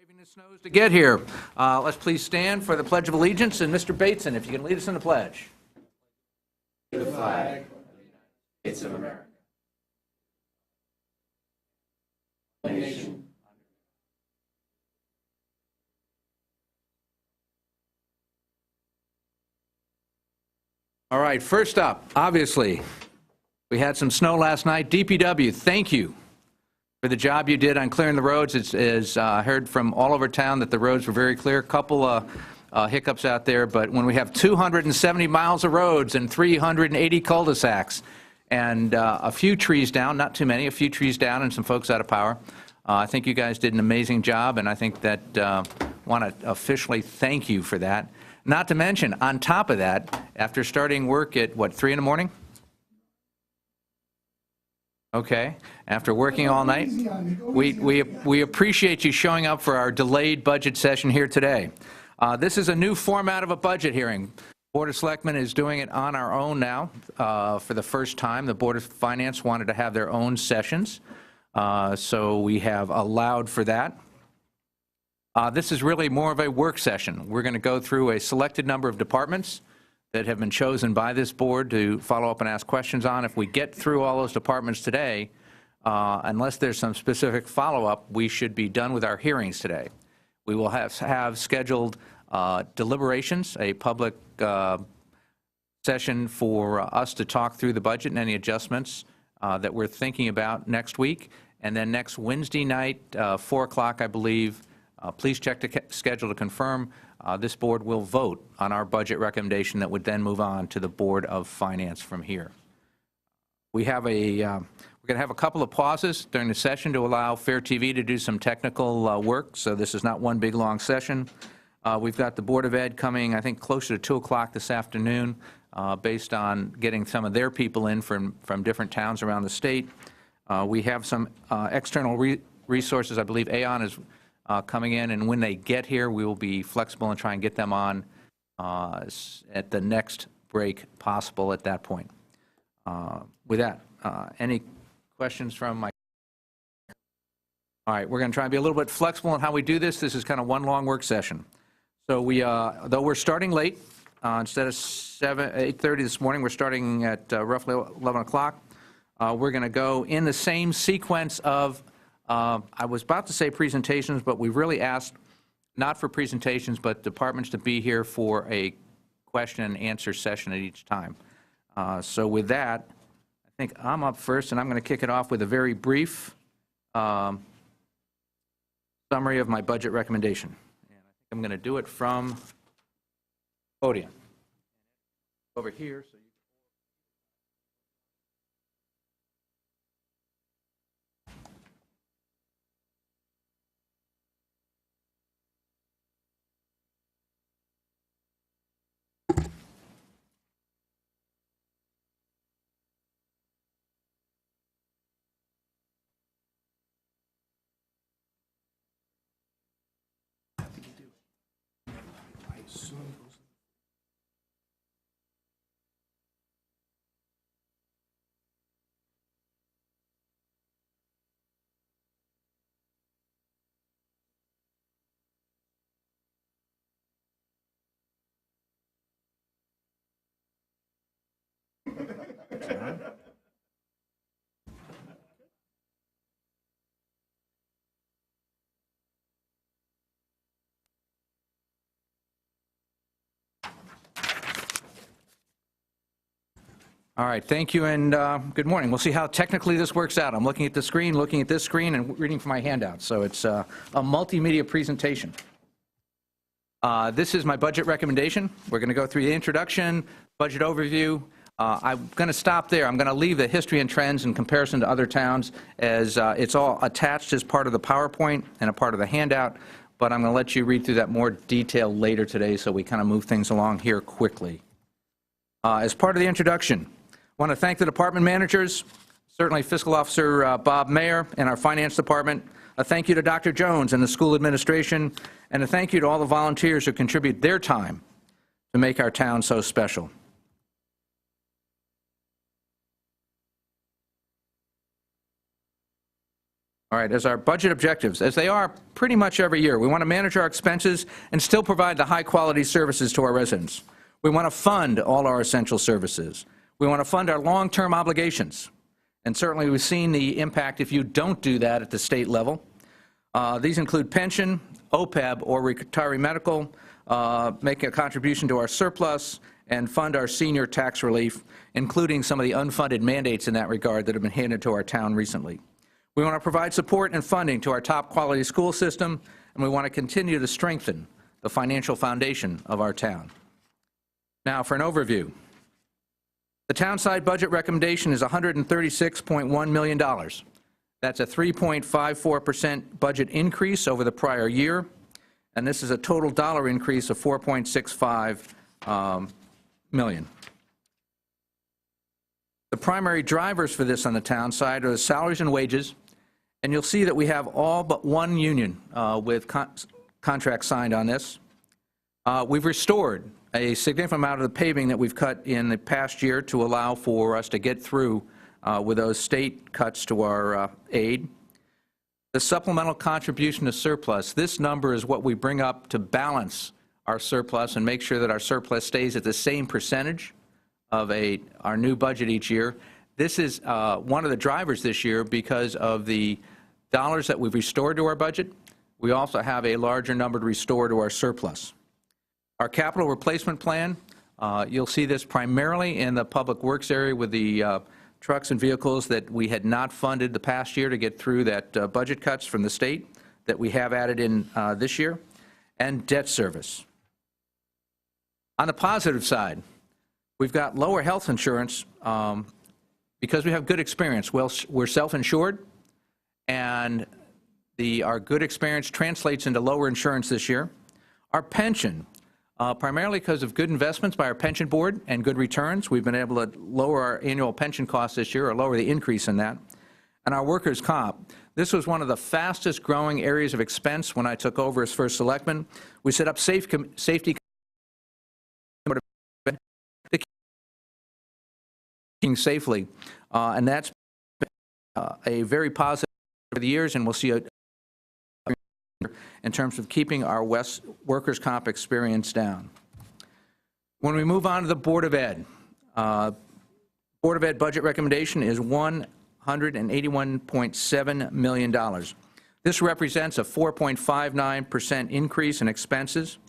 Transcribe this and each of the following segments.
Braving the snows to get here. Let's please stand for the Pledge of Allegiance, and Mr. Bateson, if you can lead us in the pledge. To the flag of the United States of America. Nation. All right, first up, obviously, we had some snow last night. DPW, thank you for the job you did on clearing the roads. It's heard from all over town that the roads were very clear. A couple hiccups out there, but when we have 270 miles of roads and 380 cul-de-sacs and a few trees down, not too many, a few trees down and some folks out of power, I think you guys did an amazing job, and I think that want to officially thank you for that. Not to mention, on top of that, after starting work at, what, 3 in the morning? Okay, after working all night, we appreciate you showing up for our delayed budget session here today. This is a new format of a budget hearing. Board of Selectmen is doing it on our own now for the first time. The Board of Finance wanted to have their own sessions, so we have allowed for that. This is really more of a work session. We're going to go through a selected number of departments that have been chosen by this board to follow up and ask questions on. If we get through all those departments today, unless there's some specific follow-up, we should be done with our hearings today. We will have scheduled deliberations, a public session for us to talk through the budget and any adjustments that we're thinking about next week. And then next Wednesday night, 4 o'clock, I believe, please check the schedule to confirm. This board will vote on our budget recommendation that would then move on to the Board of Finance from here. We have we're going to have a couple of pauses during the session to allow Fair TV to do some technical work, so this is not one big long session. We've got the Board of Ed coming, I think, closer to 2 o'clock this afternoon, based on getting some of their people in from different towns around the state. We have some external resources. I believe Aon is coming in, and when they get here, we will be flexible and try and get them on at the next break possible at that point. With that, any questions from my... All right, we're going to try and be a little bit flexible in how we do this. This is kind of one long work session. So we, though we're starting late, instead of 8:30 this morning, we're starting at roughly 11 o'clock. We're going to go in the same sequence of I was about to say presentations, but we really asked not for presentations, but departments to be here for a question and answer session at each time. So with that, I think I'm up first, and I'm going to kick it off with a very brief summary of my budget recommendation. And I think I'm going to do it from podium. Over here. So all right, thank you, and good morning. We'll see how technically this works out. I'm looking at the screen, looking at this screen, and reading from my handout, so it's a multimedia presentation. This is my budget recommendation. We're going to go through the introduction, budget overview. I'm going to stop there. I'm going to leave the history and trends in comparison to other towns, as it's all attached as part of the PowerPoint and a part of the handout, but I'm going to let you read through that more detail later today, so we kind of move things along here quickly. As part of the introduction, I want to thank the department managers, certainly Fiscal Officer Bob Mayer and our Finance Department. A thank you to Dr. Jones and the school administration, and a thank you to all the volunteers who contribute their time to make our town so special. All right, as our budget objectives, as they are pretty much every year, we want to manage our expenses and still provide the high-quality services to our residents. We want to fund all our essential services. We want to fund our long-term obligations. And certainly we've seen the impact if you don't do that at the state level. These include pension, OPEB or retiree medical, making a contribution to our surplus, and fund our senior tax relief, including some of the unfunded mandates in that regard that have been handed to our town recently. We want to provide support and funding to our top quality school system, and we want to continue to strengthen the financial foundation of our town. Now for an overview. The town-side budget recommendation is $136.1 million. That's a 3.54% budget increase over the prior year, and this is a total dollar increase of $4.65 million. The primary drivers for this on the town side are the salaries and wages, and you'll see that we have all but one union with contracts signed on this. We've restored a significant amount of the paving that we've cut in the past year to allow for us to get through with those state cuts to our aid. The supplemental contribution to surplus, this number is what we bring up to balance our surplus and make sure that our surplus stays at the same percentage of our new budget each year. This is one of the drivers this year because of the dollars that we've restored to our budget. We also have a larger number to restore to our surplus. Our capital replacement plan, you'll see this primarily in the public works area with the trucks and vehicles that we had not funded the past year to get through that budget cuts from the state that we have added in this year, and debt service. On the positive side, we've got lower health insurance because we have good experience. Well, we're self-insured, and our good experience translates into lower insurance this year. Our pension, primarily because of good investments by our pension board and good returns, we've been able to lower our annual pension costs this year, or lower the increase in that. And our workers' comp, this was one of the fastest growing areas of expense when I took over as first selectman. We set up safety safely, and that's been a very positive over the years, and we'll see in terms of keeping our workers' comp experience down. When we move on to the Board of Ed, Board of Ed budget recommendation is $181.7 million. This represents a 4.59% increase in expenses.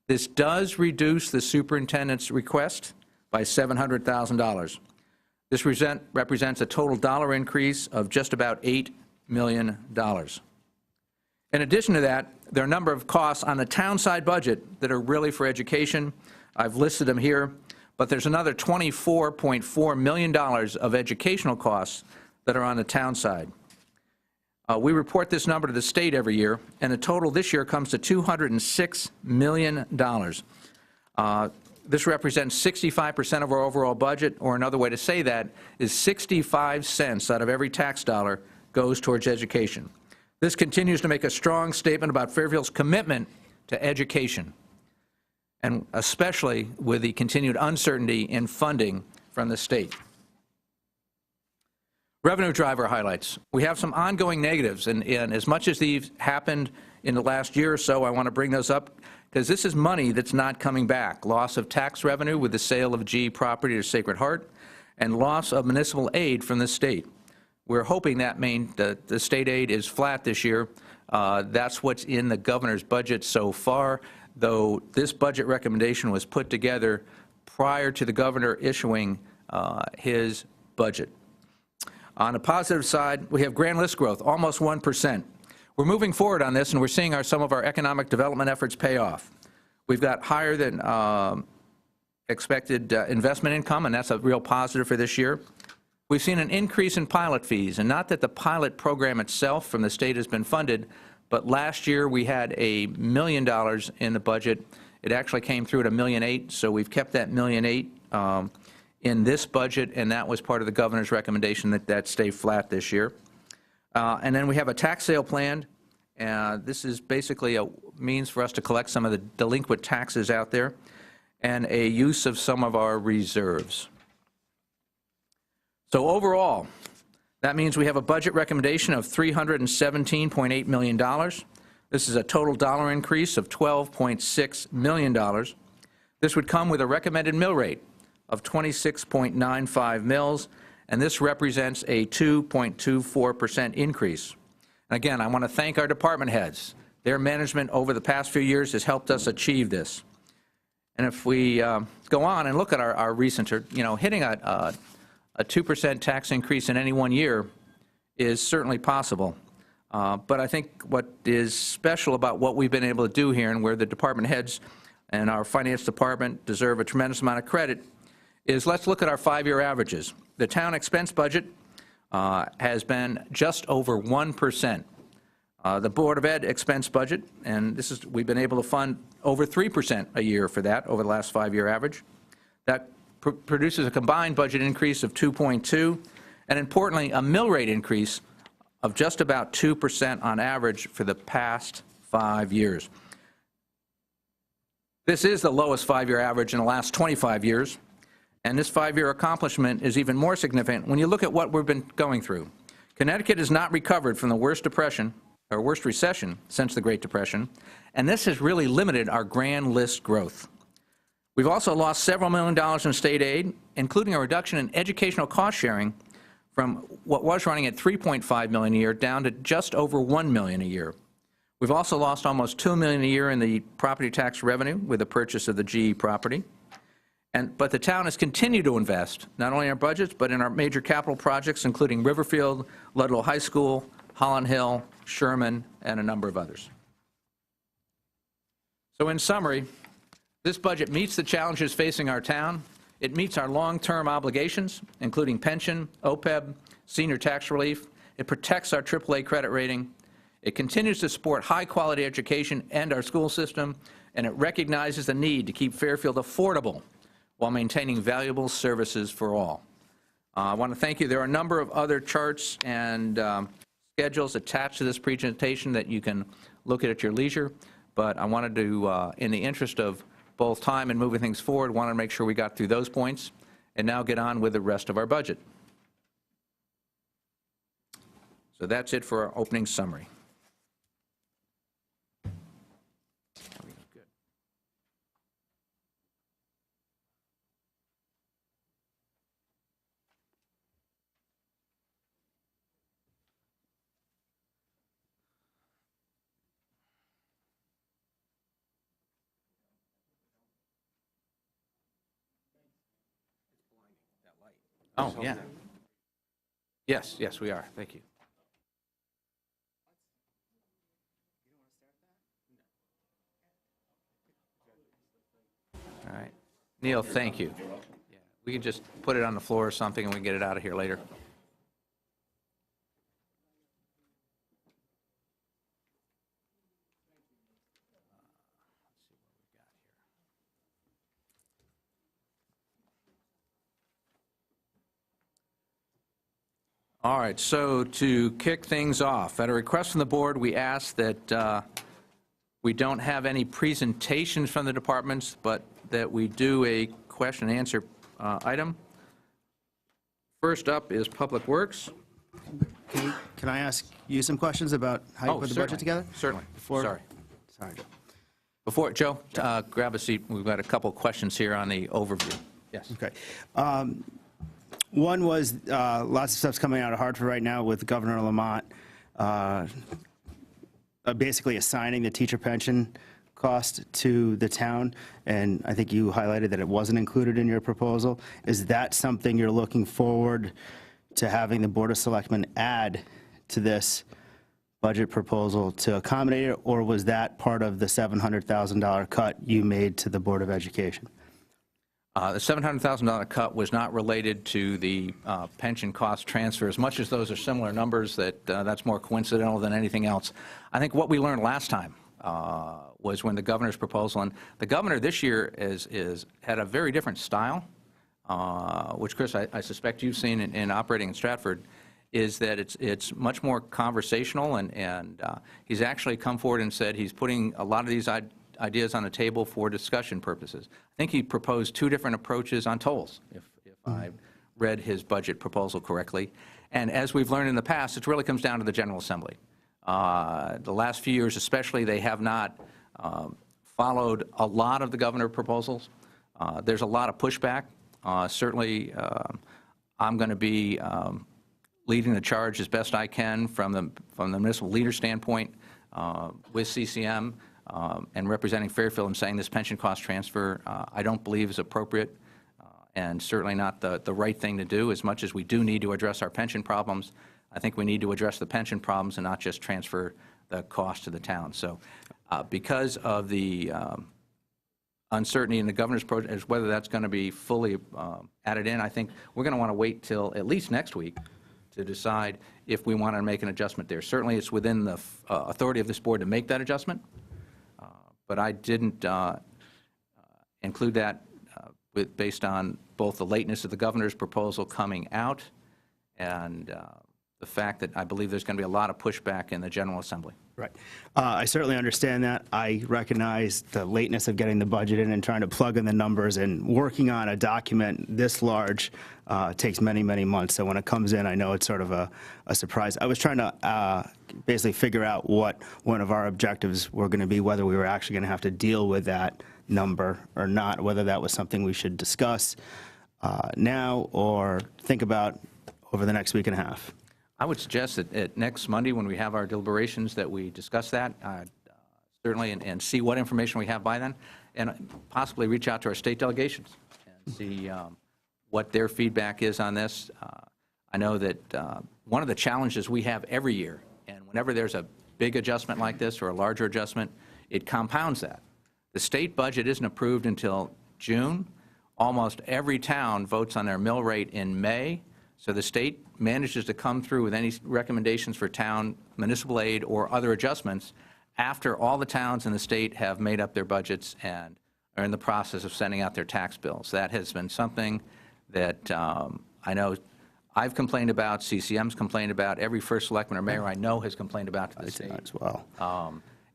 This does reduce the superintendent's request by $700,000. This represents a total dollar increase of just about $8 million. In addition to that, there are a number of costs on the town side budget that are really for education. I've listed them here, but there's another $24.4 million of educational costs that are on the town side. We report this number to the state every year, and the total this year comes to $206 million. This represents 65% of our overall budget, or another way to say that is 65 cents out of every tax dollar goes towards education. This continues to make a strong statement about Fairfield's commitment to education, and especially with the continued uncertainty in funding from the state. Revenue driver highlights. We have some ongoing negatives, and as much as these happened in the last year or so, I want to bring those up because this is money that's not coming back. Loss of tax revenue with the sale of GE property to Sacred Heart, and loss of municipal aid from the state. We're hoping that the state aid is flat this year. That's what's in the governor's budget so far, though this budget recommendation was put together prior to the governor issuing his budget. On the positive side, we have grand list growth, almost 1%. We're moving forward on this, and we're seeing some of our economic development efforts pay off. We've got higher than expected investment income, and that's a real positive for this year. We've seen an increase in pilot fees, and not that the pilot program itself from the state has been funded, but last year we had $1 million in the budget. It actually came through at $1.8 million, so we've kept that $1.8 million in this budget, and that was part of the governor's recommendation that stay flat this year. And then we have a tax sale planned. This is basically a means for us to collect some of the delinquent taxes out there, and a use of some of our reserves. So overall, That means we have a budget recommendation of $317.8 million. This is a total dollar increase of $12.6 million. This would come with a recommended mill rate of 26.95 mills, and this represents a 2.24% increase. And again, I want to thank our department heads. Their management over the past few years has helped us achieve this. And if we go on and look at our recent, hitting a 2% tax increase in any one year is certainly possible. But I think what is special about what we've been able to do here, and where the department heads and our finance department deserve a tremendous amount of credit, is let's look at our 5-year averages. The town expense budget has been just over 1%. The Board of Ed expense budget, and we've been able to fund over 3% a year for that over the last 5-year average. That produces a combined budget increase of 2.2, and importantly, a mill rate increase of just about 2% on average for the past 5 years. This is the lowest 5-year average in the last 25 years, and this 5-year accomplishment is even more significant when you look at what we've been going through. Connecticut has not recovered from the worst recession since the Great Depression, and this has really limited our grand list growth. We've also lost several $1 million in state aid, including a reduction in educational cost sharing from what was running at $3.5 million a year down to just over $1 million a year. We've also lost almost $2 million a year in the property tax revenue with the purchase of the GE property. But the town has continued to invest, not only in our budgets, but in our major capital projects, including Riverfield, Ludlow High School, Holland Hill, Sherman, and a number of others. So in summary, this budget meets the challenges facing our town. It meets our long-term obligations, including pension, OPEB, senior tax relief. It protects our AAA credit rating. It continues to support high-quality education and our school system, and it recognizes the need to keep Fairfield affordable while maintaining valuable services for all. I want to thank you. There are a number of other charts and schedules attached to this presentation that you can look at your leisure, but I wanted to, in the interest of both time and moving things forward, wanted to make sure we got through those points and now get on with the rest of our budget. So that's it for our opening summary. Oh, yeah. Yes, yes, we are. Thank you. All right. Neil, thank you. Yeah, we can just put it on the floor or something and we can get it out of here later. All right, so to kick things off, at a request from the board, we ask that we don't have any presentations from the departments, but that we do a question and answer item. First up is Public Works. Can I ask you some questions about how you put the budget together? Certainly. Sorry, Joe. Before, Joe, grab a seat. We've got a couple of questions here on the overview. Yes. Okay. One was lots of stuff's coming out of Hartford right now with Governor Lamont basically assigning the teacher pension cost to the town, and I think you highlighted that it wasn't included in your proposal. Is that something you're looking forward to having the Board of Selectmen add to this budget proposal to accommodate it, or was that part of the $700,000 cut you made to the Board of Education? The $700,000 cut was not related to the pension cost transfer. As much as those are similar numbers, that's more coincidental than anything else. I think what we learned last time was when the governor's proposal, and the governor this year had a very different style, which, Chris, I suspect you've seen in operating in Stratford, is that it's much more conversational, and he's actually come forward and said he's putting a lot of these ideas on the table for discussion purposes. I think he proposed 2 different approaches on tolls, if I read his budget proposal correctly. And as we've learned in the past, it really comes down to the General Assembly. The last few years especially, they have not followed a lot of the governor proposals. There's a lot of pushback. Certainly, I'm going to be leading the charge as best I can from the municipal leader standpoint with CCM and representing Fairfield and saying this pension cost transfer I don't believe is appropriate and certainly not the right thing to do. As much as we do need to address our pension problems, I think we need to address the pension problems and not just transfer the cost to the town. So because of the uncertainty in the governor's project as whether that's going to be fully added in, I think we're going to want to wait till at least next week to decide if we want to make an adjustment there. Certainly, it's within the authority of this board to make that adjustment, but I didn't include that based on both the lateness of the governor's proposal coming out and the fact that I believe there's going to be a lot of pushback in the General Assembly. Right. I certainly understand that. I recognize the lateness of getting the budget in and trying to plug in the numbers, and working on a document this large takes many, many months. So when it comes in, I know it's sort of a surprise. I was trying to basically figure out what one of our objectives were going to be, whether we were actually going to have to deal with that number or not, whether that was something we should discuss now or think about over the next week and a half. I would suggest that at next Monday, when we have our deliberations, that we discuss that, certainly, and see what information we have by then, and possibly reach out to our state delegations and see what their feedback is on this. I know that one of the challenges we have every year, and whenever there's a big adjustment like this or a larger adjustment, it compounds that. The state budget isn't approved until June. Almost every town votes on their mill rate in May. So the state manages to come through with any recommendations for town municipal aid or other adjustments after all the towns in the state have made up their budgets and are in the process of sending out their tax bills. That has been something that I know I've complained about, CCM's complained about, every first selectman or mayor I know has complained about to the state. As well.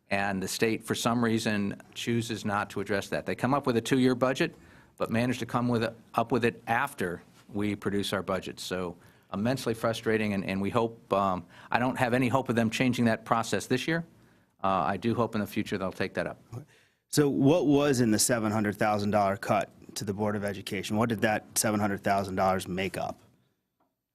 And the state, for some reason, chooses not to address that. They come up with a 2-year budget, but manage to come up with it after we produce our budget. So immensely frustrating, and we hope, I don't have any hope of them changing that process this year. I do hope in the future they'll take that up. So what was in the $700,000 cut to the Board of Education? What did that $700,000 make up?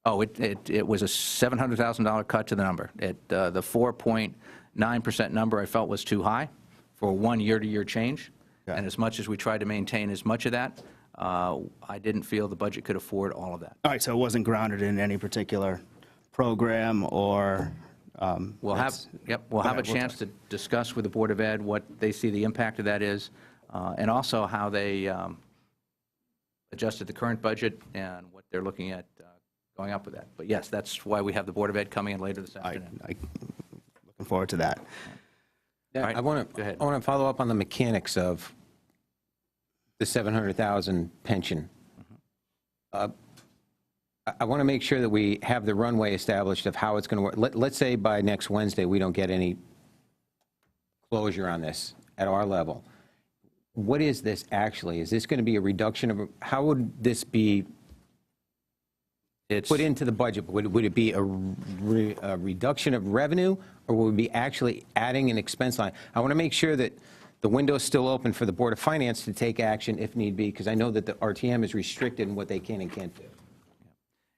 Oh, it was a $700,000 cut to the number. The 4.9% number I felt was too high for one year-to-year change. Okay. And as much as we tried to maintain as much of that, I didn't feel the budget could afford all of that. All right, so it wasn't grounded in any particular program or... we'll have a chance to discuss with the Board of Ed what they see the impact of that is, and also how they adjusted the current budget and what they're looking at going up with that. But yes, that's why we have the Board of Ed coming in later this afternoon. Looking forward to that. Yeah, right, I want to follow up on the mechanics of the $700,000 pension. I want to make sure that we have the runway established of how it's going to work. Let's say by next Wednesday we don't get any closure on this at our level. What is this actually? Is this going to be a reduction of, how would this be put into the budget? Would it be a reduction of revenue, or would we be actually adding an expense line? I want to make sure that the window is still open for the Board of Finance to take action if need be, because I know that the RTM is restricted in what they can and can't do.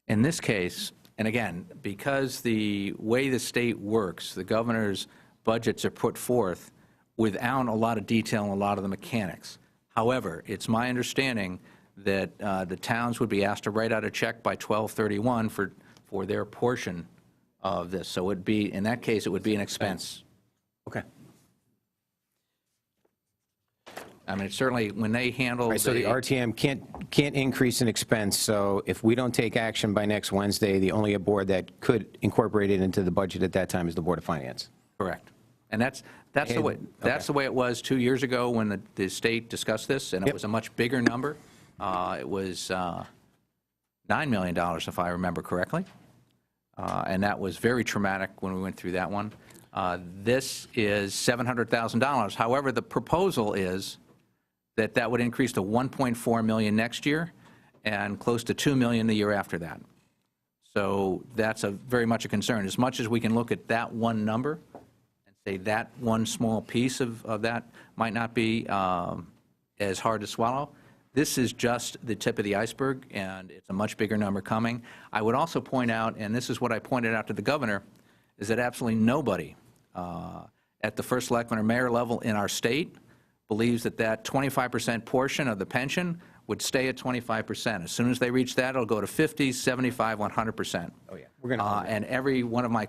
In this case, and again, because the way the state works, the governor's budgets are put forth without a lot of detail and a lot of the mechanics. However, it's my understanding that the towns would be asked to write out a check by 12/31 for their portion of this. So it'd be, in that case, it would be an expense. Okay. I mean, it's certainly, when they handle... Right, so the RTM can't increase an expense, so if we don't take action by next Wednesday, the only board that could incorporate it into the budget at that time is the Board of Finance. Correct. And that's the way it was 2 years ago when the state discussed this, and it was a much bigger number. It was $9 million, if I remember correctly, and that was very traumatic when we went through that one. This is $700,000. However, the proposal is that would increase to $1.4 million next year and close to $2 million the year after that. So that's very much a concern. As much as we can look at that one number and say that one small piece of that might not be as hard to swallow, this is just the tip of the iceberg, and it's a much bigger number coming. I would also point out, and this is what I pointed out to the governor, is that absolutely nobody at the first selectman or mayor level in our state believes that that 25% portion of the pension would stay at 25%. As soon as they reach that, it'll go to 50, 75, 100%. Oh, yeah. We're gonna And every one of my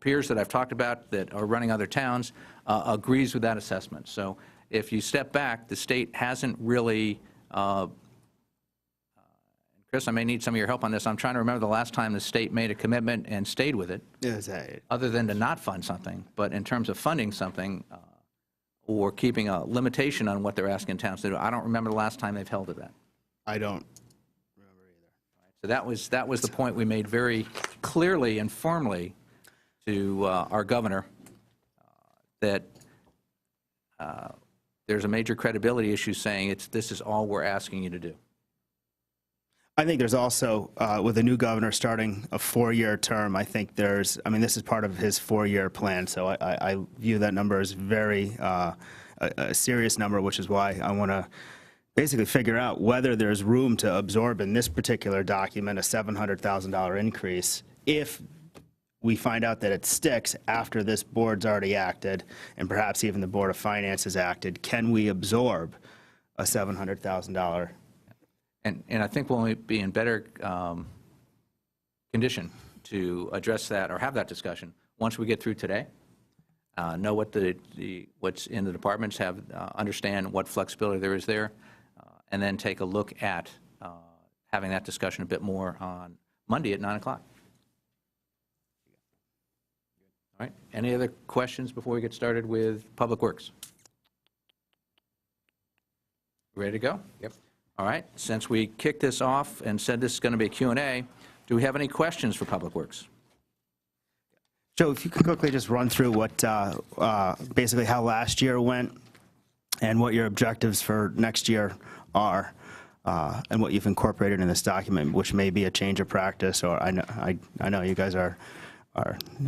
peers that I've talked about that are running other towns agrees with that assessment. So if you step back, the state hasn't really, Chris, I may need some of your help on this. I'm trying to remember the last time the state made a commitment and stayed with it, other than to not fund something. But in terms of funding something, or keeping a limitation on what they're asking towns to do, I don't remember the last time they've held to that. I don't remember either. So that was the point we made very clearly and firmly to our governor, that there's a major credibility issue saying this is all we're asking you to do. I think there's also, with the new governor starting a 4-year term, I think this is part of his 4-year plan, so I view that number as very a serious number, which is why I want to basically figure out whether there's room to absorb in this particular document a $700,000 increase if we find out that it sticks after this board's already acted, and perhaps even the Board of Finance has acted. Can we absorb a $700,000? And I think we'll be in better condition to address that or have that discussion once we get through today, know what what's in the departments, understand what flexibility there is there, and then take a look at having that discussion a bit more on Monday at 9 o'clock. All right. Any other questions before we get started with Public Works? Ready to go? Yep. All right. Since we kicked this off and said this is going to be a Q&A, do we have any questions for Public Works? Joe, if you could quickly just run through what, basically how last year went and what your objectives for next year are, and what you've incorporated in this document, which may be a change of practice, or I know you guys are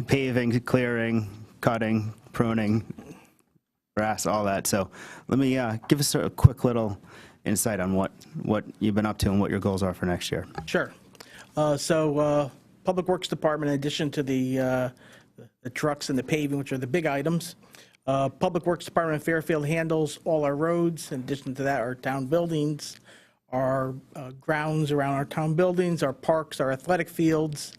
paving, clearing, cutting, pruning, grass, all that. So let me give us a quick little insight on what you've been up to and what your goals are for next year. Sure. So Public Works Department, in addition to the trucks and the paving, which are the big items, Public Works Department of Fairfield handles all our roads. In addition to that, our town buildings, our grounds around our town buildings, our parks, our athletic fields,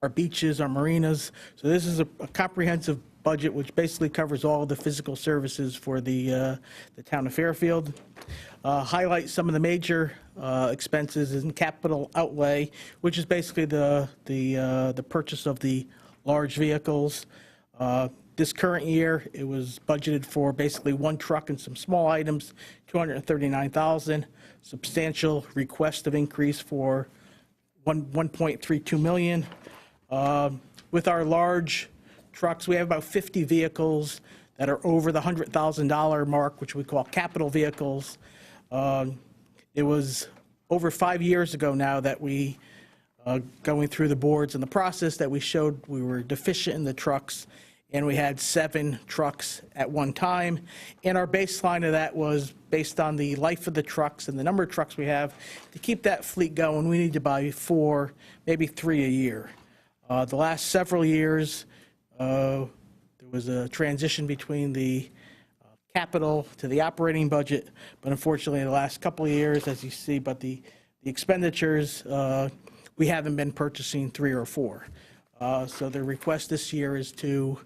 our beaches, our marinas. So this is a comprehensive budget which basically covers all the physical services for the town of Fairfield. Highlight some of the major expenses in capital outlay, which is basically the purchase of the large vehicles. This current year, it was budgeted for basically one truck and some small items, $239,000. Substantial request of increase for $1.32 million. With our large trucks, we have about 50 vehicles that are over the $100,000 mark, which we call capital vehicles. It was over 5 years ago now that we, going through the boards and the process, that we showed we were deficient in the trucks, and we had 7 trucks at one time. And our baseline of that was based on the life of the trucks and the number of trucks we have. To keep that fleet going, we need to buy 4, maybe 3 a year. The last several years, there was a transition between the capital to the operating budget, but unfortunately, in the last couple of years, as you see, but the expenditures, we haven't been purchasing 3 or 4. So the request this year is to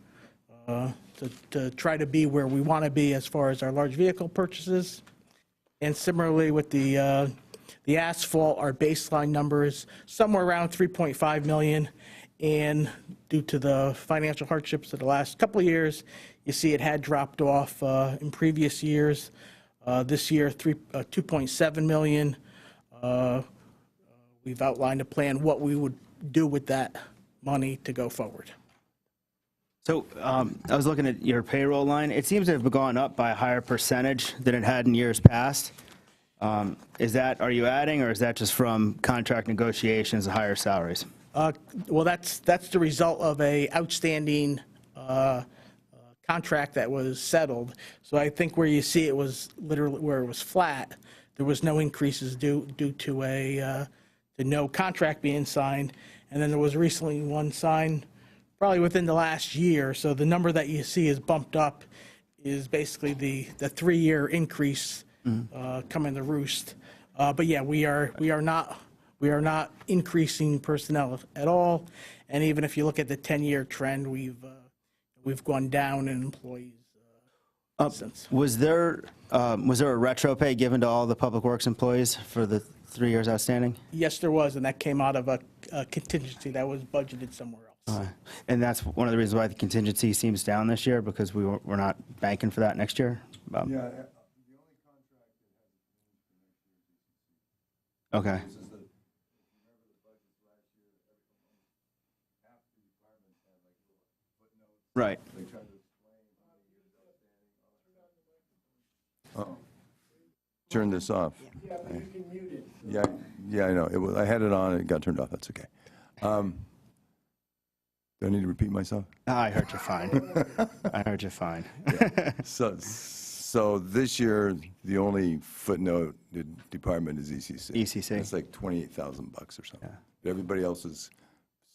try to be where we want to be as far as our large vehicle purchases. And similarly with the asphalt, our baseline numbers somewhere around $3.5 million. And due to the financial hardships of the last couple of years, you see it had dropped off in previous years. This year, $2.7 million. We've outlined a plan what we would do with that money to go forward. So I was looking at your payroll line. It seems to have gone up by a higher percentage than it had in years past. Are you adding, or is that just from contract negotiations and higher salaries? Well, that's the result of a outstanding contract that was settled. So I think where you see it was literally where it was flat, there was no increases due to no contract being signed. And then there was recently one signed probably within the last year. So the number that you see is bumped up is basically the 3-year increase coming to roost. But yeah, we are not increasing personnel at all. And even if you look at the 10-year trend, we've gone down in employees since. Was there a retro pay given to all the Public Works employees for the 3 years outstanding? Yes, there was, and that came out of a contingency that was budgeted somewhere else. And that's one of the reasons why the contingency seems down this year, because we're not banking for that next year? Yeah, the only contract that has Okay. this is the, if you remember the budgets last year, half the departments had like little footnotes. Right. They tried to explain how many years outstanding. Oh, turn this off. Yeah, but you can mute it. Yeah, I know. It was, I had it on, it got turned off. That's okay. Do I need to repeat myself? I heard you fine. I heard you fine. So this year, the only footnote department is ECC. ECC. It's like $28,000 or something. But everybody else's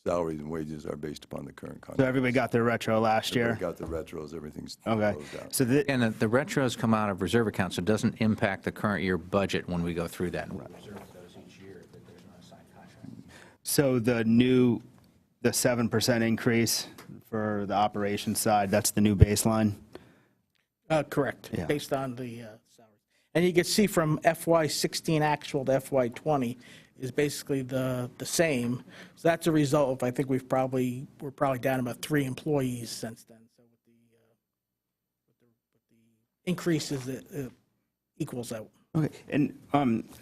salaries and wages are based upon the current So contract. everybody got their retro last year? Everybody got the retros, everything's Okay. closed out. So And the retros come out of reserve accounts, so it doesn't impact the current year budget when we go through that. We reserve those each year if there's not a signed contract. So the 7% increase for the operations side, that's the new baseline? Correct, Yeah. based on the salary. And you can see from FY16 actual to FY20 is basically the same. So that's a result of, I think we're probably down about 3 employees since then. So with the increases, it equals out. Okay, and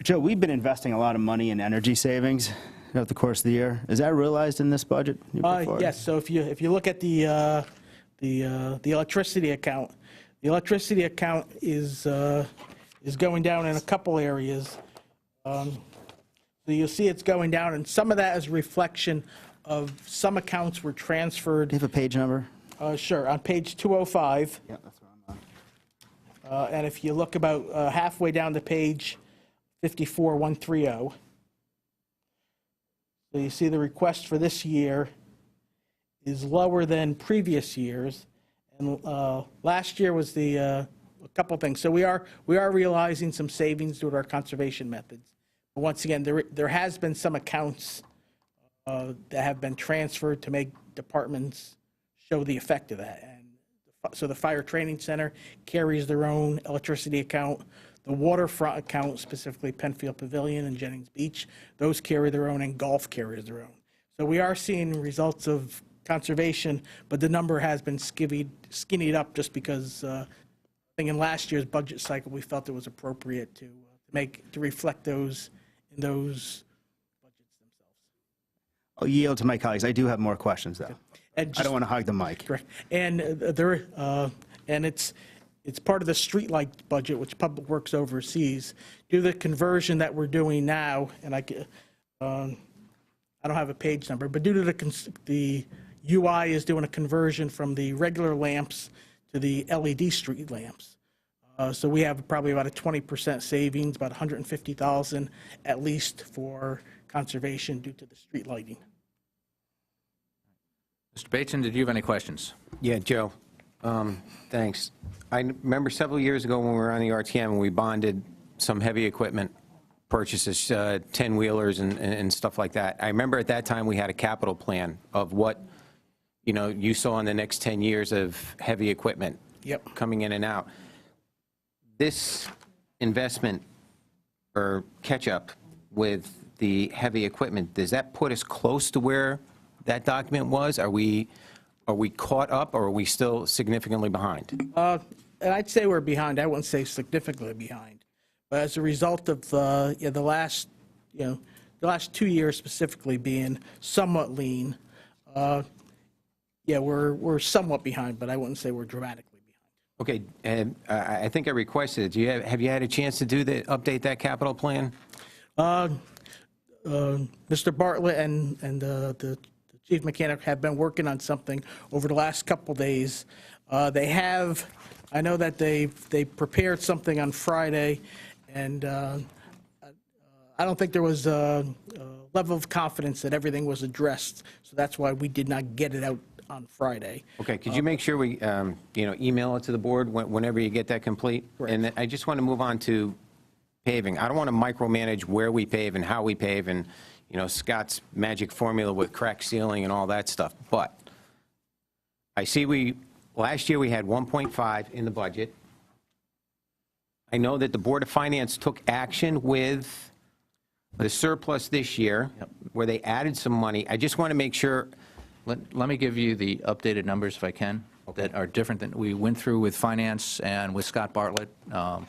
Joe, we've been investing a lot of money in energy savings throughout the course of the year. Is that realized in this budget? you put forward? Yes, so if you look at the electricity account, the electricity account is going down in a couple areas. So you'll see it's going down, and some of that is a reflection of some accounts were transferred. Do you have a page number? Sure, on page 205. Yeah, that's what I'm on. And if you look about halfway down the page, 54130. So you see the request for this year is lower than previous years. And last year was a couple things. So we are realizing some savings due to our conservation methods. But once again, there has been some accounts that have been transferred to make departments show the effect of that. And so the Fire Training Center carries their own electricity account. The waterfront account, specifically Penfield Pavilion and Jennings Beach, those carry their own, and golf carries their own. So we are seeing results of conservation, but the number has been skinnied up just because I think in last year's budget cycle, we felt it was appropriate to reflect those in those budgets themselves. I'll yield to my colleagues. I do have more questions, though. And I don't want to hog the mic. Correct. And it's part of the streetlight budget, which Public Works oversees. Due to the conversion that we're doing now, and I don't have a page number, but due to the UI is doing a conversion from the regular lamps to the LED street lamps. So we have probably about a 20% savings, about $150,000 at least for conservation due to the street lighting. Mr. Bateson, did you have any questions? Yeah, Joe, thanks. I remember several years ago when we were on the RTM and we bonded some heavy equipment purchases, 10-wheelers and stuff like that. I remember at that time we had a capital plan of what, you saw in the next 10 years of heavy equipment Yep. coming in and out. This investment or catch-up with the heavy equipment, does that put us close to where that document was? Are we caught up, or are we still significantly behind? And I'd say we're behind. I wouldn't say significantly behind. But as a result of the last 2 years specifically being somewhat lean, we're somewhat behind, but I wouldn't say we're dramatically behind. Okay, and I think I requested it. Have you had a chance to update that capital plan? Mr. Bartlett and the chief mechanic have been working on something over the last couple days. I know that they prepared something on Friday, and I don't think there was a level of confidence that everything was addressed, so that's why we did not get it out on Friday. Okay, could you make sure we, email it to the board whenever you get that complete? Correct. And then I just want to move on to paving. I don't want to micromanage where we pave and how we pave and, Scott's magic formula with crack sealing and all that stuff. But I see last year we had 1.5 in the budget. I know that the Board of Finance took action with the surplus this year, where they added some money. I just want to make sure. Let me give you the updated numbers, if I can, that are different than we went through with finance and with Scott Bartlett. And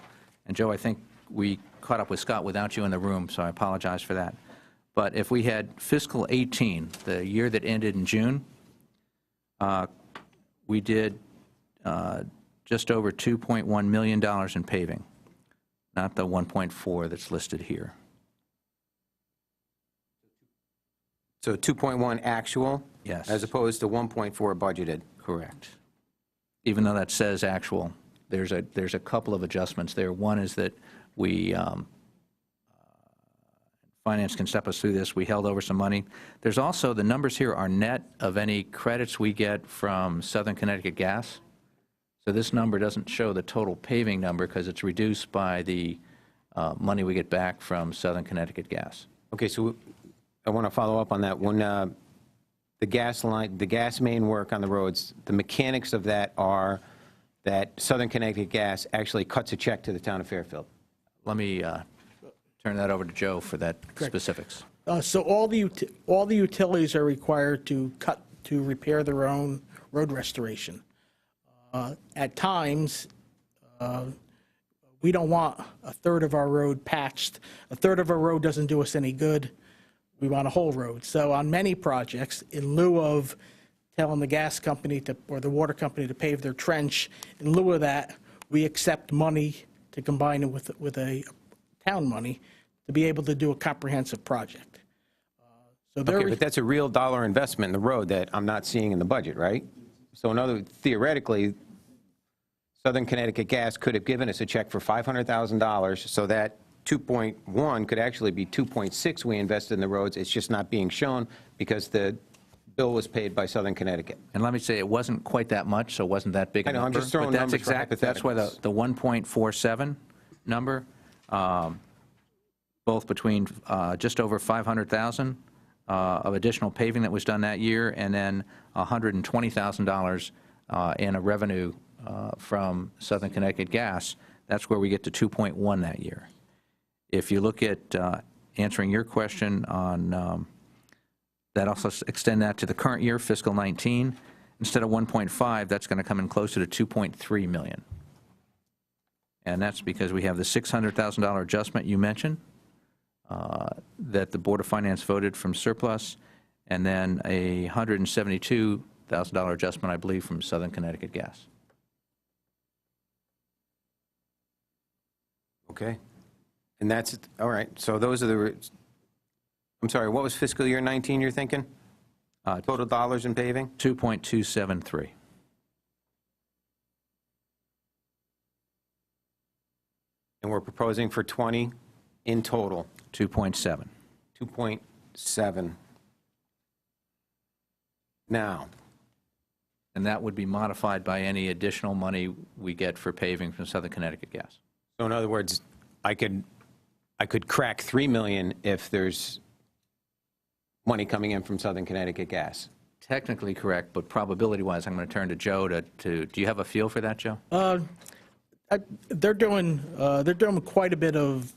Joe, I think we caught up with Scott without you in the room, so I apologize for that. But if we had fiscal 18, the year that ended in June, we did just over $2.1 million in paving, not the 1.4 that's listed here. So 2.1 actual? Yes. As opposed to 1.4 budgeted? Correct. Even though that says actual, there's a couple of adjustments there. One is that we, finance can step us through this, we held over some money. There's also, the numbers here are net of any credits we get from Southern Connecticut Gas. So this number doesn't show the total paving number because it's reduced by the money we get back from Southern Connecticut Gas. Okay, so I want to follow up on that. When the gas line, the gas main work on the roads, the mechanics of that are that Southern Connecticut Gas actually cuts a check to the town of Fairfield. Let me turn that over to Joe for that specifics. So all the utilities are required to repair their own road restoration. At times, we don't want a third of our road patched. A third of our road doesn't do us any good. We want a whole road. So on many projects, in lieu of telling the gas company or the water company to pave their trench, in lieu of that, we accept money to combine it with a town money to be able to do a comprehensive project. Okay, but that's a real dollar investment in the road that I'm not seeing in the budget, right? So theoretically, Southern Connecticut Gas could have given us a check for $500,000, so that 2.1 could actually be 2.6 we invested in the roads. It's just not being shown because the bill was paid by Southern Connecticut. And let me say, it wasn't quite that much, so it wasn't that big a I know, number. I'm just throwing but that's numbers for exact. That's why the hypotheticals. 1.47 number, both between just over 500,000 of additional paving that was done that year, and then $120,000 in a revenue from Southern Connecticut Gas. That's where we get to 2.1 that year. If you look at answering your question on that, also extend that to the current year, fiscal 19, instead of 1.5, that's going to come in closer to 2.3 million. And that's because we have the $600,000 adjustment you mentioned that the Board of Finance voted from surplus, and then a $172,000 adjustment, I believe, from Southern Connecticut Gas. Okay. And that's, all right, so those are the, I'm sorry, what was fiscal year 19 you're thinking? Total dollars in paving? 2.273. And we're proposing for 20 in total, 2.7. 2.7. Now, And that would be modified by any additional money we get for paving from Southern Connecticut Gas. so in other words, I could crack 3 million if there's money coming in from Southern Connecticut Gas. Technically correct, but probability-wise, I'm going to turn to Joe do you have a feel for that, Joe? They're doing quite a bit of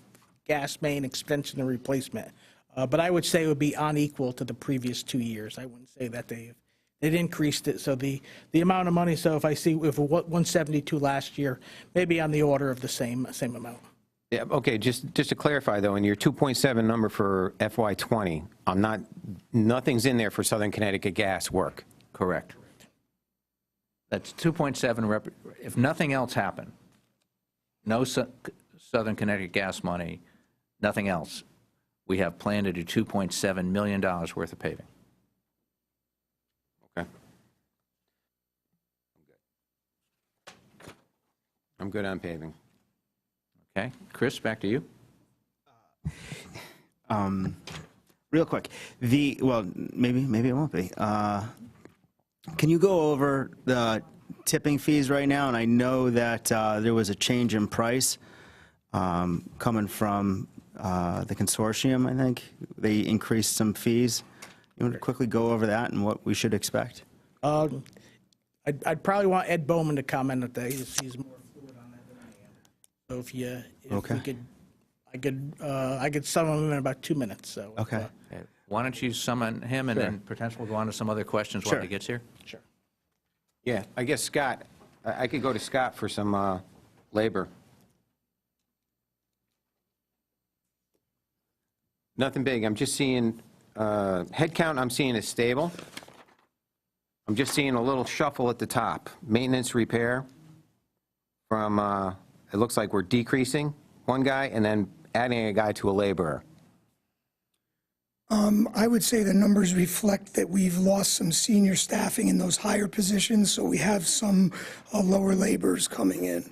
gas main extension and replacement, but I would say it would be unequal to the previous 2 years. I wouldn't say that they'd increased it. So the amount of money, so if 172 last year, maybe on the order of the same amount. Yeah, okay, just to clarify though, in your 2.7 number for FY20, nothing's in there for Southern Connecticut Gas work. Correct. That's 2.7, if nothing else happened, no Southern Connecticut Gas money, nothing else, we have planned to do $2.7 million worth of paving. Okay. I'm good on paving. Okay, Chris, back to you. Real quick, well, maybe it won't be. Can you go over the tipping fees right now? And I know that there was a change in price coming from the consortium, I think. They increased some fees. You want to quickly go over that and what we should expect? I'd probably want Ed Bowman to comment on that. He's more fluid on that than I am. So if Okay. we could, I could sum him in about 2 minutes, so. Okay. Okay, why don't you summon him, and Sure. then potentially we'll go on to some other questions while Sure. he gets here? Sure. Yeah, I guess Scott, I could go to Scott for some labor. Nothing big. I'm just seeing, head count I'm seeing is stable. I'm just seeing a little shuffle at the top. Maintenance, repair from, it looks like we're decreasing one guy and then adding a guy to a laborer. I would say the numbers reflect that we've lost some senior staffing in those higher positions, so we have some lower laborers coming in.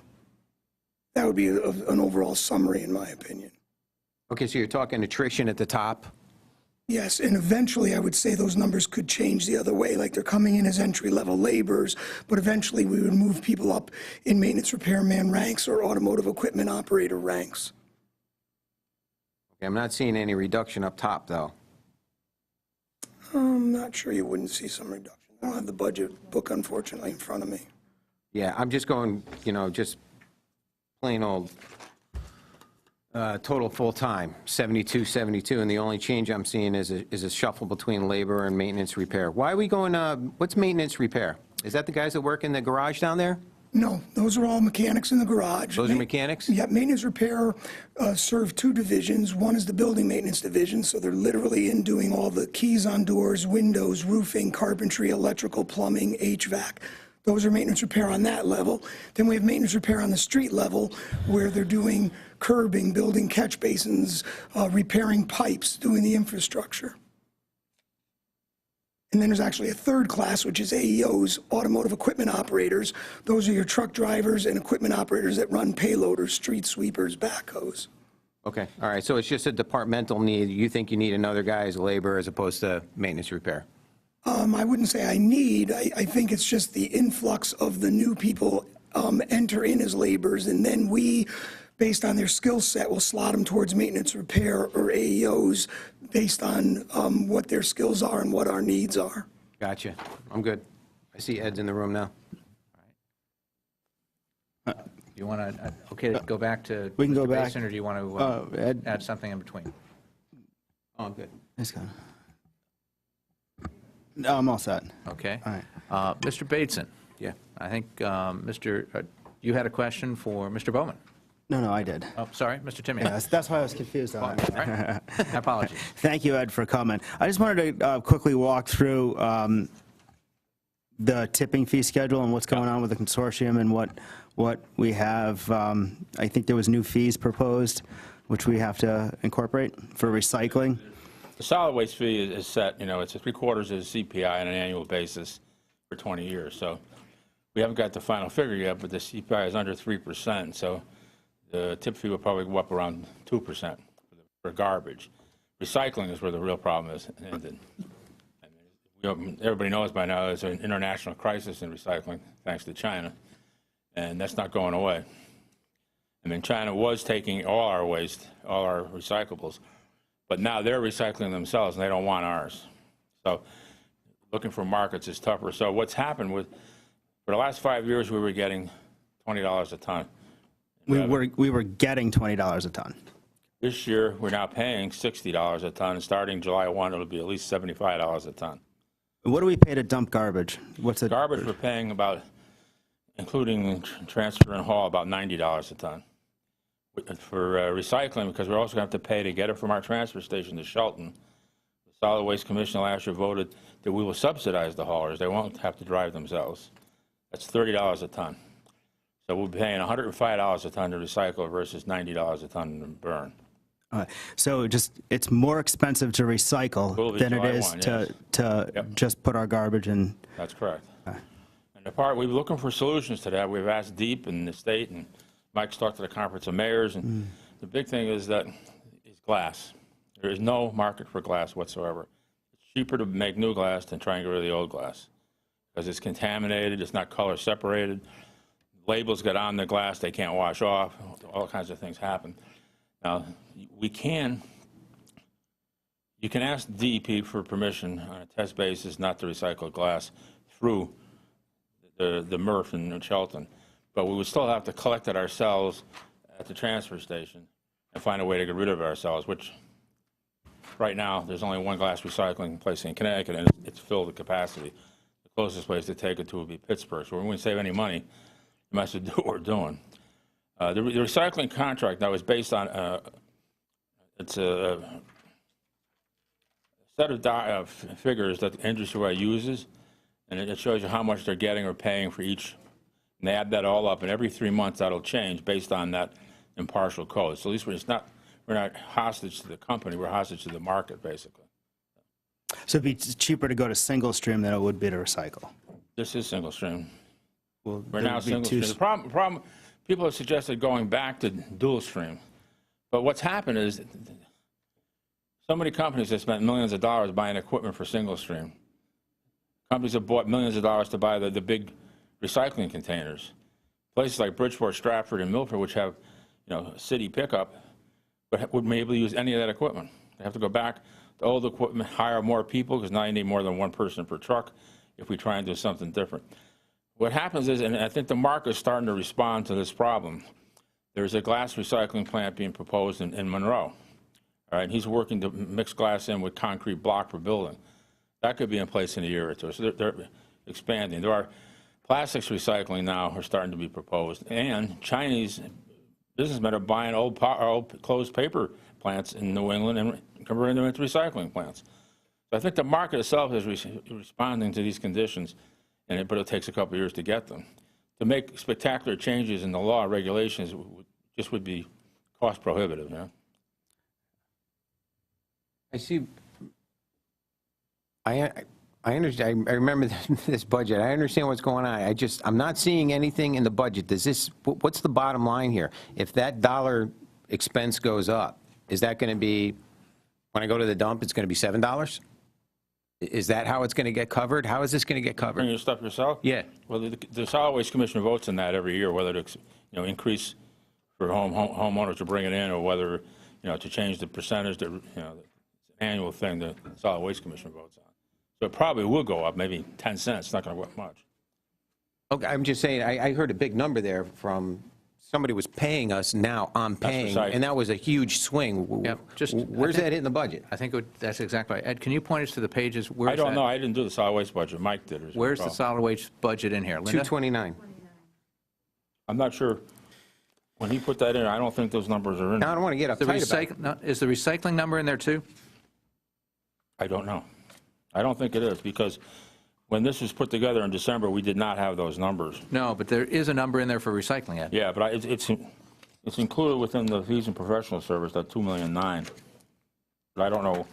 That would be an overall summary, in my opinion. Okay, so you're talking attrition at the top? Yes, and eventually I would say those numbers could change the other way, like they're coming in as entry-level laborers, but eventually we would move people up in maintenance repairman ranks or automotive equipment operator ranks. Okay, I'm not seeing any reduction up top, though. I'm not sure you wouldn't see some reduction. I don't have the budget book, unfortunately, in front of me. Yeah, I'm just going, just plain old total full-time, 72, 72, and the only change I'm seeing is a shuffle between labor and maintenance repair. Why are we going, what's maintenance repair? Is that the guys that work in the garage down there? No, those are all mechanics in the garage. Those are mechanics? Yeah, maintenance repair serve two divisions. One is the building maintenance division, so they're literally in doing all the keys on doors, windows, roofing, carpentry, electrical, plumbing, HVAC. Those are maintenance repair on that level. Then we have maintenance repair on the street level, where they're doing curbing, building catch basins, repairing pipes, doing the infrastructure. And then there's actually a third class, which is AEOs, automotive equipment operators. Those are your truck drivers and equipment operators that run payloaders, street sweepers, backhoes. Okay, all right, so it's just a departmental need. You think you need another guy as labor as opposed to maintenance repair? I wouldn't say I need. I think it's just the influx of the new people enter in as laborers, and then we, based on their skill set, will slot them towards maintenance repair or AEOs based on what their skills are and what our needs are. Gotcha, I'm good. I see Ed's in the room now. You want to, okay, to go back to We can go Mr. back. Basin, or do you want Ed. to add something in between? Oh, I'm good. Let's go. No, I'm all set. Okay. All right. Mr. Bateson, Yeah. I think you had a question for Mr. Bowman. No, I did. Oh, sorry, Mr. Timmy. Yeah, that's why I was confused on it. All right. My apologies. Thank you, Ed, for coming. I just wanted to quickly walk through the tipping fee schedule and what's going on with the consortium and what we have. I think there was new fees proposed, which we have to incorporate for recycling. The solid waste fee is set, it's 3/4 of the CPI on an annual basis for 20 years. So we haven't got the final figure yet, but the CPI is under 3%. So the tip fee will probably go up around 2% for garbage. Recycling is where the real problem is. And everybody knows by now there's an international crisis in recycling, thanks to China, and that's not going away. China was taking all our waste, all our recyclables, but now they're recycling themselves, and they don't want ours. So looking for markets is tougher. So what's happened for the last 5 years, we were getting $20 a ton. We were getting $20 a ton. This year, we're now paying $60 a ton. Starting July 1, it'll be at least $75 a ton. What do we pay to dump garbage? What's it? Garbage, we're paying about, including transfer and haul, about $90 a ton. For recycling, because we're also going to have to pay to get it from our transfer station to Shelton, the Solid Waste Commission last year voted that we will subsidize the haulers. They won't have to drive themselves. That's $30 a ton. So we'll be paying $105 a ton to recycle versus $90 a ton to burn. So it's more expensive to Will recycle be than it July is 1, to yes. just put our garbage in. That's correct. And the part, we're looking for solutions to that. We've asked Deep in the state, and Mike's talked to the conference of mayors, and the big thing is glass. There is no market for glass whatsoever. It's cheaper to make new glass than try and get rid of the old glass because it's contaminated, it's not color separated. Labels get on the glass, they can't wash off, all kinds of things happen. Now, you can ask DEP for permission on a test basis not to recycle glass through the MRF in Shelton, but we would still have to collect it ourselves at the transfer station and find a way to get rid of it ourselves, which right now there's only one glass recycling place in Connecticut, and it's filled to capacity. The closest place to take it to would be Pittsburgh, so we wouldn't save any money. You might as well do what we're doing. The recycling contract now is based on it's a set of figures that the industry uses, and it shows you how much they're getting or paying for each. And they add that all up, and every 3 months that'll change based on that impartial code. So at least we're not hostage to the company, we're hostage to the market, basically. So it'd be cheaper to go to single stream than it would be to recycle. This is single stream. Well, We're now single stream. The problem, people have suggested going back to dual stream. But what's happened is so many companies have spent millions of dollars buying equipment for single stream. Companies have bought millions of dollars to buy the big recycling containers. Places like Bridgeport, Stratford, and Milford, which have city pickup, but wouldn't be able to use any of that equipment. They have to go back to old equipment, hire more people, because now you need more than one person per truck if we try and do something different. What happens is, and I think the market is starting to respond to this problem, there's a glass recycling plant being proposed in Monroe. All right, he's working to mix glass in with concrete block for building. That could be in place in a year or two. So they're expanding. There are plastics recycling now are starting to be proposed, and Chinese businessmen are buying old closed paper plants in New England and converting them into recycling plants. So I think the market itself is responding to these conditions, but it takes a couple of years to get them. To make spectacular changes in the law and regulations just would be cost prohibitive. Yeah? I see. I understand. I remember this budget. I understand what's going on. I'm not seeing anything in the budget. What's the bottom line here? If that dollar expense goes up, is that going to be, when I go to the dump, it's going to be $7? Is that how it's going to get covered? How is this going to get covered? Bring your stuff yourself? Yeah. Well, the Solid Waste Commission votes on that every year, whether to increase for homeowners to bring it in, or whether to change the percentage. That the annual thing the Solid Waste Commission votes on. So it probably will go up, maybe 10 cents. It's not going to go up much. Okay, I'm just saying, I heard a big number there from somebody was paying us, now I'm paying, and that was a huge swing. Yep, where's that in the budget? I think that's exactly right. Ed, can you point us to the pages? I don't know. I didn't do the solid waste budget. Mike did. Where's the solid waste budget in here? Linda? 229. I'm not sure. When he put that in, I don't think those numbers are in. Now, I don't want to get uptight about it. No, is the recycling number in there too? I don't know. I don't think it is, because when this was put together in December, we did not have those numbers. No, but there is a number in there for recycling, Ed. Yeah, but it's included within the fees and professional service, that $2.9 million. But I don't know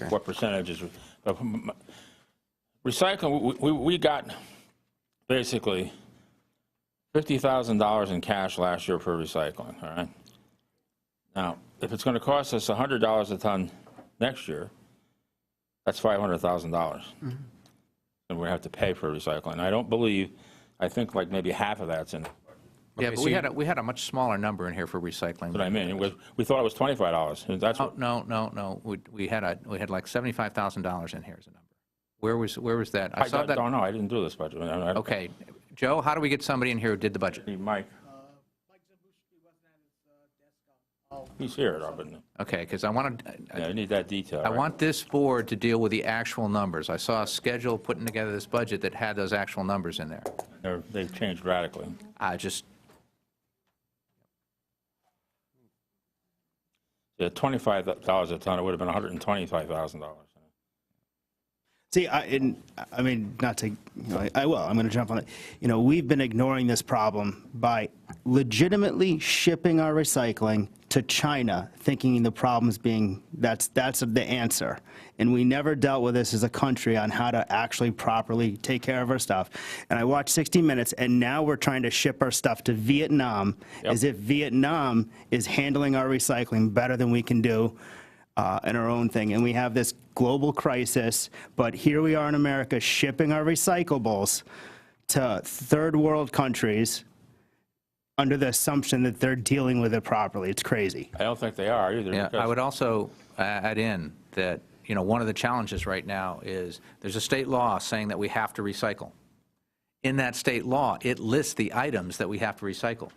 what percentages. But recycling, we got basically $50,000 in cash last year for recycling, all right? Now, if it's going to cost us $100 a ton next year, that's $500,000. And we have to pay for recycling. I think like maybe half of that's in it. Yeah, but we had a much smaller number in here for recycling. That's what I mean. We thought it was $25. That's what, No. We had like $75,000 in here as a number. Where was that? I don't know. I didn't do this budget. Okay, Joe, how do we get somebody in here who did the budget? Mike. He's here, but Okay, because I want to. I need that detail. I want this board to deal with the actual numbers. I saw a schedule putting together this budget that had those actual numbers in there. They've changed radically. Yeah, $25 a ton, it would have been $125,000. See, I mean, not to, I will, I'm going to jump on it. You know, we've been ignoring this problem by legitimately shipping our recycling to China, thinking the problem's being, that's the answer. And we never dealt with this as a country on how to actually properly take care of our stuff. And I watched 60 Minutes, and now we're trying to ship our stuff to Vietnam as if Vietnam is handling our recycling better than we can do. In our own thing, and we have this global crisis, but here we are in America shipping our recyclables to third world countries under the assumption that they're dealing with it properly. It's crazy. I don't think they are either. Yeah, because I would also add in that, you know, one of the challenges right now is there's a state law saying that we have to recycle. In that state law, it lists the items that we have to recycle.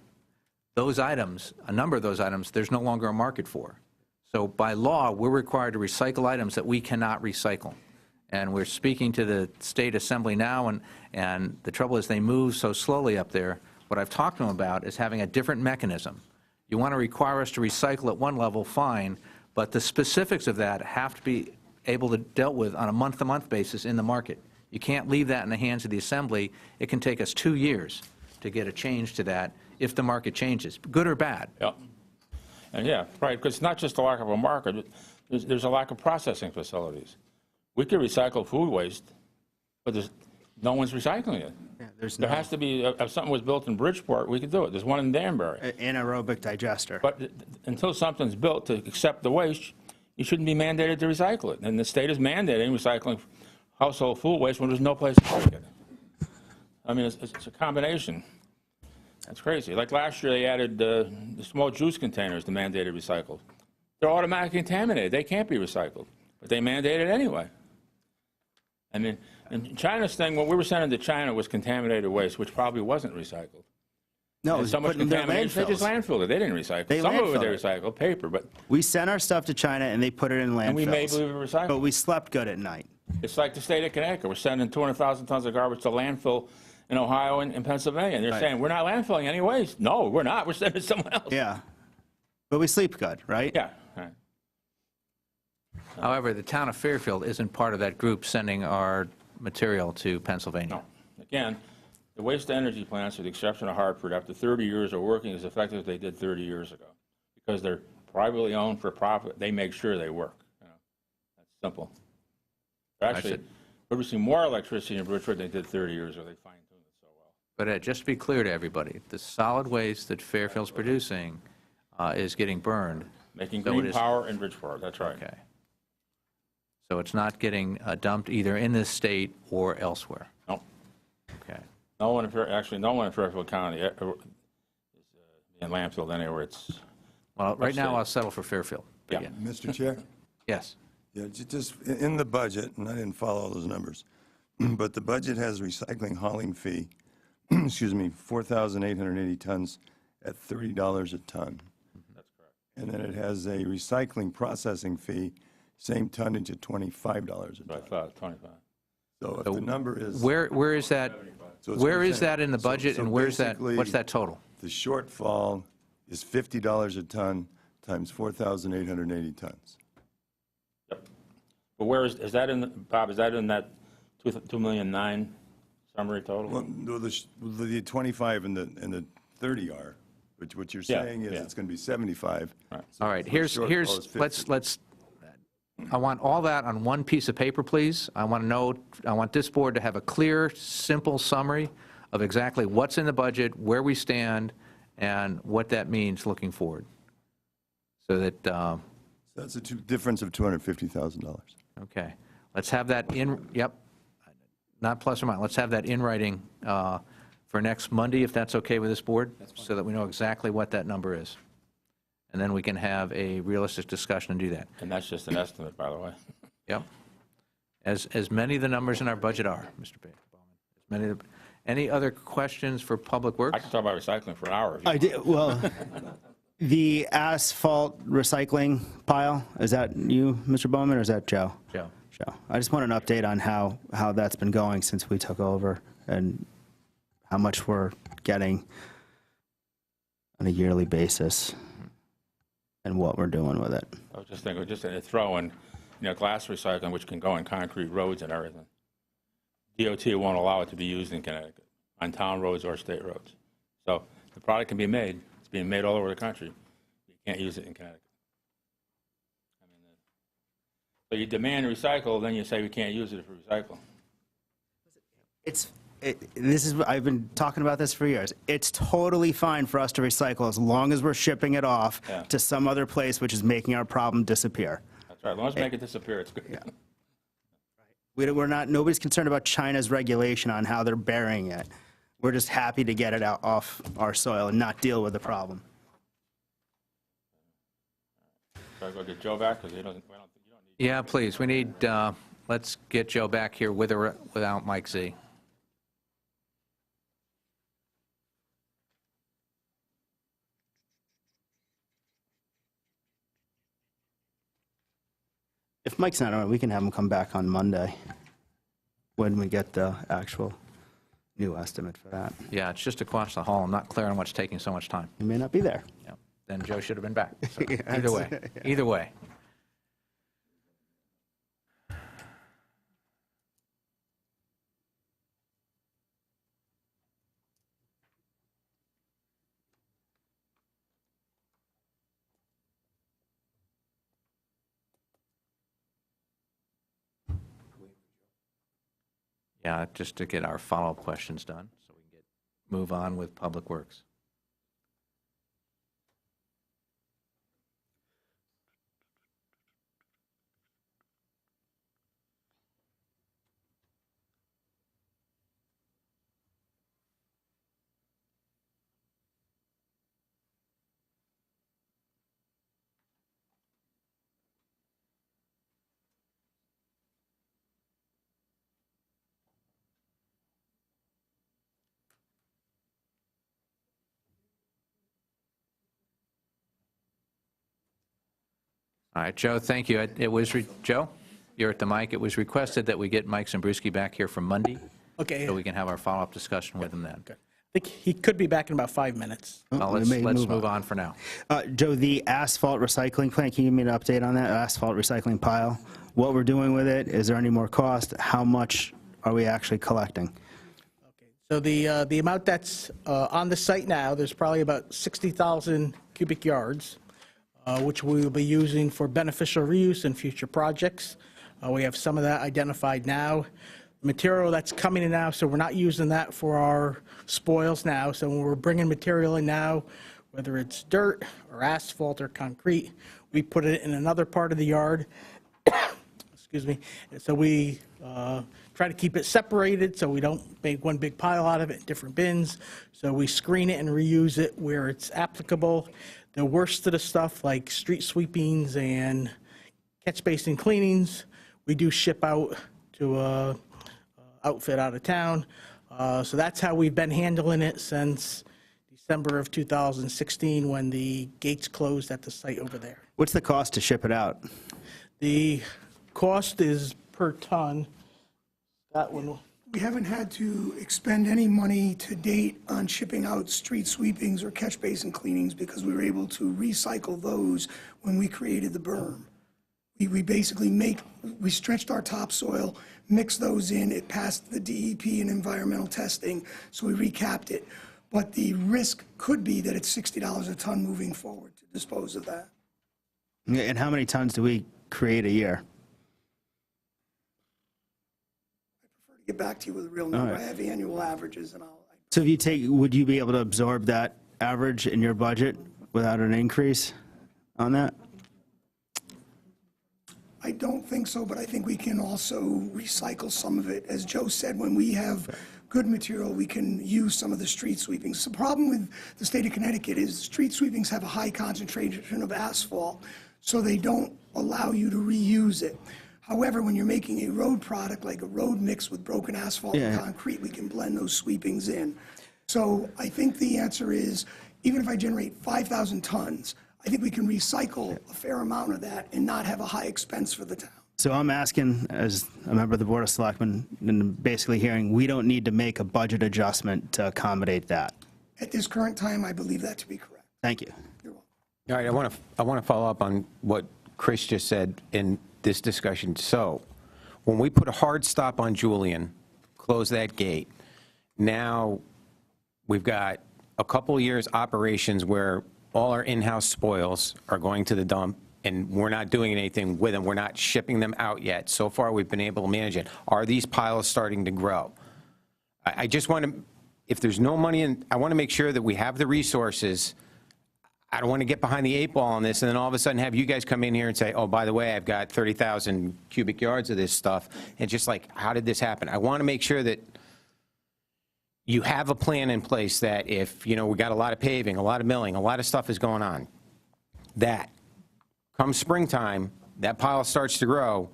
Those items, a number of those items, there's no longer a market for. So by law, we're required to recycle items that we cannot recycle. And we're speaking to the state assembly now, and the trouble is they move so slowly up there. What I've talked to them about is having a different mechanism. You want to require us to recycle at one level, fine, but the specifics of that have to be able to dealt with on a month-to-month basis in the market. You can't leave that in the hands of the assembly. It can take us 2 years to get a change to that if the market changes, good or bad. Yeah. And yeah, right, because it's not just a lack of a market, there's a lack of processing facilities. We could recycle food waste, but no one's recycling it. Yeah, there's There has to be, if something was built in Bridgeport, we could do it. There's one in Danbury. Anaerobic digester. But until something's built to accept the waste, you shouldn't be mandated to recycle it. And the state is mandating recycling household food waste when there's no place to take it. I mean, it's a combination. That's crazy. Like last year, they added the small juice containers to mandated recycled. They're automatically contaminated. They can't be recycled, but they mandate it anyway. I mean, and China's thing, what we were sending to China was contaminated waste, which probably wasn't recycled. No, it And was so much put in their contamination, they just landfills. landfilled it. They didn't recycle. They Some of it they landfilled recycled, paper, but We sent our stuff to China and they put it in landfills. and we made believe it recycled. But we slept good at night. It's like the state of Connecticut. We're sending 200,000 tons of garbage to landfill in Ohio and Pennsylvania. And they're saying, we're not landfilling any waste. No, we're not. We're sending it to someone else. Yeah. But we sleep good, right? Yeah. Right. However, the town of Fairfield isn't part of that group sending our material to Pennsylvania. No. Again, the waste-to-energy plants, with the exception of Hartford, after 30 years, are working as effective as they did 30 years ago. Because they're privately owned for profit, they make sure they work. You know, that's simple. They're actually producing more electricity in Bridgeport than they did 30 years ago. They fine-tuned it so well. But just to be clear to everybody, the solid waste that Fairfield's producing is getting burned. Making So it green is- power in Bridgeport, that's right. Okay. So it's not getting dumped either in this state or elsewhere. No. Okay. No one in Fairfield County is in landfill anywhere. It's, Well, right now Upstate. I'll settle for Fairfield. But Yeah. Mr. Chair? Yes. Yeah, just in the budget, and I didn't follow all those numbers, but the budget has recycling hauling fee, excuse me, 4,880 tons at $30 a ton. that's correct. And then it has a recycling processing fee, same tonnage at $25 a So I ton. thought 25. So if the number is. Where is that, So it's where is 1%. that in the So- budget so and where's that, basically, what's that total? The shortfall is $50 a ton times 4,880 tons. Yep. But where is that in, Bob, is that in that 2,000,009 summary total? Well, no, the 25 and the 30 are, which what you're Yeah, saying is yeah. it's going to be 75. Right. So All right, the here's, shortfall is 50. let's, I want all that on one piece of paper, please. I want to know, I want this board to have a clear, simple summary of exactly what's in the budget, where we stand, and what that means looking forward. So that, That's a difference of $250,000. okay, let's have that in, yep, not plus or minus, let's have that in writing for next Monday, if that's okay with this board, so that we know exactly what that number is. And then we can have a realistic discussion and do that. And that's just an estimate, by the way. Yep. As many of the numbers in our budget are, Mr. Bowman. Any other questions for Public I Works? could talk about recycling for an hour. if you I did, well, the asphalt recycling pile, is that you, Mr. Bowman, or is that Joe? Joe. Joe. I just want an update on how that's been going since we took over and how much we're getting on a yearly basis and what we're doing with it. I was just thinking, just a throw in, glass recycling, which can go in concrete roads and everything. DOT won't allow it to be used in Connecticut on town roads or state roads. So the product can be made. It's being made all over the country. You can't use it in Connecticut. So you demand recycle, then you say we can't use it for recycle. I've been talking about this for years. It's totally fine for us to recycle as long as we're shipping it off to some other place, which is making our problem disappear. That's right. As long as we make it disappear, it's good. Yeah. Nobody's concerned about China's regulation on how they're burying it. We're just happy to get it out off our soil and not deal with the problem. Should I go get Joe back? Because you don't need. Yeah, please, we need, let's get Joe back here with or without Mike Z. If Mike's not on, we can have him come back on Monday when we get the actual new estimate for that. Yeah, it's just across the hall. I'm not clear on what's taking so much time. He may not be there. Yeah, then Joe should have been back. So Yeah, either way, either way. Yeah, just to get our follow-up questions done, so we can move on with Public Works. All right, Joe, thank you. Joe, you're at the mic. It was requested that we get Mike Zimbruski back here for Monday, Okay. so we can have our follow-up discussion with him then. I think he could be back in about 5 minutes. Well, let's move on for now. Joe, the asphalt recycling plant, can you give me an update on that asphalt recycling pile? What we're doing with it? Is there any more cost? How much are we actually collecting? So the amount that's on the site now, there's probably about 60,000 cubic yards, which we will be using for beneficial reuse in future projects. We have some of that identified now. Material that's coming in now, so we're not using that for our spoils now. So when we're bringing material in now, whether it's dirt or asphalt or concrete, we put it in another part of the yard. Excuse me. So we try to keep it separated so we don't make one big pile out of it in different bins. So we screen it and reuse it where it's applicable. The worst of the stuff like street sweepings and catch basin cleanings, we do ship out to outfit out of town. So that's how we've been handling it since December of 2016 when the gates closed at the site over there. What's the cost to ship it out? The cost is per ton. That one. We haven't had to expend any money to date on shipping out street sweepings or catch basin cleanings because we were able to recycle those when we created the berm. We basically we stretched our topsoil, mixed those in, it passed the DEP and environmental testing, so we recapped it. But the risk could be that it's $60 a ton moving forward to dispose of that. And how many tons do we create a year? Get back to you with a real number. right. I have annual averages and So if would you be able to absorb that average in your budget without an increase on that? I don't think so, but I think we can also recycle some of it. As Joe said, when we have good material, we can use some of the street sweepings. The problem with the state of Connecticut is street sweepings have a high concentration of asphalt, so they don't allow you to reuse it. However, when you're making a road product, like a road mix with broken asphalt and concrete, we can blend those sweepings in. So I think the answer is, even if I generate 5,000 tons, I think we can recycle a fair amount of that and not have a high expense for the town. So I'm asking, as a member of the Board of Selectmen, and basically hearing, we don't need to make a budget adjustment to accommodate that. At this current time, I believe that to be correct. Thank you. You're welcome. All right, I want to follow up on what Chris just said, and this discussion. So when we put a hard stop on Julian, close that gate, now we've got a couple of years operations where all our in-house spoils are going to the dump, and we're not doing anything with them. We're not shipping them out yet. So far, we've been able to manage it. Are these piles starting to grow? I just want to, if there's no money in, I want to make sure that we have the resources. I don't want to get behind the 8 ball on this and then all of a sudden have you guys come in here and say, oh, by the way, I've got 30,000 cubic yards of this stuff. And just like, how did this happen? I want to make sure that you have a plan in place that if, we got a lot of paving, a lot of milling, a lot of stuff is going on, that come springtime, that pile starts to grow,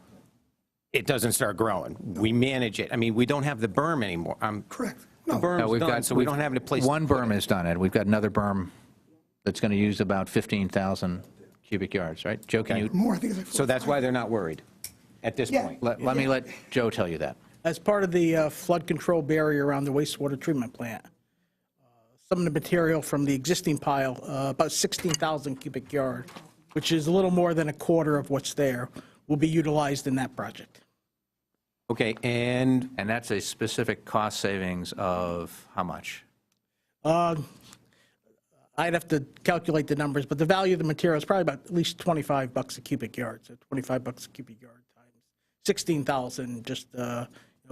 it doesn't start growing. We manage it. I mean, we don't have the berm anymore. Correct. The berm's done, so we don't have any place. One berm is done, Ed. We've got another berm that's going to use about 15,000 cubic yards, right? Joe, can you? More, I think it's like 4 So or that's 5. why they're not worried at this Yeah. point. Let me let Joe tell you that. As part of the flood control barrier around the wastewater treatment plant, some of the material from the existing pile, about 16,000 cubic yard, which is a little more than a quarter of what's there, will be utilized in that project. Okay, and And that's a specific cost savings of how much? I'd have to calculate the numbers, but the value of the material is probably about at least $25 a cubic yard. So $25 a cubic yard times 16,000, just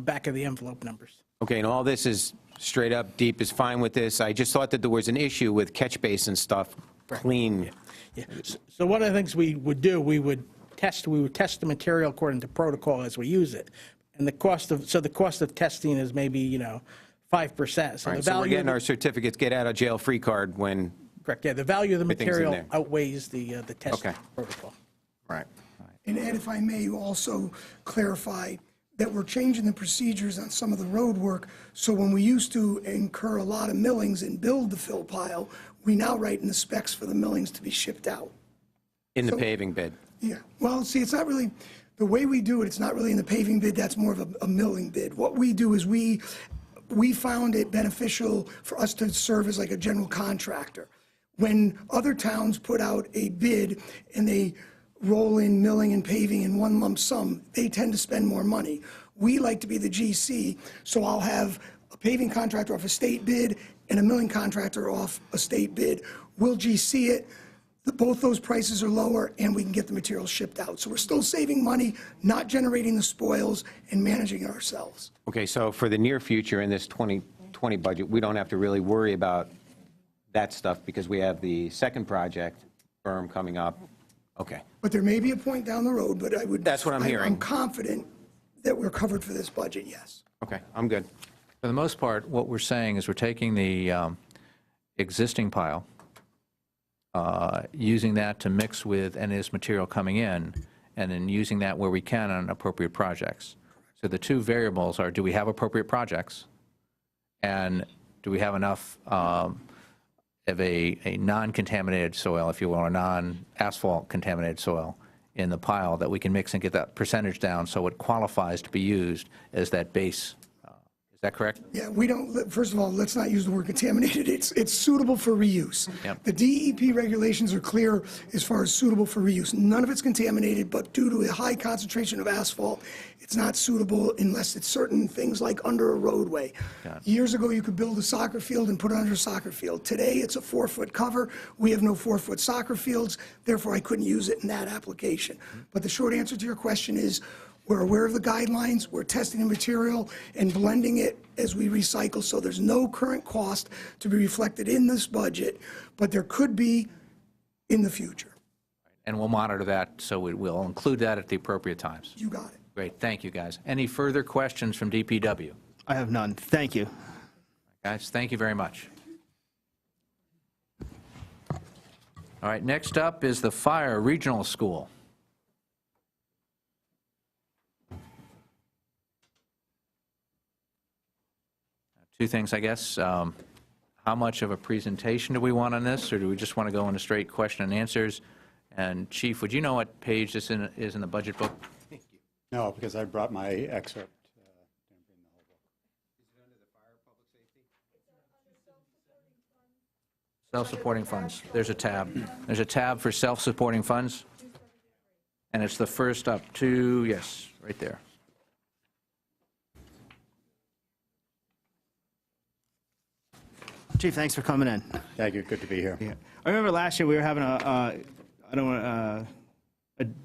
back of the envelope numbers. okay, and all this is straight up, deep is fine with this. I just thought that there was an issue with catch basin stuff, clean. Yeah. So one of the things we would do, we would test the material according to protocol as we use it. And the cost of testing is maybe, 5%. So All the right, so we're value, getting our certificates, get out of jail free card when, correct, yeah, the value of the Everything's in material there. outweighs the testing Okay. protocol. right. And Ed, if I may also clarify that we're changing the procedures on some of the road work. So when we used to incur a lot of millings and build the fill pile, we now write in the specs for the millings to be shipped out. In the paving bid. Yeah, well, see, it's not really, the way we do it, it's not really in the paving bid, that's more of a milling bid. What we do is we found it beneficial for us to serve as like a general contractor. When other towns put out a bid and they roll in milling and paving in one lump sum, they tend to spend more money. We like to be the GC, so I'll have a paving contractor off a state bid and a milling contractor off a state bid. We'll GC it. Both those prices are lower, and we can get the material shipped out. So we're still saving money, not generating the spoils, and managing it ourselves. Okay, so for the near future in this 2020 budget, we don't have to really worry about that stuff because we have the second project, berm, coming up. Okay, But there may be a point down the road, but I would. That's what I'm hearing. I'm confident that we're covered for this budget, yes. okay, I'm good. For the most part, what we're saying is we're taking the existing pile, using that to mix with NS material coming in, and then using that where we can on appropriate projects. So the two variables are, do we have appropriate projects? And do we have enough of a non-contaminated soil, if you will, or non-asphalt contaminated soil in the pile that we can mix and get that percentage down so it qualifies to be used as that base? Is that correct? Yeah, we don't, first of all, let's not use the word contaminated. It's suitable for reuse. Yep. The DEP regulations are clear as far as suitable for reuse. None of it's contaminated, but due to a high concentration of asphalt, it's not suitable unless it's certain things like under a roadway. Years ago, you could build a soccer field and put it under a soccer field. Today, it's a 4-foot cover. We have no 4-foot soccer fields, therefore I couldn't use it in that application. But the short answer to your question is, we're aware of the guidelines, we're testing the material and blending it as we recycle, so there's no current cost to be reflected in this budget, but there could be in the future. And we'll monitor that, so we'll include that at the appropriate times. You got it. Great, thank you, guys. Any further questions from DPW? I have none. Thank you. Guys, thank you very much. All right, next up is the Fire Regional School. Two things, I guess. How much of a presentation do we want on this, or do we just want to go into straight question and answers? And Chief, would you know what page this is in the budget book? No, because I brought my excerpt. Didn't bring the whole book. Self-supporting funds. There's a tab. There's a tab for self-supporting funds. And it's the first up to, yes, right there. Chief, thanks for coming in. Thank you, good to be here. Yeah. I remember last year we were having a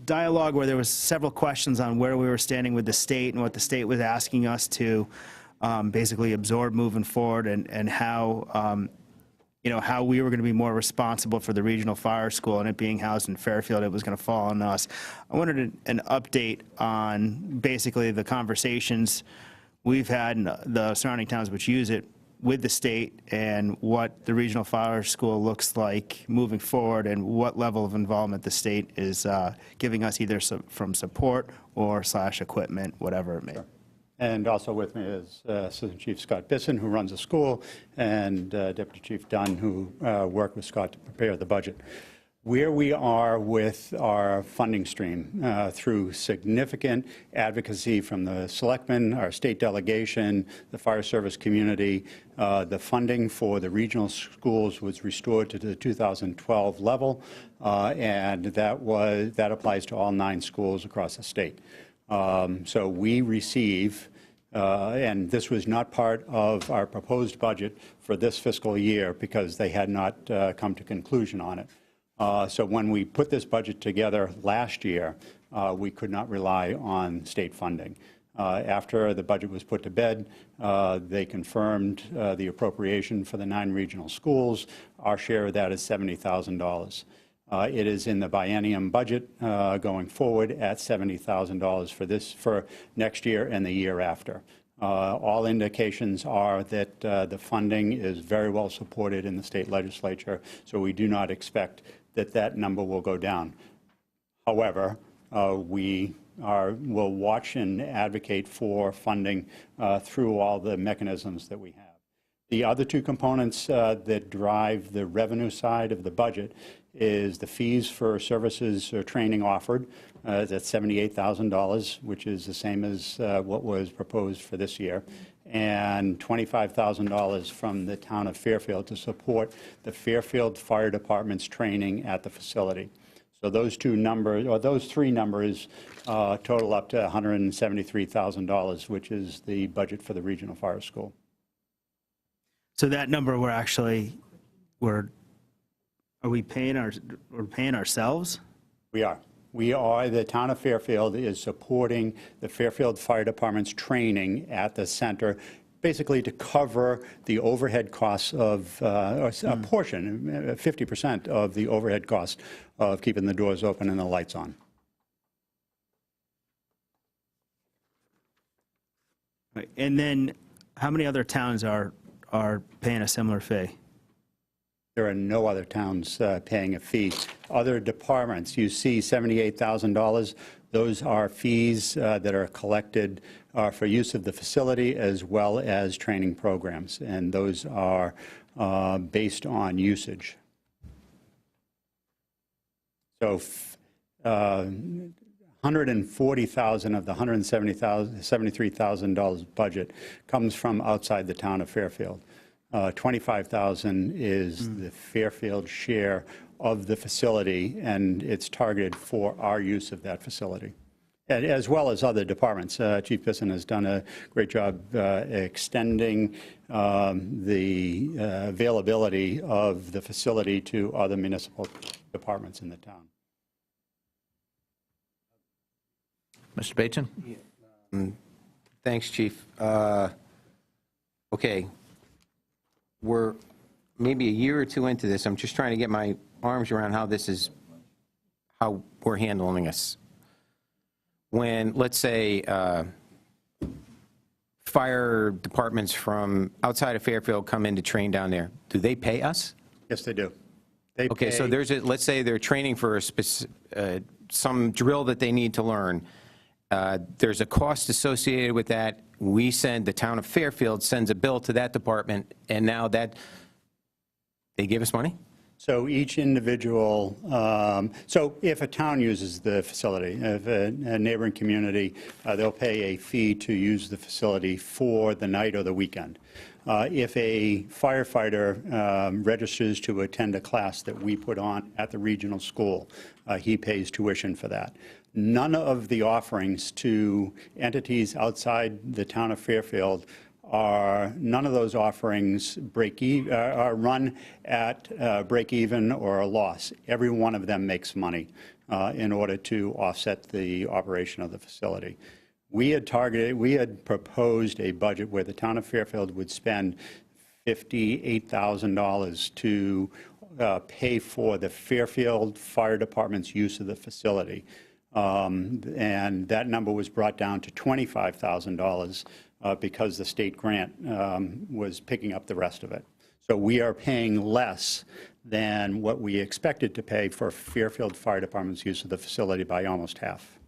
dialogue where there was several questions on where we were standing with the state and what the state was asking us to basically absorb moving forward, and how, how we were going to be more responsible for the regional fire school, and it being housed in Fairfield, it was going to fall on us. I wanted an update on basically the conversations we've had in the surrounding towns which use it with the state, and what the regional fire school looks like moving forward, and what level of involvement the state is giving us, either from support or / equipment, whatever it may be. And also with me is Assistant Chief Scott Bisson, who runs the school, and Deputy Chief Dunn, who worked with Scott to prepare the budget. Where we are with our funding stream, through significant advocacy from the Selectmen, our state delegation, the fire service community, the funding for the regional schools was restored to the 2012 level, and that applies to all 9 schools across the state. So we receive, and this was not part of our proposed budget for this fiscal year because they had not come to conclusion on it. So when we put this budget together last year, we could not rely on state funding. After the budget was put to bed, they confirmed the appropriation for the 9 regional schools. Our share of that is $70,000. It is in the biennium budget going forward at $70,000 for next year and the year after. All indications are that the funding is very well supported in the state legislature, so we do not expect that number will go down. However, we will watch and advocate for funding through all the mechanisms that we have. The other 2 components that drive the revenue side of the budget is the fees for services or training offered. That's $78,000, which is the same as what was proposed for this year, and $25,000 from the town of Fairfield to support the Fairfield Fire Department's training at the facility. So those 2 numbers, or those 3 numbers, total up to $173,000, which is the budget for the regional fire school. So that number are we paying ourselves? We are. The town of Fairfield is supporting the Fairfield Fire Department's training at the center, basically to cover the overhead costs of, a portion, 50% of the overhead cost of keeping the doors open and the lights on. Right. And then how many other towns are paying a similar fee? There are no other towns paying a fee. Other departments, you see $78,000. Those are fees that are collected for use of the facility as well as training programs, and those are based on usage. So $140,000 of the $173,000 budget comes from outside the town of Fairfield. $25,000 is the Fairfield share of the facility, and it's targeted for our use of that facility, and as well as other departments. Chief Bisson has done a great job extending the availability of the facility to other municipal departments in the town. Mr. Bateson? Thanks, Chief. Okay. We're maybe a year or 2 into this. I'm just trying to get my arms around how we're handling this. When, let's say, fire departments from outside of Fairfield come in to train down there, do they pay us? Yes, they do. Okay, so let's say they're training for some drill that they need to learn. There's a cost associated with that. The town of Fairfield sends a bill to that department, and now that they give us money? So each individual, so if a town uses the facility, if a neighboring community, they'll pay a fee to use the facility for the night or the weekend. If a firefighter registers to attend a class that we put on at the regional school, he pays tuition for that. None of the offerings to entities outside the town of Fairfield none of those offerings are run at break even or a loss. Every one of them makes money in order to offset the operation of the facility. We had proposed a budget where the town of Fairfield would spend $58,000 to pay for the Fairfield Fire Department's use of the facility. And that number was brought down to $25,000 because the state grant was picking up the rest of it. So we are paying less than what we expected to pay for Fairfield Fire Department's use of the facility by almost half.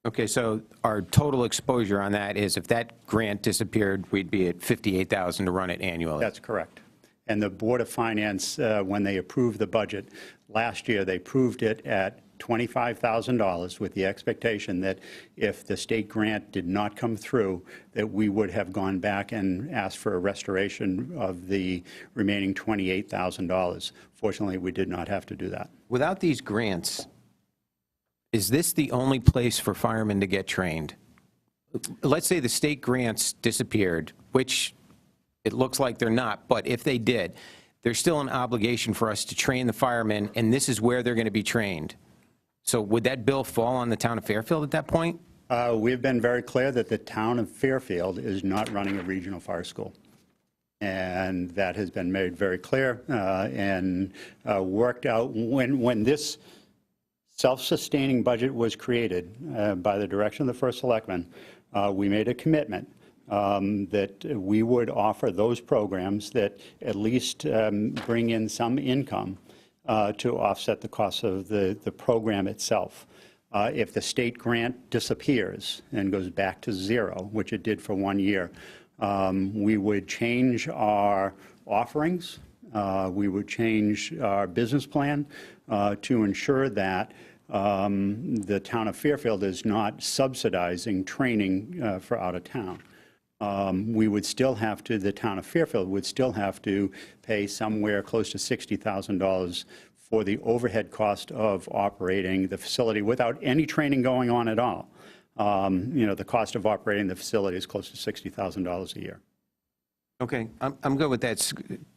Okay, so our total exposure on that is if that grant disappeared, we'd be at $58,000 to run it annually. That's correct. And the Board of Finance, when they approved the budget last year, they approved it at $25,000 with the expectation that if the state grant did not come through, that we would have gone back and asked for a restoration of the remaining $28,000. Fortunately, we did not have to do that. Without these grants, is this the only place for firemen to get trained? Let's say the state grants disappeared, which it looks like they're not, but if they did, there's still an obligation for us to train the firemen, and this is where they're going to be trained. So would that bill fall on the town of Fairfield at that point? We've been very clear that the town of Fairfield is not running a regional fire school. And that has been made very clear and worked out when this self-sustaining budget was created by the direction of the first selectman. We made a commitment that we would offer those programs that at least bring in some income to offset the cost of the program itself. If the state grant disappears and goes back to zero, which it did for 1 year, we would change our offerings. We would change our business plan to ensure that the town of Fairfield is not subsidizing training for out of town. We would still have to, the town of Fairfield would still have to pay somewhere close to $60,000 for the overhead cost of operating the facility without any training going on at all. You know, the cost of operating the facility is close to $60,000 a year. Okay, I'm good with that.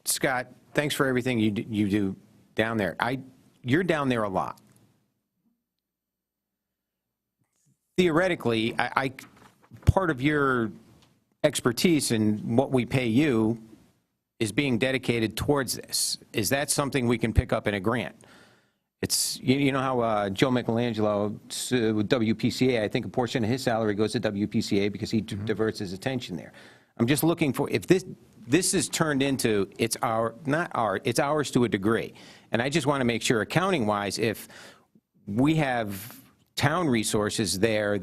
Scott, thanks for everything you do down there. You're down there a lot. Theoretically, part of your expertise in what we pay you is being dedicated towards this. Is that something we can pick up in a grant? It's, you know how Joe Michelangelo with WPCA, I think a portion of his salary goes to WPCA because he diverts his attention there. I'm just looking for, if this is turned into, it's ours to a degree. And I just want to make sure accounting-wise, if we have town resources there,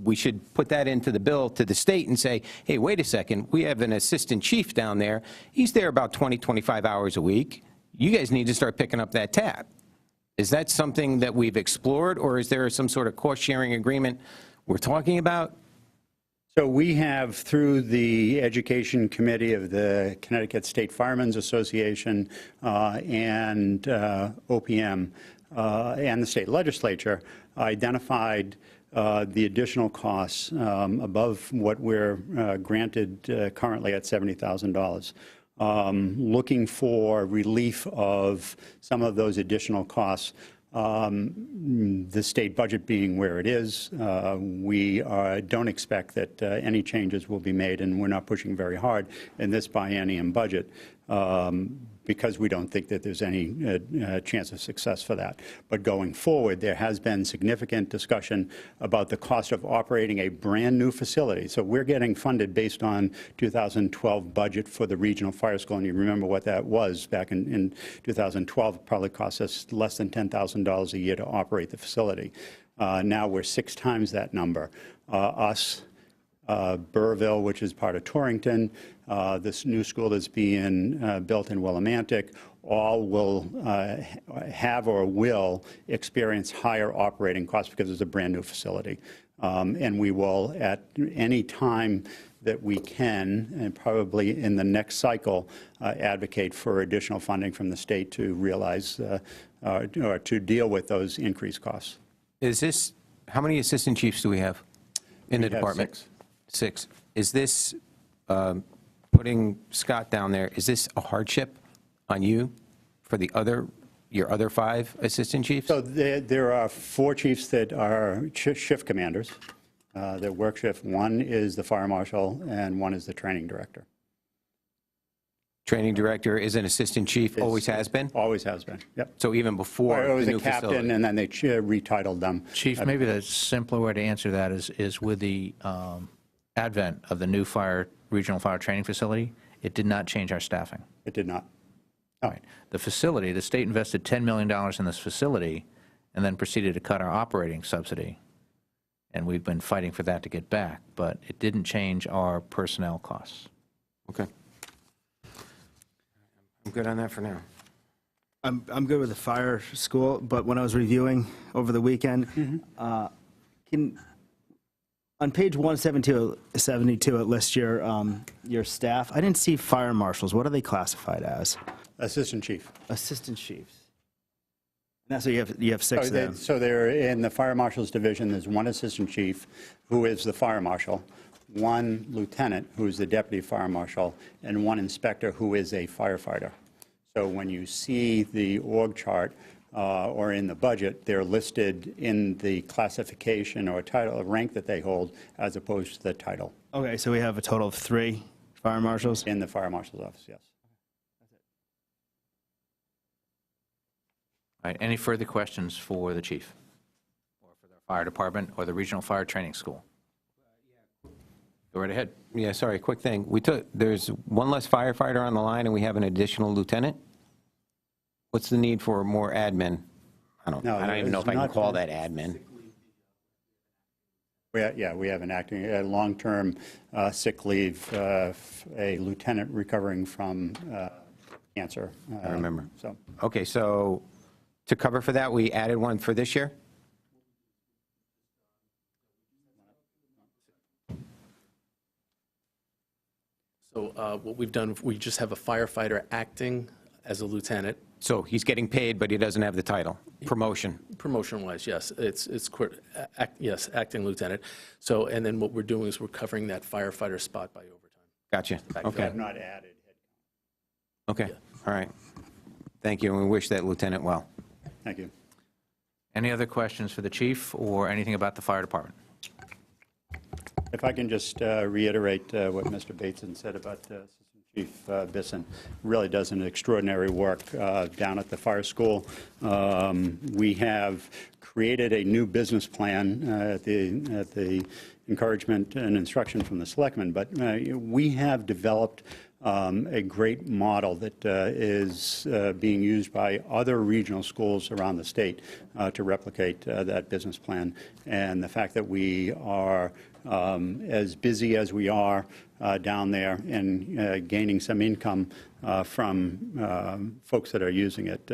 we should put that into the bill to the state and say, hey, wait a second, we have an assistant chief down there. He's there about 20, 25 hours a week. You guys need to start picking up that tab. Is that something that we've explored, or is there some sort of cost-sharing agreement we're talking about? So we have, through the Education Committee of the Connecticut State Firemen's Association and OPM and the state legislature, identified the additional costs above what we're granted currently at $70,000. Looking for relief of some of those additional costs. The state budget being where it is, we don't expect that any changes will be made, and we're not pushing very hard in this biennium budget because we don't think that there's any chance of success for that. But going forward, there has been significant discussion about the cost of operating a brand new facility. So we're getting funded based on 2012 budget for the regional fire school, and you remember what that was back in 2012. It probably cost us less than $10,000 a year to operate the facility. Now we're 6 times that number. Burrville, which is part of Torrington, this new school that's being built in Willimantic, all will have or will experience higher operating costs because it's a brand new facility. And we will, at any time that we can, and probably in the next cycle, advocate for additional funding from the state to realize or to deal with those increased costs. Is this, how many assistant chiefs do we have in the We have department? 6. 6. Is this, putting Scott down there, is this a hardship on you for your other 5 assistant chiefs? So there are 4 chiefs that are shift commanders that work shift. One is the fire marshal, and one is the training director. Training director is an assistant chief, always has been? Always has been, yep. So even before It was the a new captain, facility? and then they retitled them. Chief, maybe the simpler way to answer that is with the advent of the new regional fire training facility, it did not change our staffing. It did not. Right. The facility, the state invested $10 million in this facility and then proceeded to cut our operating subsidy. And we've been fighting for that to get back, but it didn't change our personnel costs. Okay. I'm good on that for now. I'm good with the fire school, but when I was reviewing over the weekend, on page 172, it lists your staff. I didn't see fire marshals. What are they classified as? Assistant chief. Assistant chiefs. And that's what you have 6 of them. So they're in the fire marshal's division. There's 1 assistant chief, who is the fire marshal, 1 lieutenant, who is the deputy fire marshal, and 1 inspector, who is a firefighter. So when you see the org chart or in the budget, they're listed in the classification or title or rank that they hold, as opposed to the title. Okay, so we have a total of 3 fire marshals? In the fire marshal's office, yes. All right, any further questions for the chief? Or for the fire department or the regional fire training school? Go right ahead. Yeah, sorry, quick thing. There's 1 less firefighter on the line and we have an additional lieutenant? What's the need for more admin? I don't even know if I can call that admin. We have an acting, long-term sick leave, a lieutenant recovering from cancer. I remember. So. Okay, so to cover for that, we added 1 for this year? So what we've done, we just have a firefighter acting as a lieutenant. So he's getting paid, but he doesn't have the title, promotion. Promotion-wise, yes, yes, acting lieutenant. So, and then what we're doing is we're covering that firefighter spot by overtime. Gotcha, We okay, have not added. okay, all right. Thank you, and we wish that lieutenant well. Thank you. Any other questions for the chief or anything about the fire department? If I can just reiterate what Mr. Bateson said about Assistant Chief Bisson. Really does an extraordinary work down at the fire school. We have created a new business plan at the encouragement and instruction from the Selectmen, but we have developed a great model that is being used by other regional schools around the state to replicate that business plan. And the fact that we are as busy as we are down there and gaining some income from folks that are using it,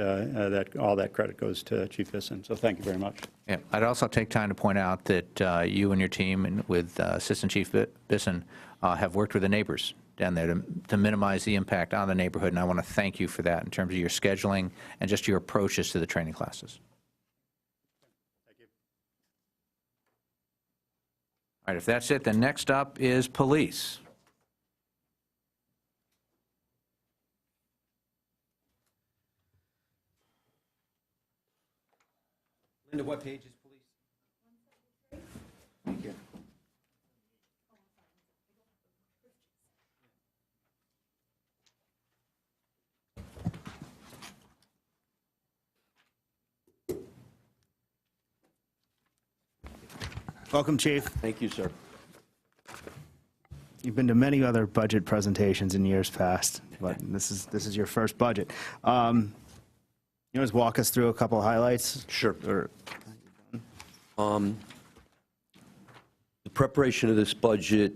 all that credit goes to Chief Bisson. So thank you very much. Yeah, I'd also take time to point out that you and your team and with Assistant Chief Bisson have worked with the neighbors down there to minimize the impact on the neighborhood, and I want to thank you for that in terms of your scheduling and just your approaches to the training classes. Thank you. All right, if that's it, then next up is police. Linda, what page is police? Thank you. Welcome, Chief. Thank you, sir. You've been to many other budget presentations in years past, but this is your first budget. You just walk us through a couple of highlights? Sure. Or, The preparation of this budget,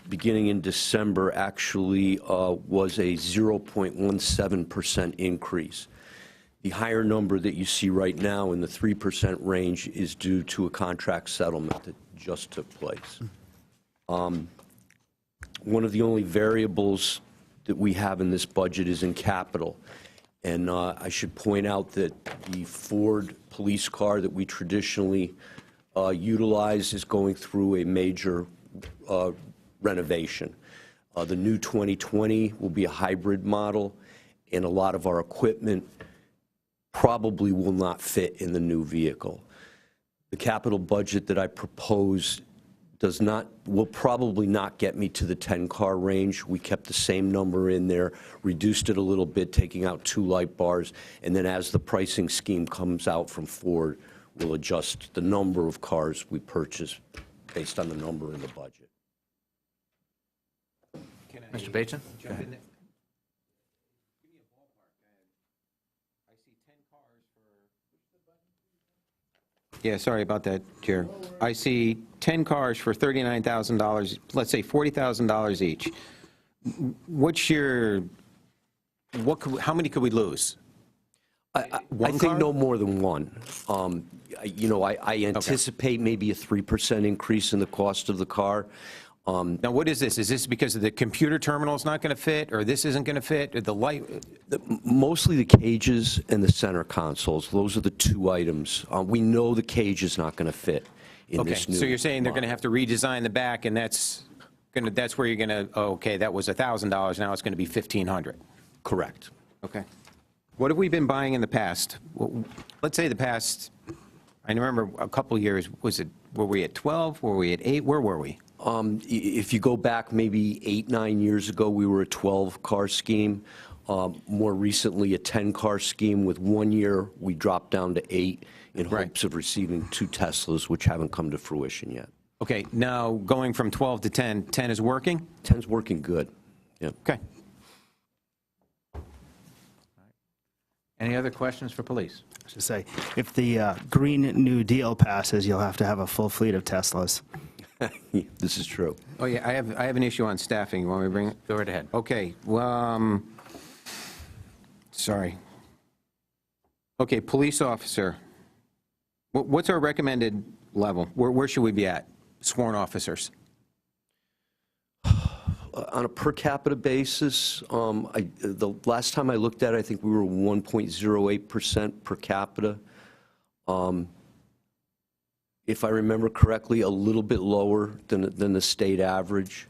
beginning in December, actually was a 0.17% increase. The higher number that you see right now in the 3% range is due to a contract settlement that just took place. one of the only variables that we have in this budget is in capital. And I should point out that the Ford police car that we traditionally utilize is going through a major renovation. The new 2020 will be a hybrid model, and a lot of our equipment probably will not fit in the new vehicle. The capital budget that I propose will probably not get me to the 10-car range. We kept the same number in there, reduced it a little bit, taking out 2 light bars, and then as the pricing scheme comes out from Ford, we'll adjust the number of cars we purchase based on the number in the budget. Mr. Bateson? Yeah, sorry about that, Chair. I see 10 cars for $39,000, let's say $40,000 each. How many could we lose? I think no more than one. I anticipate maybe a 3% increase in the cost of the car. Now, what is this? Is this because the computer terminal is not going to fit, or this isn't going to fit, or the light? Mostly the cages and the center consoles. Those are the 2 items. We know the cage is not going to fit in this new so you're saying they're going to model. have to redesign the back, and that's where you're going to, okay, that was $1,000, now it's going to be $1,500. Correct. Okay. What have we been buying in the past? Let's say the past, I remember a couple of years, were we at 12? Were we at 8? Where were we? If you go back maybe 8, 9 years ago, we were a 12-car scheme. More recently, a 10-car scheme. With 1 year, we dropped down to 8 in hopes of receiving 2 Teslas, which haven't come to fruition yet. Okay, now going from 12 to 10, 10 is working? 10's working good. Yeah. Okay. Any other questions for police? To say, if the Green New Deal passes, you'll have to have a full fleet of Teslas. This is true. Oh, yeah, I have an issue on staffing. You want me to bring it? Go right ahead. Okay, well, sorry. Okay, police officer. What's our recommended level? Where should we be at? Sworn officers. On a per capita basis, the last time I looked at it, I think we were 1.08% per capita. If I remember correctly, a little bit lower than the state average,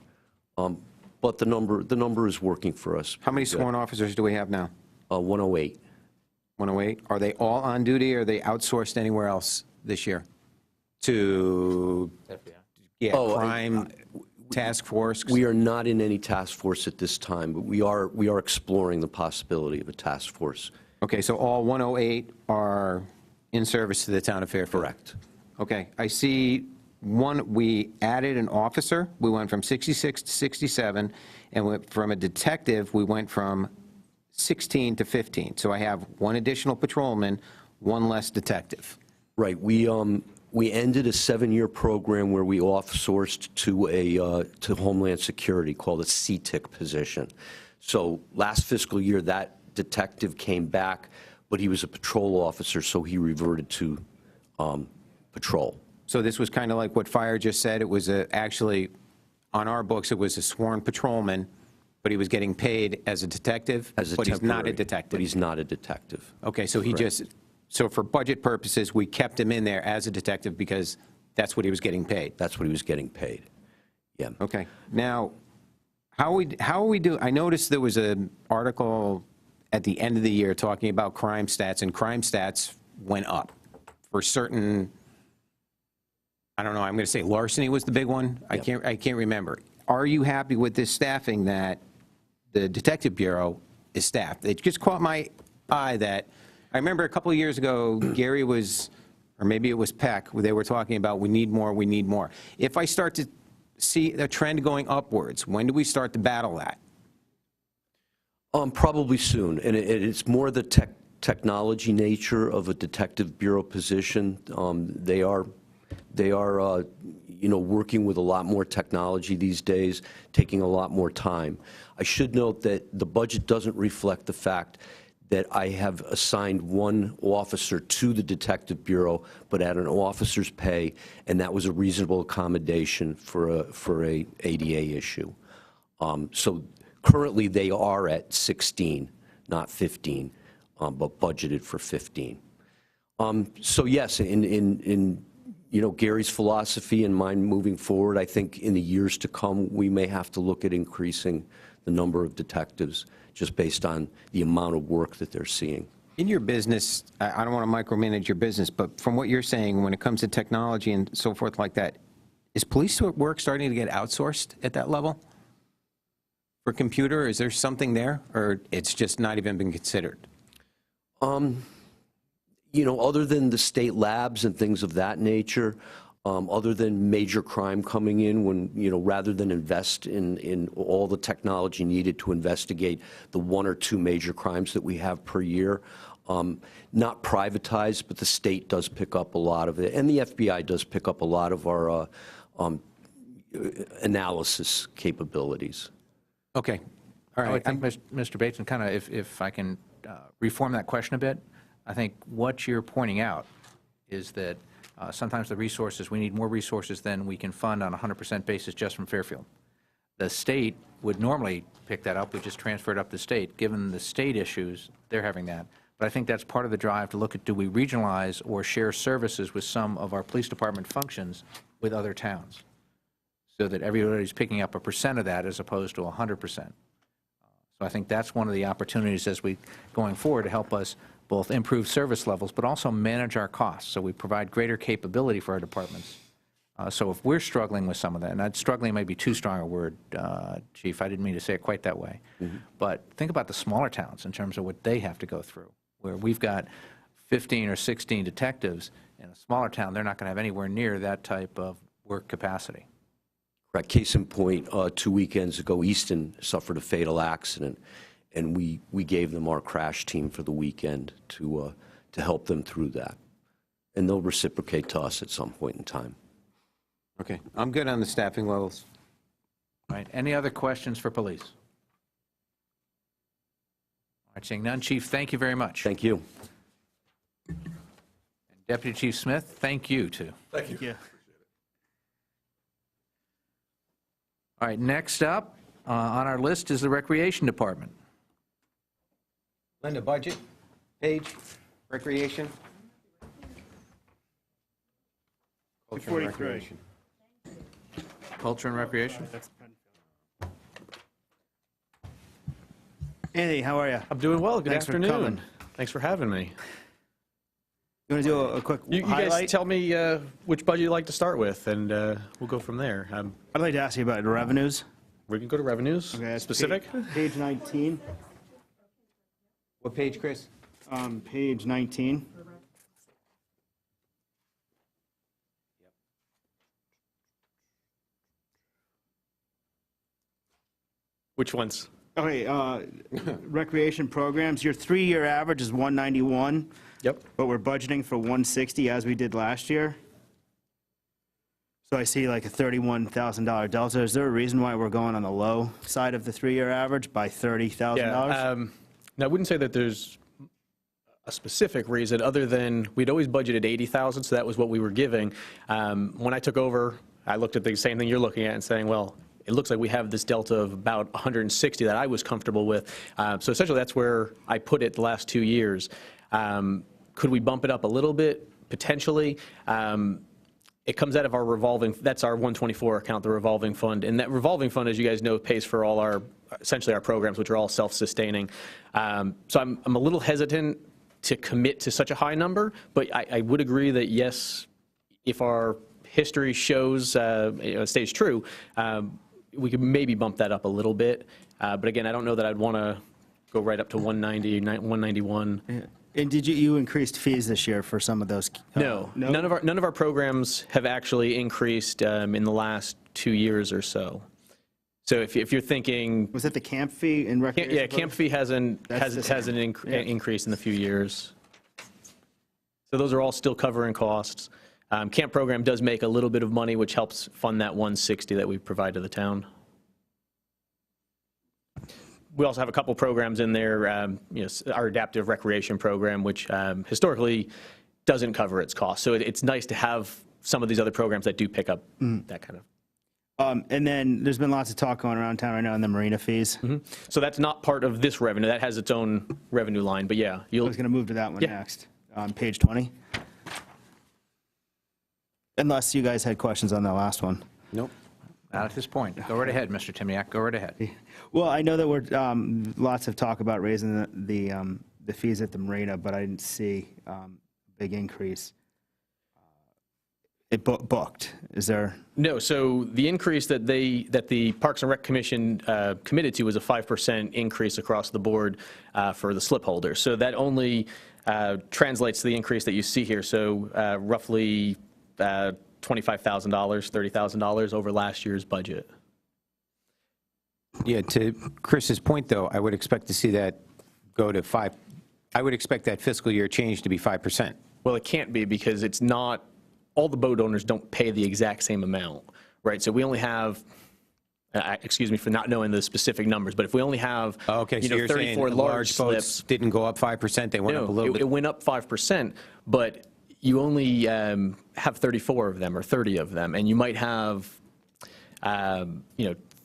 but the number is working for us. How many sworn officers do we have now? 108. 108. Are they all on duty, or are they outsourced anywhere else this year? To crime task force? We are not in any task force at this time, but we are exploring the possibility of a task force. Okay, so all 108 are in service to the town of Fairfield? Correct. Okay, I see we added an officer. We went from 66 to 67, and from a detective, we went from 16 to 15. So I have 1 additional patrolman, 1 less detective. Right. We ended a 7-year program where we off-sourced to Homeland Security called a CTIC position. So last fiscal year, that detective came back, but he was a patrol officer, so he reverted to patrol. So this was kind of like what Fire just said. It was actually, on our books, it was a sworn patrolman, but he was getting paid as a detective, but he's not a detective. But he's not a detective. Okay, so so for budget purposes, we kept him in there as a detective because that's what he was getting paid. That's what he was getting paid. Yeah. Okay. Now, how are we doing? I noticed there was an article at the end of the year talking about crime stats, and crime stats went up for certain. I don't know. I'm going to say larceny was the big one. Yep. I can't remember. Are you happy with this staffing that the Detective Bureau is staffed? It just caught my eye that I remember a couple of years ago, Gary was, or maybe it was Peck, where they were talking about we need more, we need more. If I start to see a trend going upwards, when do we start to battle that? Probably soon, and it's more the technology nature of a Detective Bureau position. They are working with a lot more technology these days, taking a lot more time. I should note that the budget doesn't reflect the fact that I have assigned 1 officer to the Detective Bureau, but at an officer's pay, and that was a reasonable accommodation for a ADA issue. So currently, they are at 16, not 15, but budgeted for 15. So yes, in Gary's philosophy and mine moving forward, I think in the years to come, we may have to look at increasing the number of detectives just based on the amount of work that they're seeing. In your business, I don't want to micromanage your business, but from what you're saying, when it comes to technology and so forth like that, is police work starting to get outsourced at that level? For computer, is there something there, or it's just not even been considered? Other than the state labs and things of that nature, other than major crime coming in, when, rather than invest in all the technology needed to investigate the 1 or 2 major crimes that we have per year, not privatized, but the state does pick up a lot of it, and the FBI does pick up a lot of our analysis capabilities. Okay. All right. I think, Mr. Bateson, kind of, if I can reform that question a bit, I think what you're pointing out is that sometimes the resources, we need more resources than we can fund on a 100% basis just from Fairfield. The state would normally pick that up. We just transfer it up the state. Given the state issues, they're having that. But I think that's part of the drive to look at, do we regionalize or share services with some of our police department functions with other towns, so that everybody's picking up a percent of that as opposed to 100%. So I think that's one of the opportunities as we going forward to help us both improve service levels, but also manage our costs, so we provide greater capability for our departments. So if we're struggling with some of that, and struggling may be too strong a word, Chief, I didn't mean to say it quite that way, but think about the smaller towns in terms of what they have to go through, where we've got 15 or 16 detectives. In a smaller town, they're not going to have anywhere near that type of work capacity. Correct. Case in point, 2 weekends ago, Easton suffered a fatal accident, and we gave them our crash team for the weekend to help them through that. And they'll reciprocate to us at some point in time. Okay. I'm good on the staffing levels. All right. Any other questions for police? All right. Seeing none, Chief, thank you very much. Thank you. And Deputy Chief Smith, thank you, too. Thank you. All right. Next up on our list is the Recreation Department. Linda, budget, page, recreation. Culture and recreation. Culture and Recreation. Andy, how are you? I'm doing well. Good Thanks for afternoon. coming. Thanks for having me. You want to do a quick You highlight? guys tell me which budget you'd like to start with, and we'll go from there. I'd like to ask you about the revenues. We can go to revenues. Okay, that's Specific? Page 19. What page, Chris? Page 19. Which ones? Okay, recreation programs, your 3-year average is 191, Yep. but we're budgeting for 160 as we did last year. So I see like a $31,000 delta. Is there a reason why we're going on the low side of the 3-year average by $30,000? Yeah. Now, I wouldn't say that there's a specific reason other than we'd always budgeted 80,000, so that was what we were giving. When I took over, I looked at the same thing you're looking at and saying, well, it looks like we have this delta of about 160 that I was comfortable with. So essentially, that's where I put it the last 2 years. Could we bump it up a little bit? Potentially. It comes out of our revolving, that's our 124 account, the revolving fund. And that revolving fund, as you guys know, pays for all our, essentially our programs, which are all self-sustaining. So I'm a little hesitant to commit to such a high number, but I would agree that yes, if our history shows, stays true, we could maybe bump that up a little bit. But again, I don't know that I'd want to go right up to 190, 191. Yeah. And did you increased fees this year for some of those? No, none of our programs have actually increased in the last 2 years or so. So if you're thinking, Was it the camp fee in recreation? yeah, camp fee hasn't Yeah. increased in the few years. So those are all still covering costs. Camp program does make a little bit of money, which helps fund that 160 that we provide to the town. We also have a couple programs in there, our adaptive recreation program, which historically doesn't cover its costs. So it's nice to have some of these other programs that do pick up that kind of. And then there's been lots of talk going around town right now on the marina fees. So that's not part of this revenue. That has its own revenue line. But yeah, I you'll, was going to move to that one Yeah. next, on page 20. Unless you guys had questions on that last one. Nope. Not at this point. Go right ahead, Mr. Timiak, go right ahead. Well, I know that we're, lots of talk about raising the fees at the marina, but I didn't see big increase. It booked. Is there? no. So the increase that the Parks and Rec Commission committed to was a 5% increase across the board for the slip holders. So that only translates to the increase that you see here. So roughly $25,000, $30,000 over last year's budget. Yeah, to Chris's point, though, I would expect to see that go to 5. I would expect that fiscal year change to be 5%. Well, it can't be because it's not, all the boat owners don't pay the exact same amount, right? So we only have, excuse me for not knowing the specific numbers, but if we only have, Okay, so you're saying 34 large boats slips, didn't go up 5%, they went up a little bit? it went up 5%, but you only have 34 of them or 30 of them, and you might have,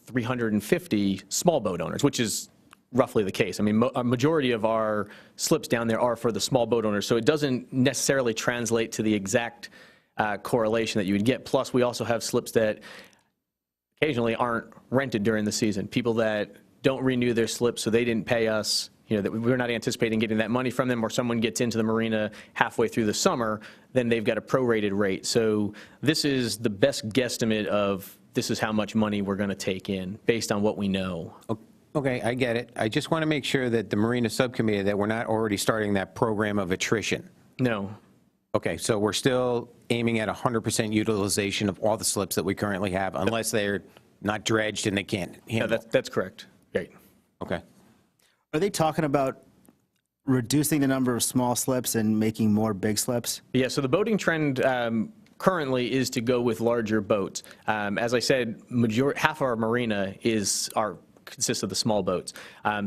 350 small boat owners, which is roughly the case. I mean, a majority of our slips down there are for the small boat owners, so it doesn't necessarily translate to the exact correlation that you would get. Plus, we also have slips that occasionally aren't rented during the season. People that don't renew their slips, so they didn't pay us, that we're not anticipating getting that money from them, or someone gets into the marina halfway through the summer, then they've got a prorated rate. So this is the best guesstimate of this is how much money we're going to take in based on what we know. Okay, I get it. I just want to make sure that the Marina Subcommittee, that we're not already starting that program of attrition. No. Okay, so we're still aiming at 100% utilization of all the slips that we currently have, unless they're not dredged and they can't No, handle. that's correct. Right. Okay. Are they talking about reducing the number of small slips and making more big slips? Yeah, so the boating trend currently is to go with larger boats. As I said, half our marina consists of the small boats.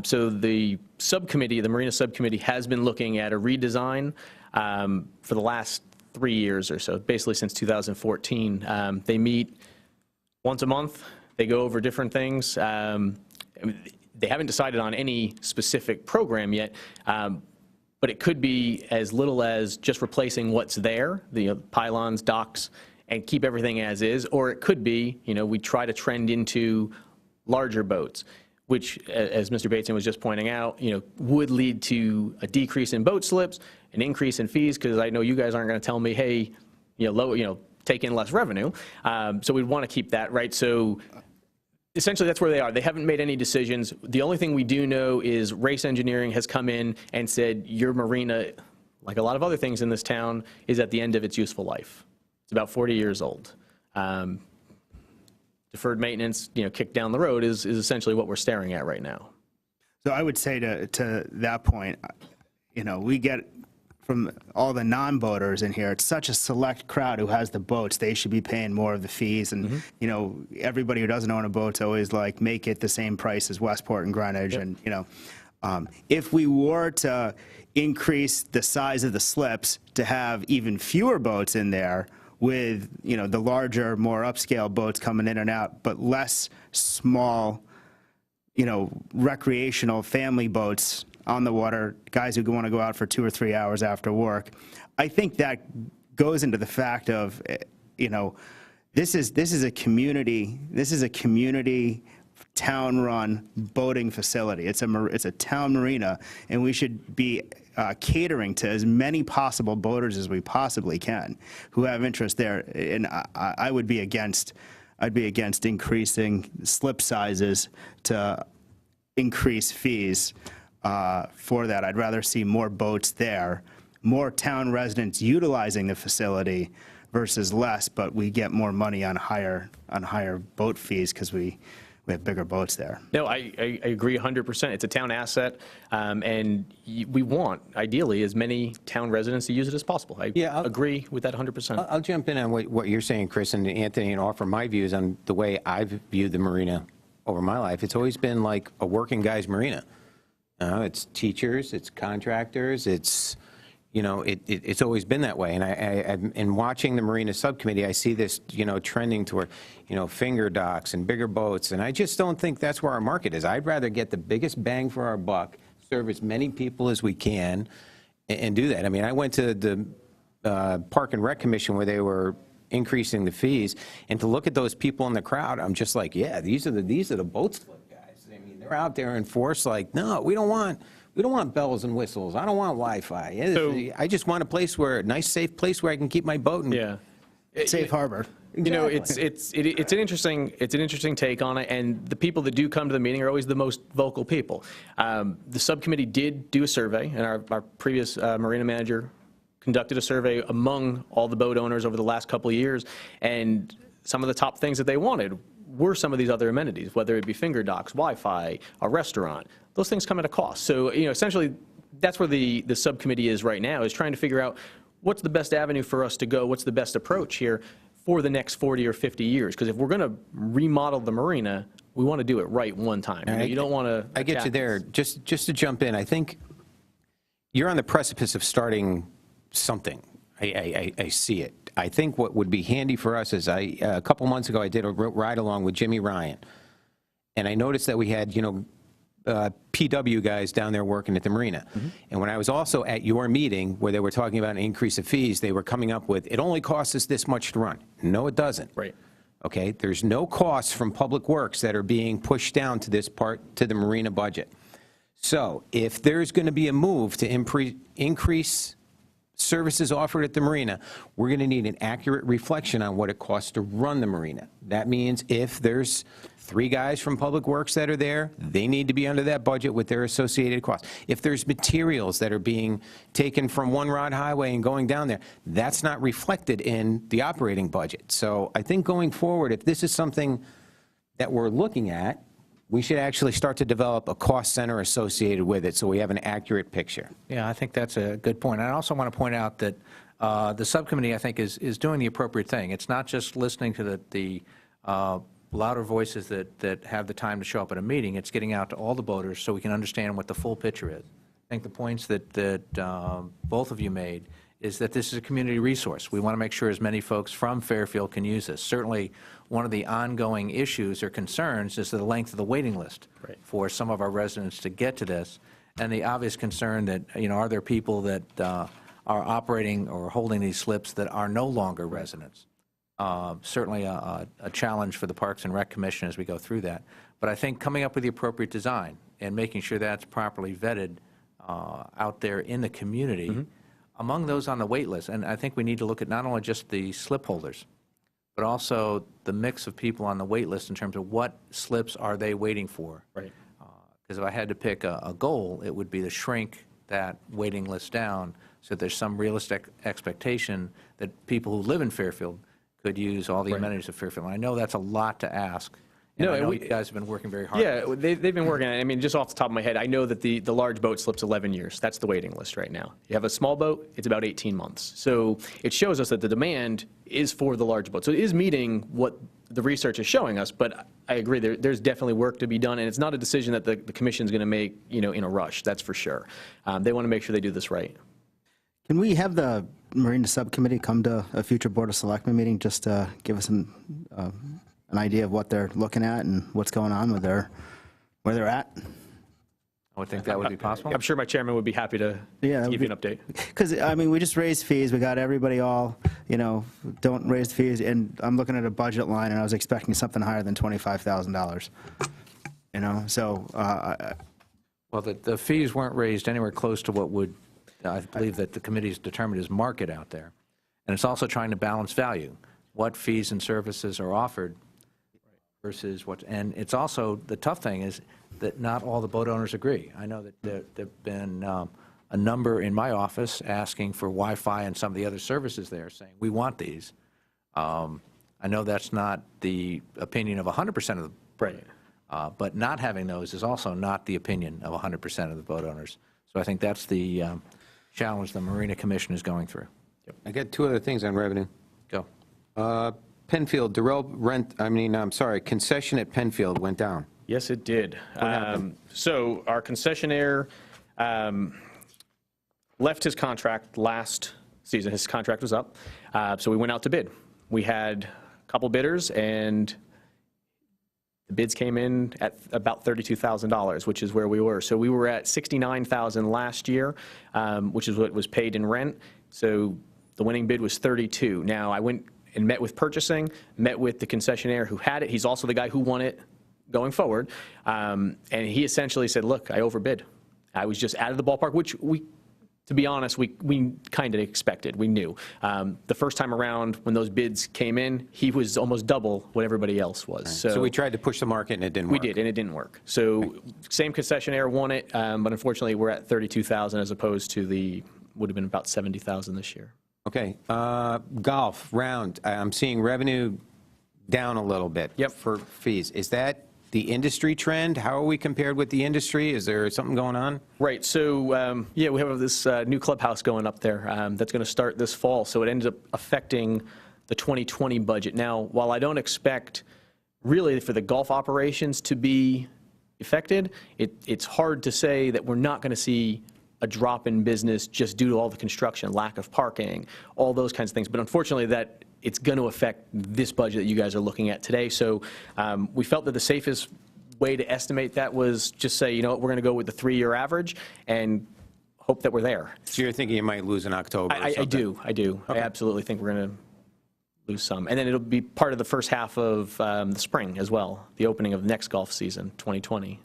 So the subcommittee, the Marina Subcommittee, has been looking at a redesign for the last 3 years or so, basically since 2014. They meet once a month. They go over different things. They haven't decided on any specific program yet, but it could be as little as just replacing what's there, the pylons, docks, and keep everything as is, or it could be, we try to trend into larger boats, which, as Mr. Bateson was just pointing out, would lead to a decrease in boat slips, an increase in fees, because I know you guys aren't going to tell me, hey, take in less revenue. So we'd want to keep that, right? So essentially, that's where they are. They haven't made any decisions. The only thing we do know is Race Engineering has come in and said your marina, like a lot of other things in this town, is at the end of its useful life. It's about 40 years old. Deferred maintenance, kicked down the road is essentially what we're staring at right now. So I would say to that point, we get from all the non-boaters in here, it's such a select crowd who has the boats. They should be paying more of the fees. And, everybody who doesn't own a boat's always like, make it the same price as Westport and Greenwich. Yep. And, if we were to increase the size of the slips to have even fewer boats in there with, the larger, more upscale boats coming in and out, but less small, recreational family boats on the water, guys who want to go out for 2 or 3 hours after work. I think that goes into the fact of, this is a community town-run boating facility. It's a town marina, and we should be catering to as many possible boaters as we possibly can who have interest there. And I'd be against increasing slip sizes to increase fees for that. I'd rather see more boats there, more town residents utilizing the facility versus less, but we get more money on higher boat fees because we have bigger boats there. No, I agree 100%. It's a town asset, and we want, ideally, as many town residents to use it as possible. I agree with that 100%. I'll jump in on what you're saying, Chris, and Anthony, and offer my views on the way I've viewed the marina over my life. It's always been like a working guy's marina. It's teachers, it's contractors, it's, you know, it's always been that way. And in watching the Marina Subcommittee, I see this, you know, trending toward, you know, finger docks and bigger boats, and I just don't think that's where our market is. I'd rather get the biggest bang for our buck, serve as many people as we can, and do that. I mean, I went to the Park and Rec Commission where they were increasing the fees, and to look at those people in the crowd, I'm just like, yeah, these are the boat slip guys. I mean, they're out there in force like, no, we don't want bells and whistles. I don't want Wi-Fi. So- I just want a place where, a nice, safe place where I can keep my boat. And, Yeah. Safe harbor. You know, it's an interesting take on it, and the people that do come to the meeting are always the most vocal people. The subcommittee did do a survey, and our previous marina manager conducted a survey among all the boat owners over the last couple of years, and some of the top things that they wanted were some of these other amenities, whether it be finger docks, Wi-Fi, a restaurant. Those things come at a cost. So, you know, essentially, that's where the subcommittee is right now, is trying to figure out what's the best avenue for us to go, what's the best approach here for the next 40 or 50 years. Because if we're going to remodel the marina, we want to do it right one time. You know, you don't want to. I get you there. Just to jump in, I think you're on the precipice of starting something. I see it. I think what would be handy for us is a couple months ago I did a ride along with Jimmy Ryan, and I noticed that we had, you know, PW guys down there working at the marina. And when I was also at your meeting where they were talking about an increase of fees, they were coming up with, it only costs us this much to run. No, it doesn't. Right. Okay, there's no costs from Public Works that are being pushed down to this part, to the marina budget. So if there's going to be a move to increase services offered at the marina, we're going to need an accurate reflection on what it costs to run the marina. That means if there's 3 guys from Public Works that are there, they need to be under that budget with their associated costs. If there's materials that are being taken from One Rod Highway and going down there, that's not reflected in the operating budget. So I think going forward, if this is something that we're looking at, we should actually start to develop a cost center associated with it so we have an accurate picture. Yeah, I think that's a good point. I also want to point out that the subcommittee, I think, is doing the appropriate thing. It's not just listening to the louder voices that have the time to show up at a meeting. It's getting out to all the voters so we can understand what the full picture is. I think the points that both of you made is that this is a community resource. We want to make sure as many folks from Fairfield can use this. Certainly, one of the ongoing issues or concerns is the length of the waiting list for some of our residents to get to this, and the obvious concern that, you know, are there people that are operating or holding these slips that are no longer residents? Certainly a challenge for the Parks and Rec Commission as we go through that. But I think coming up with the appropriate design and making sure that's properly vetted out there in the community, among those on the wait list, and I think we need to look at not only just the slip holders, but also the mix of people on the wait list in terms of what slips are they waiting for. Right. Because if I had to pick a goal, it would be to shrink that waiting list down so there's some realistic expectation that people who live in Fairfield could use all the amenities of Fairfield. And I know that's a lot to ask. And I know you guys have been working very hard. Yeah, they've been working on it. I mean, just off the top of my head, I know that the large boat slips 11 years. That's the waiting list right now. You have a small boat, it's about 18 months. So it shows us that the demand is for the large boat. So it is meeting what the research is showing us, but I agree, there's definitely work to be done, and it's not a decision that the commission's going to make, you know, in a rush, that's for sure. They want to make sure they do this right. Can we have the Marina Subcommittee come to a future Board of Selectmen meeting just to give us an idea of what they're looking at and what's going on with where they're at? I would think that would be possible. I'm sure my chairman would be happy to give you an update. Because, I mean, we just raised fees. We got everybody all, you know, don't raise the fees. And I'm looking at a budget line, and I was expecting something higher than $25,000. You know, so. Well, the fees weren't raised anywhere close to what would, I believe that the committee's determined is market out there. And it's also trying to balance value. What fees and services are offered versus what, and it's also, the tough thing is that not all the boat owners agree. I know that there have been a number in my office asking for Wi-Fi and some of the other services there, saying, we want these. I know that's not the opinion of 100% of the, Right. But not having those is also not the opinion of 100% of the boat owners. So I think that's the challenge the Marina Commission is going through. I got 2 other things on revenue. Go. Penfield, concession at Penfield went down. Yes, it did. So our concessionaire, left his contract last season. His contract was up, so we went out to bid. We had a couple bidders, and the bids came in at about $32,000, which is where we were. So we were at $69,000 last year, which is what was paid in rent. So the winning bid was $32,000. Now, I went and met with purchasing, met with the concessionaire who had it. He's also the guy who won it going forward. And he essentially said, look, I overbid. I was just out of the ballpark, which we, to be honest, we kind of expected. We knew. The first time around when those bids came in, he was almost double what everybody else was. So we tried to push the market and it didn't work. We did, and it didn't work. So same concessionaire won it, but unfortunately we're at $32,000 as opposed to would have been about $70,000 this year. Okay, golf round. I'm seeing revenue down a little bit. Yep. For fees. Is that the industry trend? How are we compared with the industry? Is there something going on? Right. So yeah, we have this new clubhouse going up there that's going to start this fall. So it ends up affecting the 2020 budget. Now, while I don't expect really for the golf operations to be affected, it's hard to say that we're not going to see a drop in business just due to all the construction, lack of parking, all those kinds of things. But unfortunately, it's going to affect this budget that you guys are looking at today. So we felt that the safest way to estimate that was just say, you know what, we're going to go with the 3-year average and hope that we're there. So you're thinking you might lose in October or something? I do. Okay. I absolutely think we're going to lose some. And then it'll be part of the first half of the spring as well, the opening of the next golf season, 2020.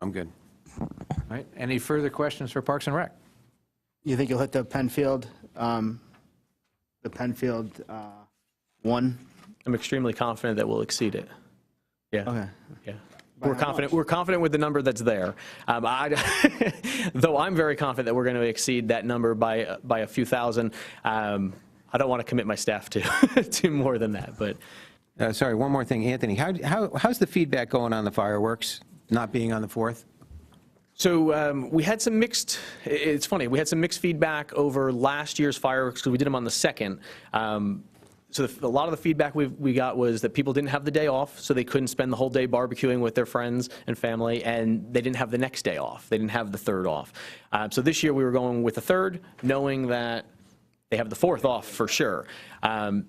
I'm good. All right, any further questions for Parks and Rec? You think you'll hit the Penfield 1? I'm extremely confident that we'll exceed it. Yeah. Okay. Yeah. We're confident. We're confident with the number that's there. Though I'm very confident that we're going to exceed that number by a few thousand. I don't want to commit my staff to more than that. But Sorry, one more thing, Anthony. How's the feedback going on the fireworks not being on the 4th? So we had some mixed, it's funny, we had some mixed feedback over last year's fireworks because we did them on the 2nd. So a lot of the feedback we got was that people didn't have the day off, so they couldn't spend the whole day barbecuing with their friends and family, and they didn't have the next day off. They didn't have the 3rd off. So this year we were going with the 3rd, knowing that they have the 4th off for sure.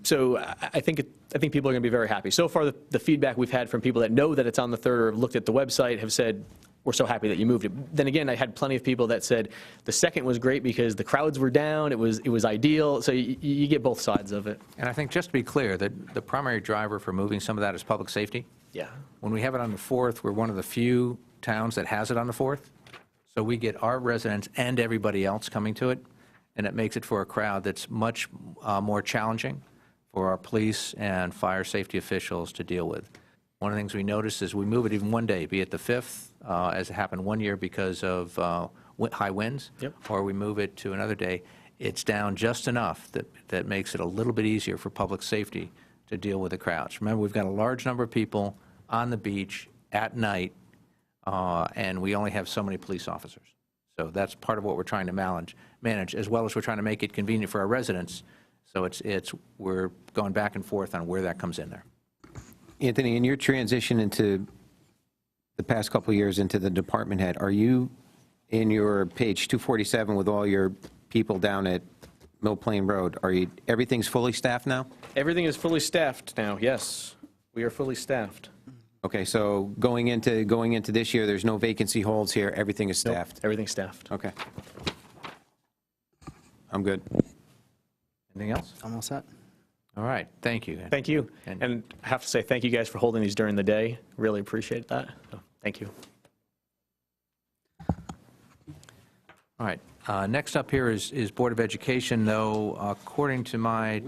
So I think people are going to be very happy. So far, the feedback we've had from people that know that it's on the 3rd or have looked at the website have said, we're so happy that you moved it. Then again, I had plenty of people that said the 2nd was great because the crowds were down, it was ideal, so you get both sides of it. And I think just to be clear, that the primary driver for moving some of that is public safety. Yeah. When we have it on the 4th, we're one of the few towns that has it on the 4th. So we get our residents and everybody else coming to it, and it makes it for a crowd that's much more challenging for our police and fire safety officials to deal with. One of the things we notice is we move it even one day, be it the 5th, as it happened one year because of high winds, Yep. or we move it to another day, it's down just enough that makes it a little bit easier for public safety to deal with the crowds. Remember, we've got a large number of people on the beach at night, and we only have so many police officers. So that's part of what we're trying to manage, as well as we're trying to make it convenient for our residents. So we're going back and forth on where that comes in there. Anthony, in your transition into the past couple of years into the department head, are you in your page 247 with all your people down at Mill Plain Road? Everything's fully staffed now? Everything is fully staffed now, yes. We are fully staffed. Okay, so going into this year, there's no vacancy holds here, everything is staffed? Nope, everything's staffed. Okay. I'm good. Anything else? I'm all set. All right, thank you. Thank you. And I have to say thank you guys for holding these during the day. Really appreciate that. So, thank you. All right, next up here is Board of Education, though, according to my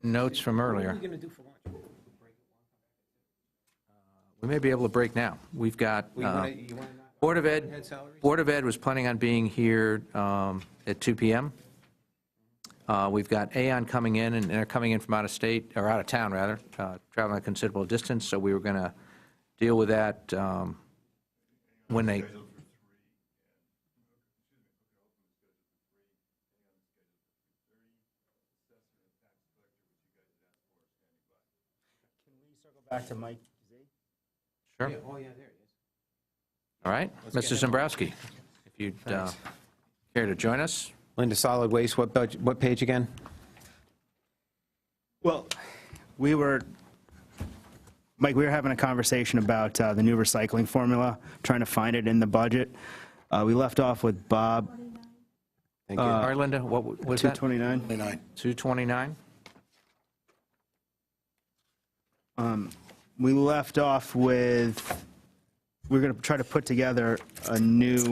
notes from earlier. What are we going to do for lunch? We may be able to break now. We've got, Board of Ed was planning on being here at 2 p.m. We've got Aon coming in, and they're coming in from out of state, or out of town, rather, traveling a considerable distance, so we were going to deal with that when they... Back to Mike Z. Sure. Oh, yeah, there it is. All right, Mr. Zembrowski. you'd care to join us. Linda, solid waste, what page again? Well, Mike, we were having a conversation about the new recycling formula, trying to find it in the budget. We left off with Bob, Thank you. All right, Linda, what was that? 229. 229? We left off with, we're going to try to put together a new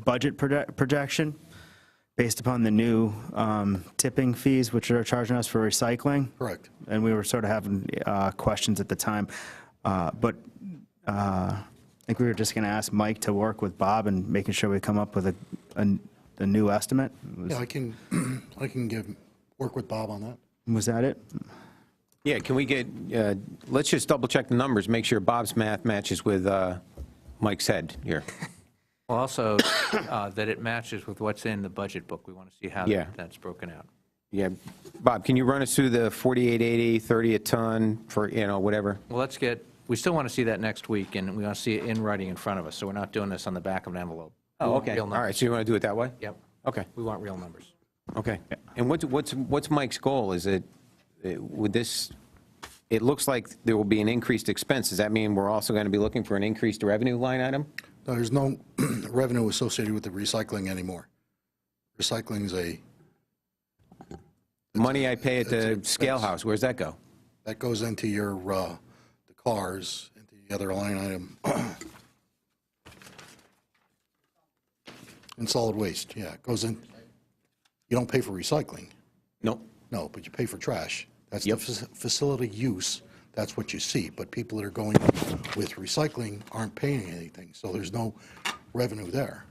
budget projection based upon the new tipping fees, which are charging us for recycling. Correct. And we were sort of having questions at the time. But I think we were just going to ask Mike to work with Bob and making sure we come up with a new estimate. Yeah, I can work with Bob on that. Was that it? Yeah, can we get, let's just double check the numbers, make sure Bob's math matches with Mike's head here. Well, also, that it matches with what's in the budget book. We want to see how Yeah. that's broken out. Yeah, Bob, can you run us through the 4880, 30 a ton for, whatever? Well, we still want to see that next week, and we want to see it in writing in front of us, so we're not doing this on the back of an envelope. We Oh, want okay, real all numbers. right, so you want to do it that way? Yep, Okay, we want real numbers. okay. And what's Mike's goal? Is it, would this, it looks like there will be an increased expense. Does that mean we're also going to be looking for an increased revenue line item? No, there's no revenue associated with the recycling anymore. Recycling is Money I pay at it's the an scale expense. house, where's that go? that goes into your, the cars, into the other line item. In solid waste, yeah, it goes in, you don't pay for recycling. Nope. No, but you pay for trash. That's Yep. the facility use, that's what you see. But people that are going with recycling aren't paying anything, so there's no revenue there.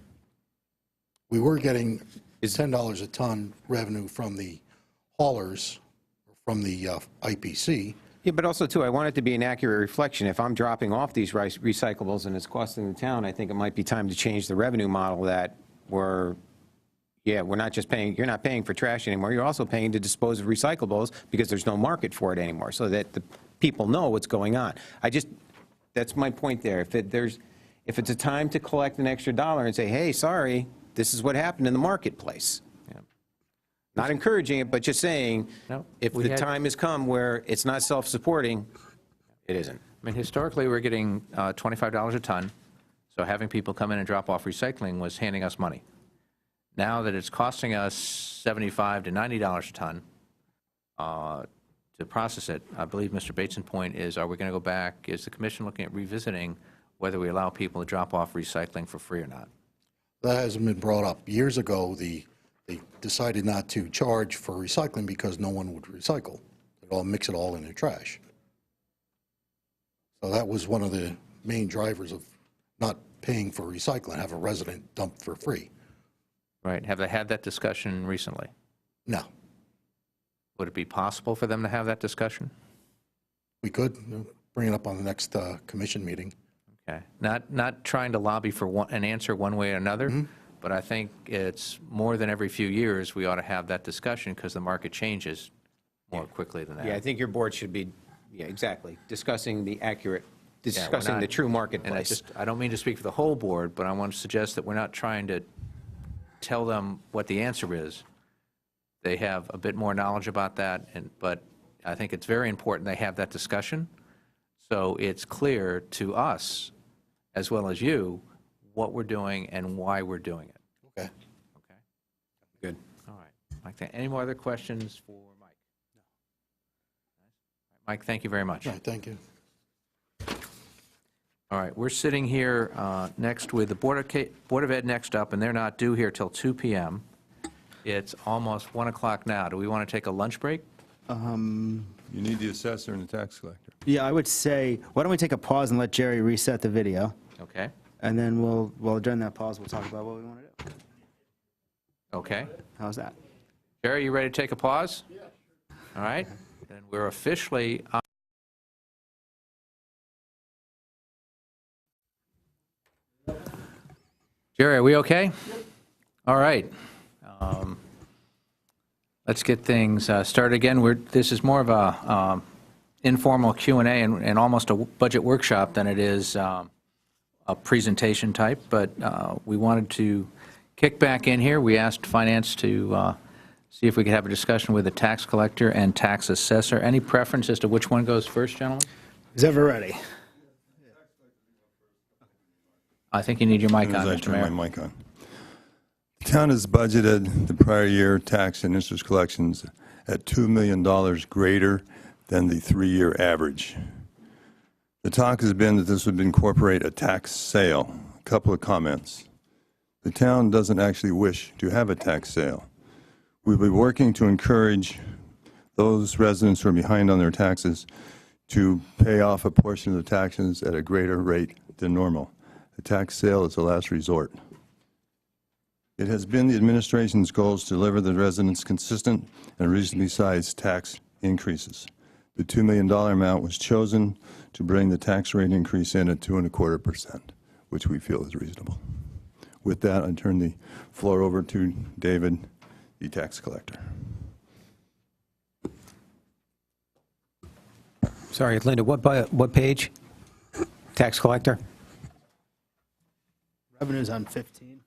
We were getting $10 a ton revenue from the haulers, from the IPC. Yeah, but also, too, I want it to be an accurate reflection. If I'm dropping off these recyclables and it's costing the town, I think it might be time to change the revenue model that we're not just paying, you're not paying for trash anymore, you're also paying to dispose of recyclables because there's no market for it anymore, so that the people know what's going on. That's my point there. If it's a time to collect an extra dollar and say, hey, sorry, this is what happened in the marketplace. Not encouraging it, but just saying, No, if we the had- time has come where it's not self-supporting, it isn't. I mean, historically, we're getting $25 a ton, so having people come in and drop off recycling was handing us money. Now that it's costing us $75 to $90 a ton to process it, I believe Mr. Bateson's point is, are we going to go back, is the commission looking at revisiting whether we allow people to drop off recycling for free or not? That hasn't been brought up. Years ago, they decided not to charge for recycling because no one would recycle. They'd all mix it all in their trash. So that was one of the main drivers of not paying for recycling, have a resident dump for free. Right, have they had that discussion recently? No, Would it be possible for them to have that discussion? we could bring it up on the next commission meeting. Okay, not trying to lobby for an answer one way or another, but I think it's more than every few years, we ought to have that discussion because the market changes more quickly than that. Yeah, I think your board should be, exactly, discussing the not- the true And marketplace. I don't mean to speak for the whole board, but I want to suggest that we're not trying to tell them what the answer is. They have a bit more knowledge about that, but I think it's very important they have that discussion, so it's clear to us, as well as you, what we're doing and why we're doing it. Okay. Okay? Good. All right. Mike, any more other questions for Mike? No. Mike, thank you very much. All right, thank you. All right, we're sitting here next with the Board of Ed next up, and they're not due here till 2 p.m. It's almost 1 o'clock now. Do we want to take a lunch break? You need the assessor and the tax collector. Yeah, I would say, why don't we take a pause and let Jerry reset the video? Okay. And then during that pause, we'll talk about what we want to do. Okay. How's that? Jerry, you ready to take a pause? Yeah. All right. Then we're officially on. Jerry, are we okay? All right. Let's get things started again. This is more of a informal Q&A and almost a budget workshop than it is presentation type, but we wanted to kick back in here. We asked Finance to see if we could have a discussion with the tax collector and tax assessor. Any preference as to which one goes first, gentlemen? Who's ever ready? I think you need your mic As on, soon as I Mr. turn Mayor. my mic on. The town has budgeted the prior year tax and interest collections at $2 million greater than the 3-year average. The talk has been that this would incorporate a tax sale. A couple of comments. The town doesn't actually wish to have a tax sale. We'll be working to encourage those residents who are behind on their taxes to pay off a portion of the taxes at a greater rate than normal. A tax sale is the last resort. It has been the administration's goals to deliver the residents consistent and reasonably sized tax increases. The $2 million amount was chosen to bring the tax rate increase in at 2.25%, which we feel is reasonable. With that, I turn the floor over to David, the tax collector. Sorry, Linda, what page? Tax collector? Revenue's on 15.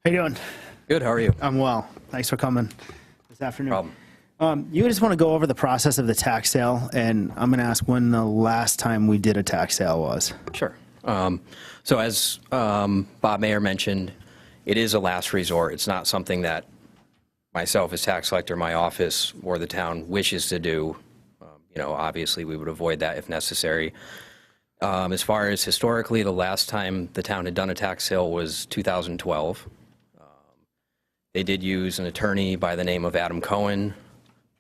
How you doing? Good, how are you? I'm well. Thanks for coming this afternoon. Problem. You just want to go over the process of the tax sale, and I'm going to ask when the last time we did a tax sale was. Sure. So as Bob Mayer mentioned, it is a last resort. It's not something that myself as tax collector, my office, or the town wishes to do. Obviously, we would avoid that if necessary. As far as historically, the last time the town had done a tax sale was 2012. They did use an attorney by the name of Adam Cohen,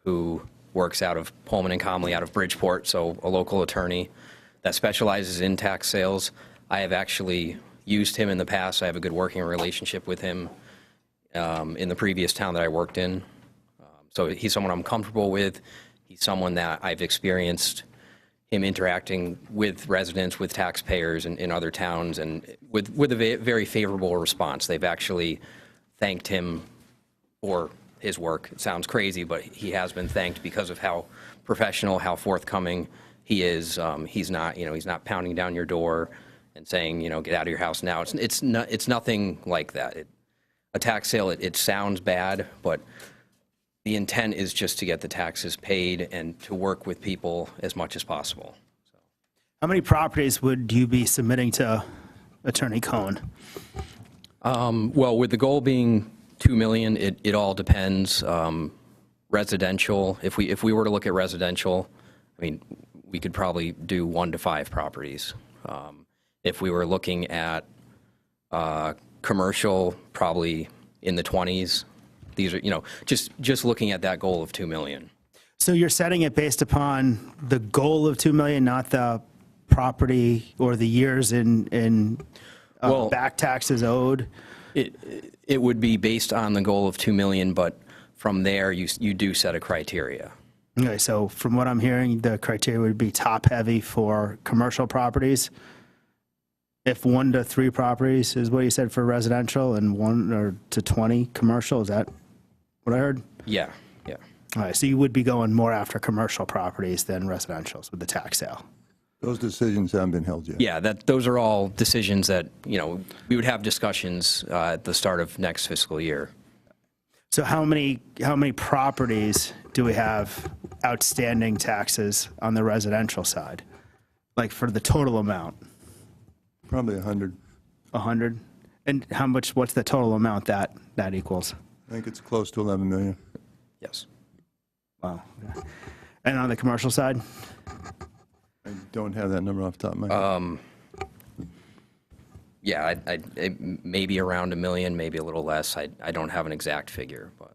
who works out of Pullman and Comley out of Bridgeport, so a local attorney that specializes in tax sales. I have actually used him in the past. I have a good working relationship with him in the previous town that I worked in. So he's someone I'm comfortable with. He's someone that I've experienced him interacting with residents, with taxpayers in other towns, and with a very favorable response. They've actually thanked him for his work. It sounds crazy, but he has been thanked because of how professional, how forthcoming he is. He's not pounding down your door and saying, get out of your house now. It's nothing like that. A tax sale, it sounds bad, but the intent is just to get the taxes paid and to work with people as much as possible. How many properties would you be submitting to Attorney Cohen? Well, with the goal being 2 million, it all depends. Residential, if we were to look at residential, I mean, we could probably do 1 to 5 properties. If we were looking at commercial, probably in the 20s. These are, just looking at that goal of 2 million. So you're setting it based upon the goal of 2 million, not the property or the years in back taxes owed? It would be based on the goal of 2 million, but from there, you do set a criteria. Okay, so from what I'm hearing, the criteria would be top-heavy for commercial properties. If 1 to 3 properties is what you said for residential, and 1 to 20 commercial, is that what I heard? Yeah. All right, so you would be going more after commercial properties than residentials with the tax sale. Those decisions haven't been held yet. Yeah, those are all decisions that, we would have discussions at the start of next fiscal year. So how many properties do we have outstanding taxes on the residential side? Like for the total amount? Probably 100. 100? And what's the total amount that equals? I think it's close to 11 million. Yes. Wow. And on the commercial side? I don't have that number off the top of my head. Yeah, maybe around 1 million, maybe a little less. I don't have an exact figure, but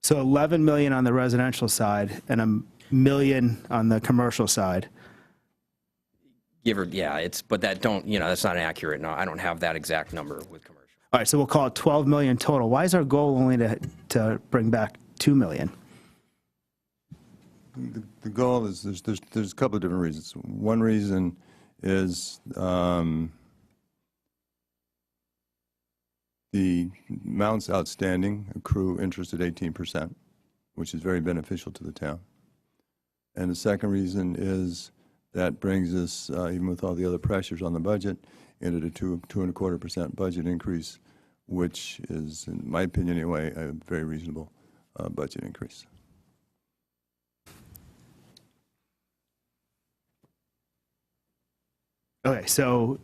So 11 million on the residential side and $1 million on the commercial side. But that that's not accurate. No, I don't have that exact number with commercial. All right, so we'll call it 12 million total. Why is our goal only to bring back 2 million? The goal is, there's a couple of different reasons. One reason is the amounts outstanding accrue interest at 18%, which is very beneficial to the town. And the second reason is that brings us, even with all the other pressures on the budget, into the 2.25% budget increase, which is, in my opinion anyway, a very reasonable budget increase. Okay, so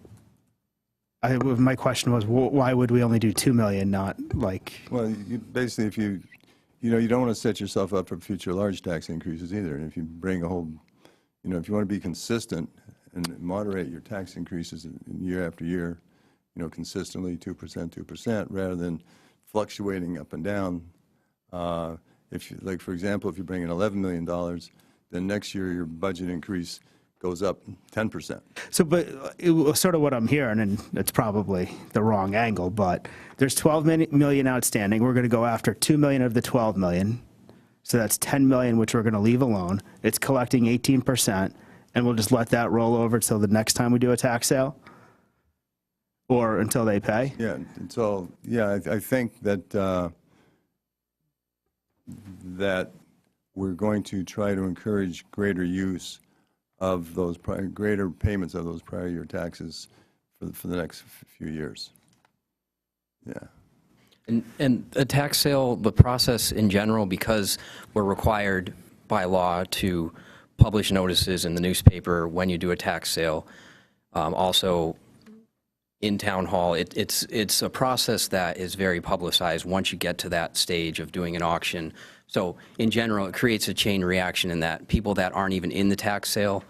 my question was, why would we only do 2 million, not like? Well, basically, if you don't want to set yourself up for future large tax increases either. And if you bring a whole, if you want to be consistent and moderate your tax increases year after year, consistently 2%, rather than fluctuating up and down. If you, like, for example, if you bring in $11 million, then next year your budget increase goes up 10%. So, but it was sort of what I'm hearing, and it's probably the wrong angle, but there's 12 million outstanding. We're going to go after 2 million of the 12 million. So that's 10 million, which we're going to leave alone. It's collecting 18%, and we'll just let that roll over till the next time we do a tax sale? Or until they pay? Yeah, I think that that we're going to try to encourage greater use of those greater payments of those prior year taxes for the next few years. Yeah. And a tax sale, the process in general, because we're required by law to publish notices in the newspaper when you do a tax sale, also in town hall, it's a process that is very publicized once you get to that stage of doing an auction. So in general, it creates a chain reaction in that people that aren't even in the tax sale,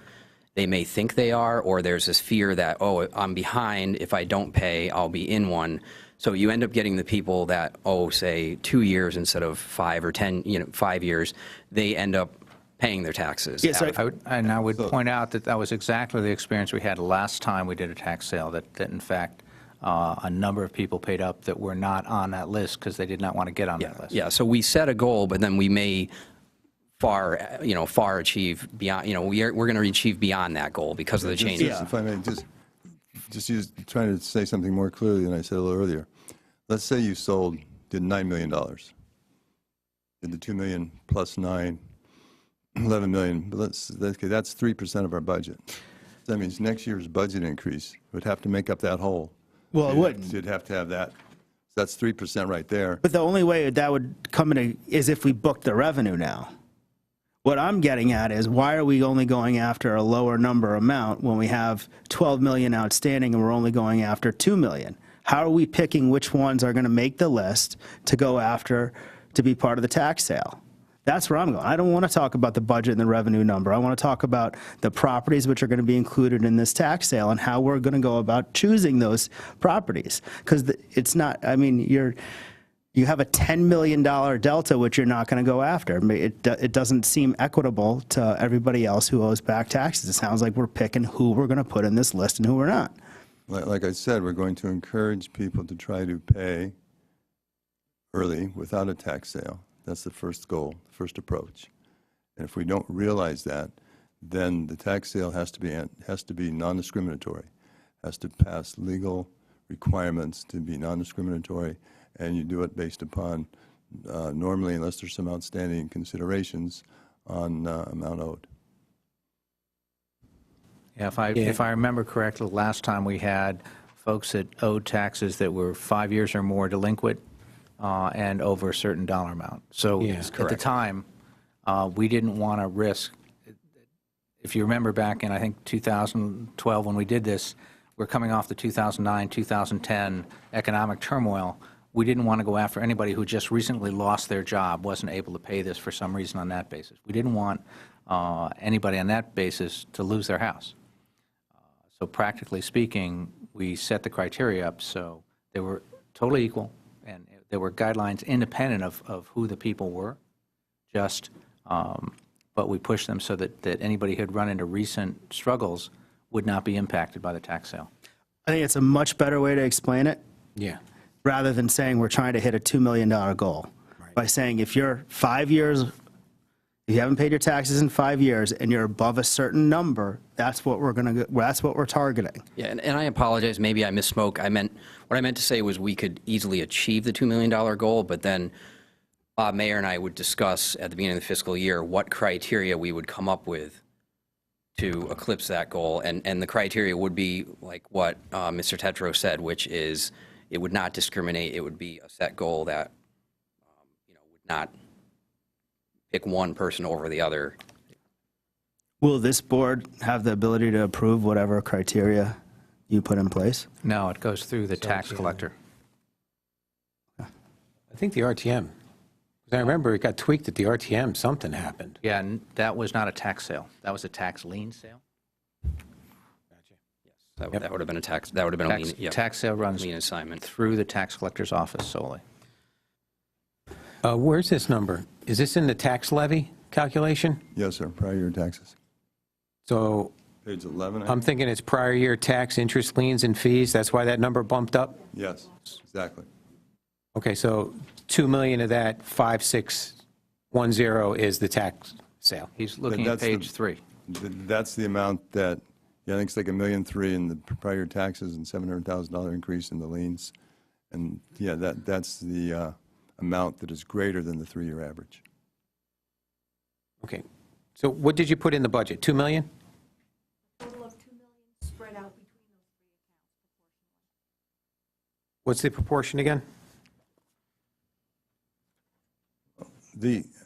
they may think they are, or there's this fear that, oh, I'm behind. If I don't pay, I'll be in one. So you end up getting the people that, say 2 years instead of 5 or 10, 5 years, they end up paying their taxes. Yes, I would point out that was exactly the experience we had last time we did a tax sale, that in fact, a number of people paid up that were not on that list because they did not want to get on that list. Yeah, so we set a goal, but then we may far achieve beyond, we're going to achieve beyond that goal because of the changes. If I may, trying to say something more clearly than I said a little earlier. Let's say you did $9 million. Did the 2 million plus 9, 11 million, but that's 3% of our budget. That means next year's budget increase would have to make up that hole. Well, it wouldn't. You'd have to have that. That's 3% right there. But the only way that would come in is if we book the revenue now. What I'm getting at is, why are we only going after a lower number amount when we have 12 million outstanding and we're only going after 2 million? How are we picking which ones are going to make the list to go after to be part of the tax sale? That's where I'm going. I don't want to talk about the budget and the revenue number. I want to talk about the properties which are going to be included in this tax sale and how we're going to go about choosing those properties. Because it's not, I mean, you have a $10 million delta which you're not going to go after. It doesn't seem equitable to everybody else who owes back taxes. It sounds like we're picking who we're going to put in this list and who we're not. Like I said, we're going to encourage people to try to pay early without a tax sale. That's the first goal, the first approach. And if we don't realize that, then the tax sale has to be non-discriminatory, has to pass legal requirements to be non-discriminatory, and you do it based upon, normally, unless there's some outstanding considerations, on amount owed. Yeah, if I remember correctly, last time we had folks that owed taxes that were 5 years or more delinquent and over a certain dollar amount. So at the time, we didn't want to risk. If you remember back in, I think, 2012 when we did this, we're coming off the 2009, 2010 economic turmoil. We didn't want to go after anybody who just recently lost their job, wasn't able to pay this for some reason on that basis. We didn't want anybody on that basis to lose their house. So practically speaking, we set the criteria up so they were totally equal, and there were guidelines independent of who the people were, just, but we pushed them so that anybody who had run into recent struggles would not be impacted by the tax sale. I think it's a much better way to explain it, Yeah. rather than saying we're trying to hit a $2 million goal. By saying if you're 5 years, if you haven't paid your taxes in 5 years and you're above a certain number, that's what that's what we're targeting. Yeah, and I apologize, maybe I misspoke. What I meant to say was we could easily achieve the $2 million goal, but then Bob Mayer and I would discuss at the beginning of the fiscal year what criteria we would come up with to eclipse that goal. And the criteria would be like what Mr. Tetro said, which is it would not discriminate. It would be a set goal that would not pick one person over the other. Will this board have the ability to approve whatever criteria you put in place? No, it goes through the tax collector. I think the RTM. 'Cause I remember it got tweaked at the RTM. Something happened. Yeah, and that was not a tax sale. That was a tax lien sale. That would have been a tax. That would have been a lien. Yep. Tax sale runs lien assignment through the tax collector's office solely. Where's this number? Is this in the tax levy calculation? Yes, sir, prior year taxes. So Page 11, I'm thinking it's prior year tax, interest, liens, and fees. That's why that number bumped up? Yes, exactly. Okay, so 2 million of that 5,610 is the tax sale. He's looking at That's the- page 3. That's the amount that, yeah, I think it's like $1.3 million in the prior year taxes and $700,000 increase in the liens. And yeah, that's the amount that is greater than the 3-year average. Okay, so what did you put in the budget? 2 million? Total of 2 million spread out between those 3 accounts. What's the proportion again?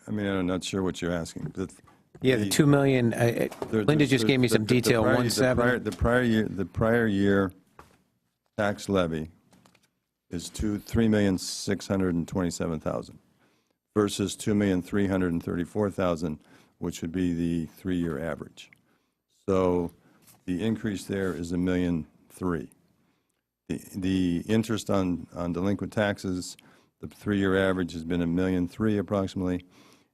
I'm not sure what you're asking. Yeah, the 2 million, Linda just gave me some detail, 1.7. The prior year tax levy is $3,627,000 versus $2,334,000, which would be the 3-year average. So the increase there is $1.3 million. The interest on delinquent taxes, the 3-year average has been $1.3 million approximately,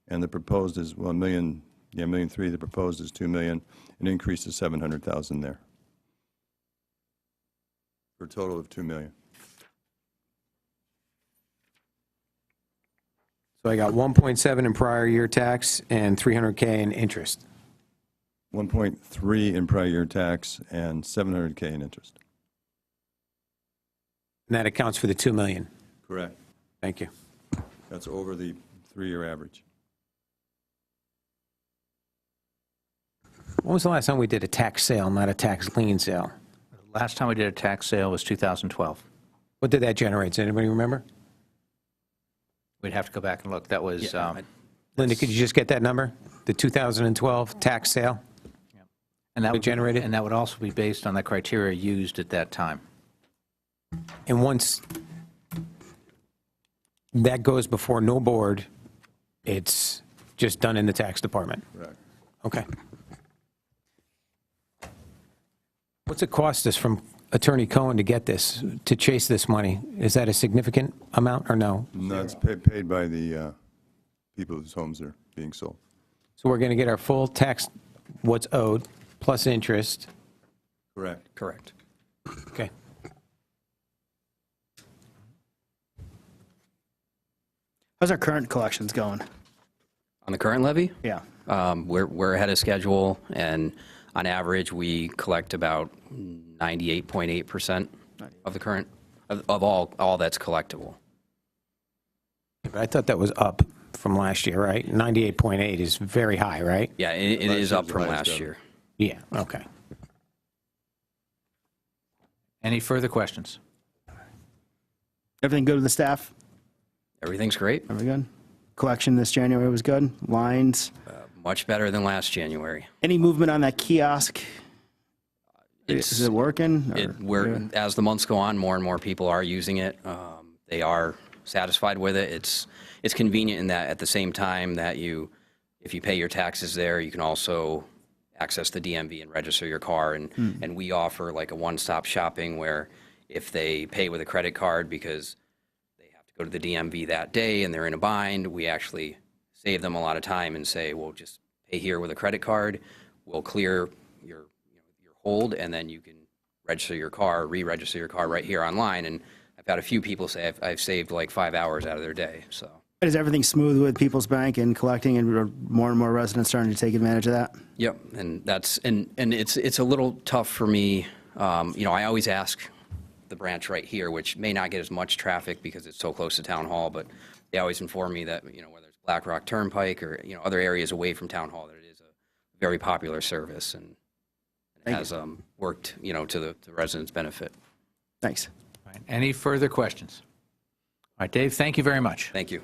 and the proposed is, well, $1.3 million. The proposed is $2 million, an increase of $700,000 there, for a total of $2 million. So I got 1.7 in prior year tax and 300K in interest. 1.3 in prior year tax and 700K in interest. And that accounts for the 2 million. Correct. Thank you. That's over the 3-year average. When was the last time we did a tax sale, not a tax lien sale? Last time we did a tax sale was 2012. What did that generate? Does anybody remember? We'd have to go back and look. That was, Linda, could you just get that number? The 2012 tax sale? and that would generated? and that would also be based on the criteria used at that time. And once that goes before no board, it's just done in the tax department? Correct. Okay. What's it cost us from Attorney Cohen to get this, to chase this money? Is that a significant amount or no? No, it's paid by the people whose homes are being sold. So we're going to get our full tax, what's owed, plus interest? Correct. Correct. Okay. How's our current collections going? On the current levy? Yeah. We're ahead of schedule, and on average, we collect about 98.8% of the current, of all that's collectible. But I thought that was up from last year, right? 98.8 is very high, right? Yeah, it is up from last year. Yeah, okay. Any further questions? Everything good with the staff? Everything's great. Everything good? Collection this January was good? Lines? Much better than last January. Any movement on that kiosk? Is it working? As the months go on, more and more people are using it. They are satisfied with it. It's convenient in that at the same time that if you pay your taxes there, you can also access the DMV and register your car. And we offer like a one-stop shopping where if they pay with a credit card because they have to go to the DMV that day and they're in a bind, we actually save them a lot of time and say, well, just pay here with a credit card. We'll clear your hold, and then you can register your car, re-register your car right here online. And I've had a few people say I've saved like 5 hours out of their day. So Is everything smooth with People's Bank and collecting, and more residents starting to take advantage of that? yep, and that's and it's a little tough for me. I always ask the branch right here, which may not get as much traffic because it's so close to Town Hall, but they always inform me that whether it's Black Rock Turnpike or other areas away from Town Hall, that it is a very popular service and it has worked to the residents' benefit. Thanks. All right. Any further questions? All right, Dave, thank you very much. Thank you.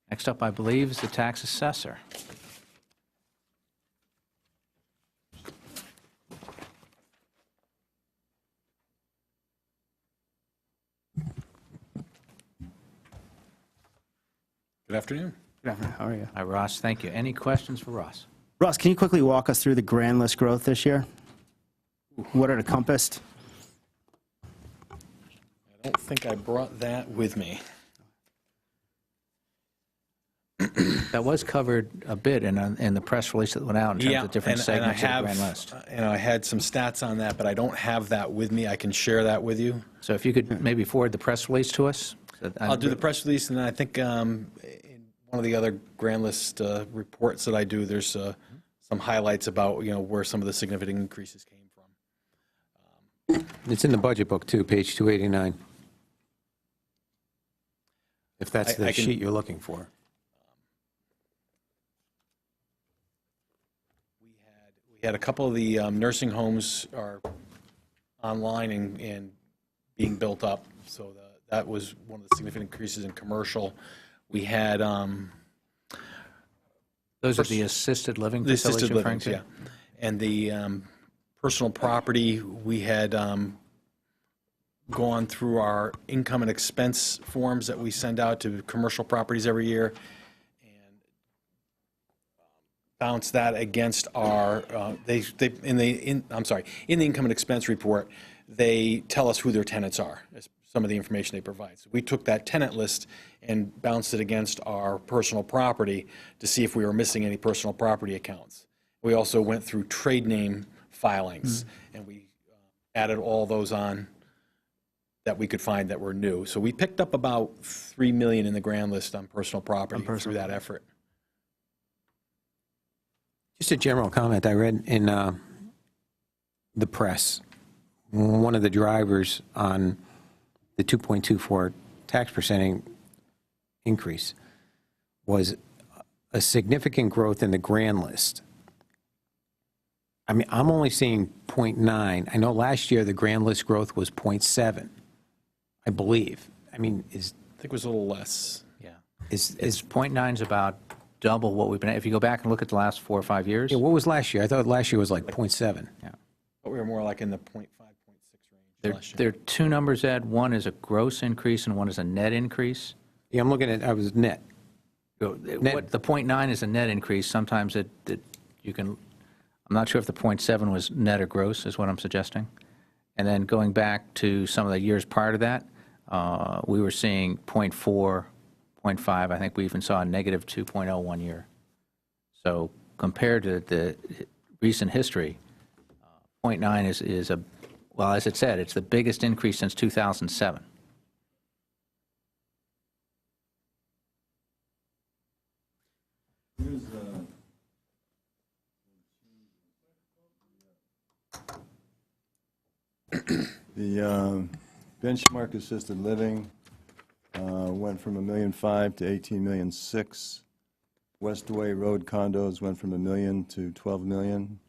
Next up, I believe, is the tax assessor. Good afternoon. Good afternoon. How are you? Hi, Ross. Thank you. Any questions for Ross? Ross, can you quickly walk us through the grand list growth this year? What it encompassed? I don't think I brought that with me. That was covered a bit in the press release that went out in terms of different segments of the grand list. I had some stats on that, but I don't have that with me. I can share that with you. So if you could maybe forward the press release to us. I'll do the press release, and then I think in one of the other grand list reports that I do, there's some highlights about where some of the significant increases came from. It's in the budget book, too, page 289, if that's the sheet you're looking for. We had a couple of the nursing homes are online and being built up, so that was one of the significant increases in commercial. We had those are the assisted living facilities you're referring to? yeah. And the personal property, we had gone through our income and expense forms that we send out to commercial properties every year and bounce that against our, in the income and expense report, they tell us who their tenants are, some of the information they provide. So we took that tenant list and bounced it against our personal property to see if we were missing any personal property accounts. We also went through trade name filings, and we added all those on that we could find that were new. So we picked up about $3 million in the grand list on personal property through that effort. Just a general comment. I read in the press, one of the drivers on the 2.24 tax percent increase was a significant growth in the grand list. I mean, I'm only seeing 0.9. I know last year the grand list growth was 0.7, I believe. I mean, I think it was a little less. Yeah. It's 0.9 is about double what we've been, if you go back and look at the last 4 or 5 years. Yeah, what was last year? I thought last year was like 0.7. Yeah. But we were more like in the 0.5, 0.6 range last year. There are two numbers, Ed. One is a gross increase and one is a net increase. Yeah, I'm looking at, I was net. The 0.9 is a net increase. Sometimes you can, I'm not sure if the 0.7 was net or gross is what I'm suggesting. And then going back to some of the years prior to that, we were seeing 0.4, 0.5. I think we even saw a negative 2.0 1 year. So compared to the recent history, 0.9 is a, well, as it said, it's the biggest increase since 2007. The benchmark assisted living went from $1.5 million to $18.6 million. Westaway Road condos went from $1 million to $12 million.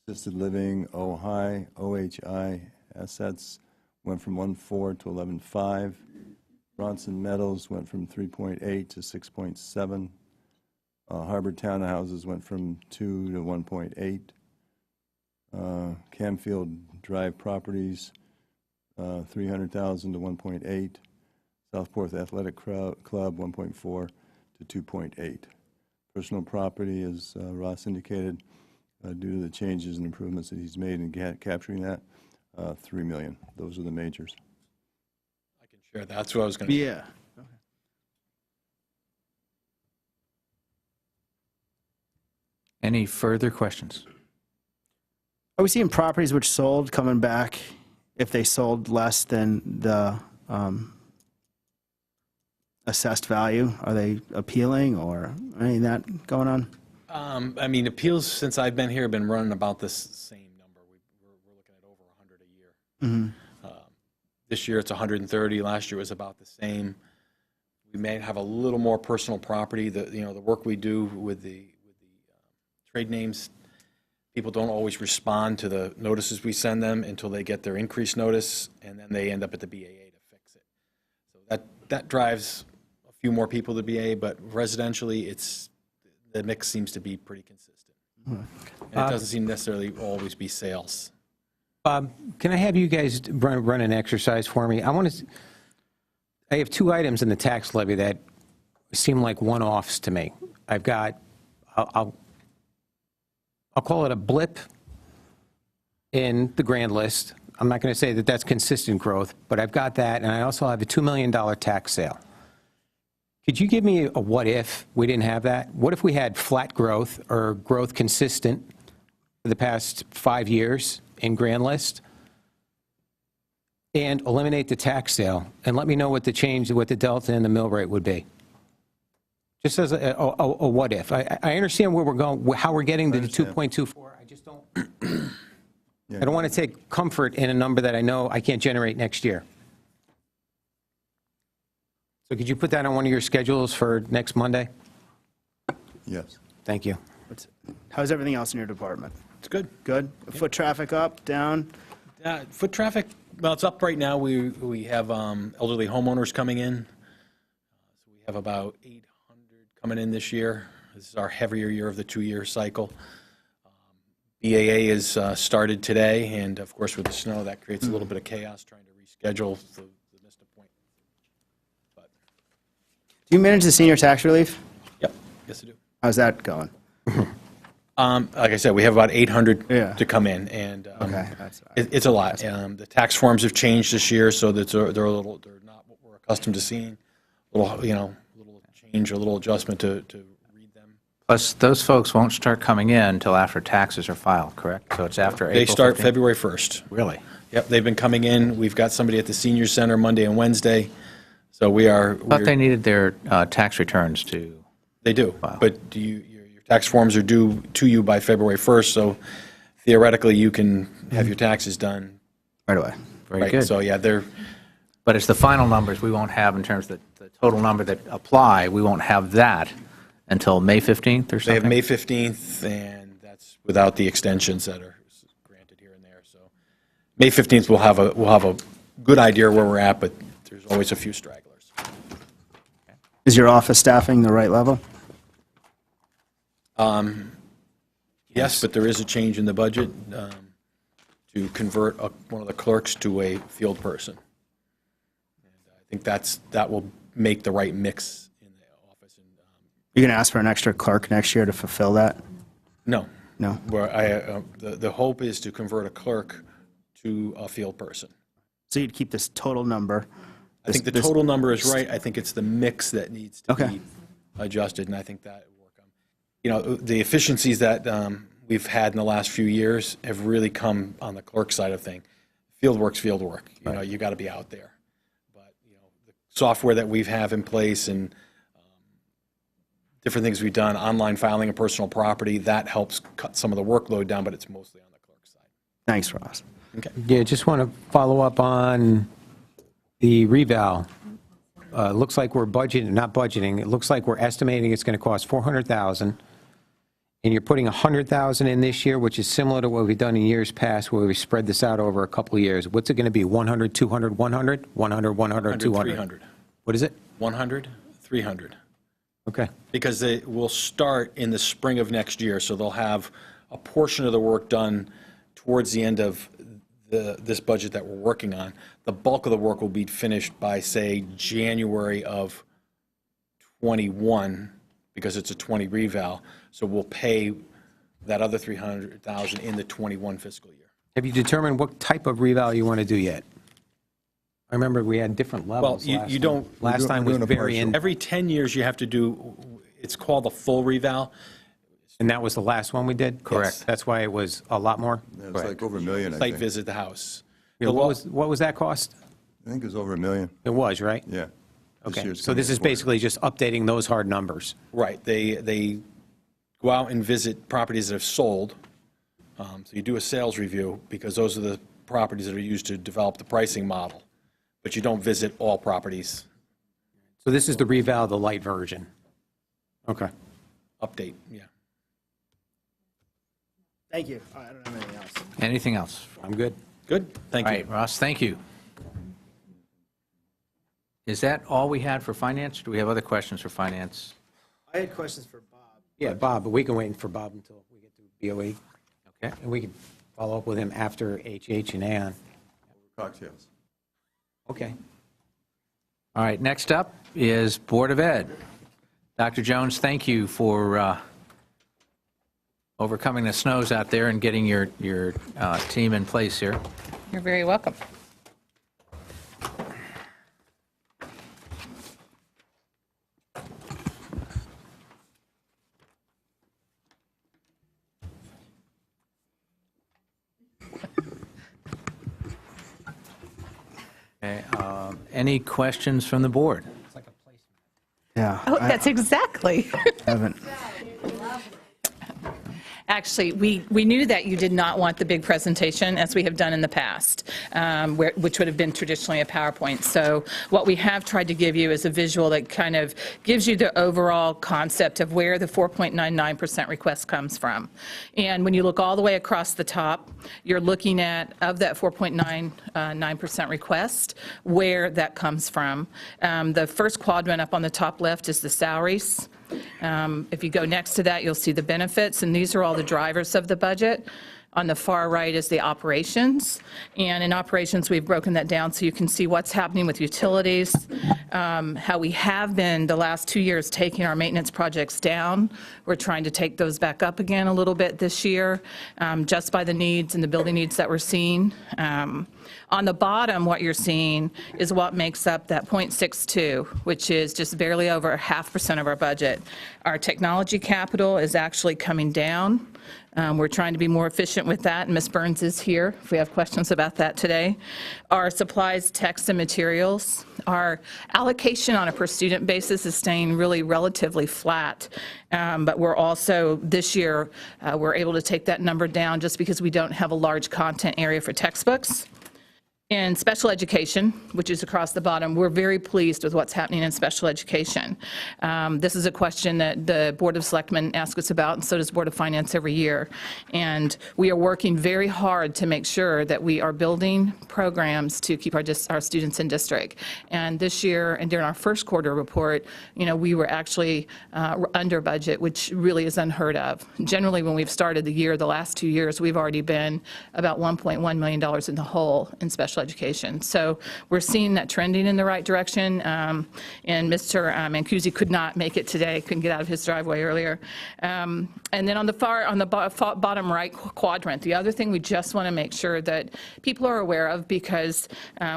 Assisted living OHI assets went from 1.4 to 11.5. Bronson Meadows went from 3.8 to 6.7. Harbor townhouses went from 2 to 1.8. Camfield Drive properties, 300,000 to 1.8. Southport Athletic Club, 1.4 to 2.8. Personal property, as Ross indicated, due to the changes and improvements that he's made in capturing that, 3 million. Those are the majors. I can share that. That's what I was going to. Yeah. Any further questions? Are we seeing properties which sold coming back if they sold less than the assessed value? Are they appealing or any of that going on? I mean, appeals since I've been here have been running about this same number. We're looking at over 100 a year. This year it's 130. Last year was about the same. We may have a little more personal property. The work we do with the trade names, people don't always respond to the notices we send them until they get their increase notice, and then they end up at the BAA to fix it. So that drives a few more people to BAA, but residentially, the mix seems to be pretty consistent. And it doesn't seem necessarily always be sales. Bob, can I have you guys run an exercise for me? I have 2 items in the tax levy that seem like one-offs to me. I've got, I'll call it a blip in the grand list. I'm not going to say that that's consistent growth, but I've got that, and I also have a $2 million tax sale. Could you give me a what if we didn't have that? What if we had flat growth or growth consistent for the past 5 years in grand list and eliminate the tax sale, and let me know what the change, what the delta in the mill rate would be? Just as a what if. I understand where we're going, how we're getting to the 2.24. I just don't, I don't want to take comfort in a number that I know I can't generate next year. So could you put that on one of your schedules for next Monday? Yes. Thank you. How's everything else in your department? It's good. Good? Foot traffic up, down? Foot traffic, well, it's up right now. We have elderly homeowners coming in. So we have about 800 coming in this year. This is our heavier year of the 2-year cycle. BAA is started today, and of course with the snow, that creates a little bit of chaos trying to reschedule the missed appointment. But Do you manage the senior tax relief? yep, yes I do. How's that going? Like I said, we have about 800 to come in, and Okay. it's a lot. The tax forms have changed this year, so that they're not what we're accustomed to seeing. A little change, a little adjustment to read them. Plus, those folks won't start coming in until after taxes are filed, correct? So it's after April They start 15th? February 1st. Really? Yep, they've been coming in. We've got somebody at the senior center Monday and Wednesday, so I thought they needed their tax returns to... They do, Wow. but your tax forms are due to you by February 1st, so theoretically, you can have your taxes done. Right away. Very Right, good. so yeah, they're, But it's the final numbers we won't have in terms of the total number that apply. We won't have that until May 15th or they something? have May 15th, and that's without the extensions that are granted here and there, so May 15th, we'll have a good idea where we're at, but there's always a few stragglers. Is your office staffing the right level? Yes, but there is a change in the budget to convert one of the clerks to a field person. And I think that will make the right mix in the office. You're going to ask for an extra clerk next year to fulfill that? No. No? Where the hope is to convert a clerk to a field person. So you'd keep this total number? I think the total number is right. I think it's the mix that needs to Okay. be adjusted, and I think that will work. The efficiencies that we've had in the last few years have really come on the clerk side of things. Field work's field work. You got to be out there. But the software that we have in place and different things we've done, online filing of personal property, that helps cut some of the workload down, but it's mostly on the clerk side. Thanks, Ross. Okay. Yeah, just want to follow up on the reval. Looks like we're budgeting, not budgeting, it looks like we're estimating it's going to cost $400,000, and you're putting $100,000 in this year, which is similar to what we've done in years past, where we spread this out over a couple of years. What's it going to be, 100, 200, 100? 100, 100, 200? 300. What is it? 100, 300. Okay. Because they will start in the spring of next year, so they'll have a portion of the work done towards the end of this budget that we're working on. The bulk of the work will be finished by, say, January of 21, because it's a 20 reval. So we'll pay that other $300,000 in the 21 fiscal year. Have you determined what type of reval you want to do yet? I remember we had different Well, levels you last you time. don't, Last time was very in, every 10 years you have to do, it's called a full reval. and that was the last one we did? Correct. That's why it was a lot more? It's like over $1 million, I Site think. visit the house. Yeah, what was that cost? I think it was over $1 million. It was, right? Yeah. Okay, year's so this is coming basically just updating those hard numbers. Right, they go out and visit properties that have sold. So you do a sales review, because those are the properties that are used to develop the pricing model. But you don't visit all properties. So this is the reval, the light version? Okay. Update, yeah. Thank you. I don't have anything else. Anything else? I'm good. Good, thank All you. right, Ross, thank you. Is that all we had for finance? Do we have other questions for finance? I had questions for Bob. Yeah, Bob, but we can wait for Bob until we get to BOE. Okay. And we can follow up with him after HH and Aon. Cocktails. Okay. All right, next up is Board of Ed. Dr. Jones, thank you for overcoming the snows out there and getting your team in place here. You're very welcome. Okay, any questions from the board? Yeah. Oh, that's exactly. I haven't. Actually, we knew that you did not want the big presentation, as we have done in the past, which would have been traditionally a PowerPoint. So what we have tried to give you is a visual that kind of gives you the overall concept of where the 4.99% request comes from. And when you look all the way across the top, you're looking at, of that 4.99% request, where that comes from. The first quadrant up on the top left is the salaries. If you go next to that, you'll see the benefits, and these are all the drivers of the budget. On the far right is the operations, and in operations, we've broken that down so you can see what's happening with utilities, how we have been the last 2 years taking our maintenance projects down. We're trying to take those back up again a little bit this year, just by the needs and the building needs that we're seeing. On the bottom, what you're seeing is what makes up that 0.62, which is just barely over 0.5% of our budget. Our technology capital is actually coming down. We're trying to be more efficient with that, and Ms. Burns is here if we have questions about that today. Our supplies, text, and materials, our allocation on a per-student basis is staying really relatively flat, but we're also, this year, we're able to take that number down just because we don't have a large content area for textbooks. In special education, which is across the bottom, we're very pleased with what's happening in special education. This is a question that the Board of Selectmen asks us about, and so does Board of Finance every year. And we are working very hard to make sure that we are building programs to keep our students in district. And this year, and during our first quarter report, we were actually under budget, which really is unheard of. Generally, when we've started the year, the last 2 years, we've already been about $1.1 million in the hole in special education. So we're seeing that trending in the right direction. And Mr. Mancusi could not make it today, couldn't get out of his driveway earlier. And then on the bottom right quadrant, the other thing we just want to make sure that people are aware of, because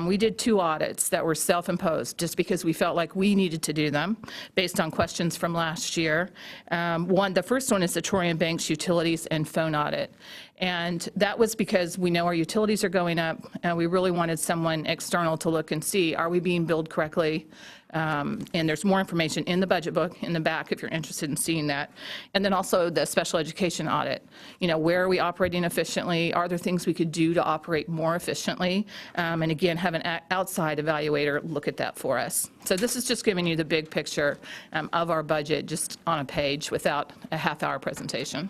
we did 2 audits that were self-imposed just because we felt like we needed to do them based on questions from last year. The first one is the Troy and Banks utilities and phone audit. And that was because we know our utilities are going up, and we really wanted someone external to look and see, are we being billed correctly? And there's more information in the budget book in the back if you're interested in seeing that. And then also the special education audit. Where are we operating efficiently? Are there things we could do to operate more efficiently? And again, have an outside evaluator look at that for us. So this is just giving you the big picture of our budget just on a page without a half-hour presentation.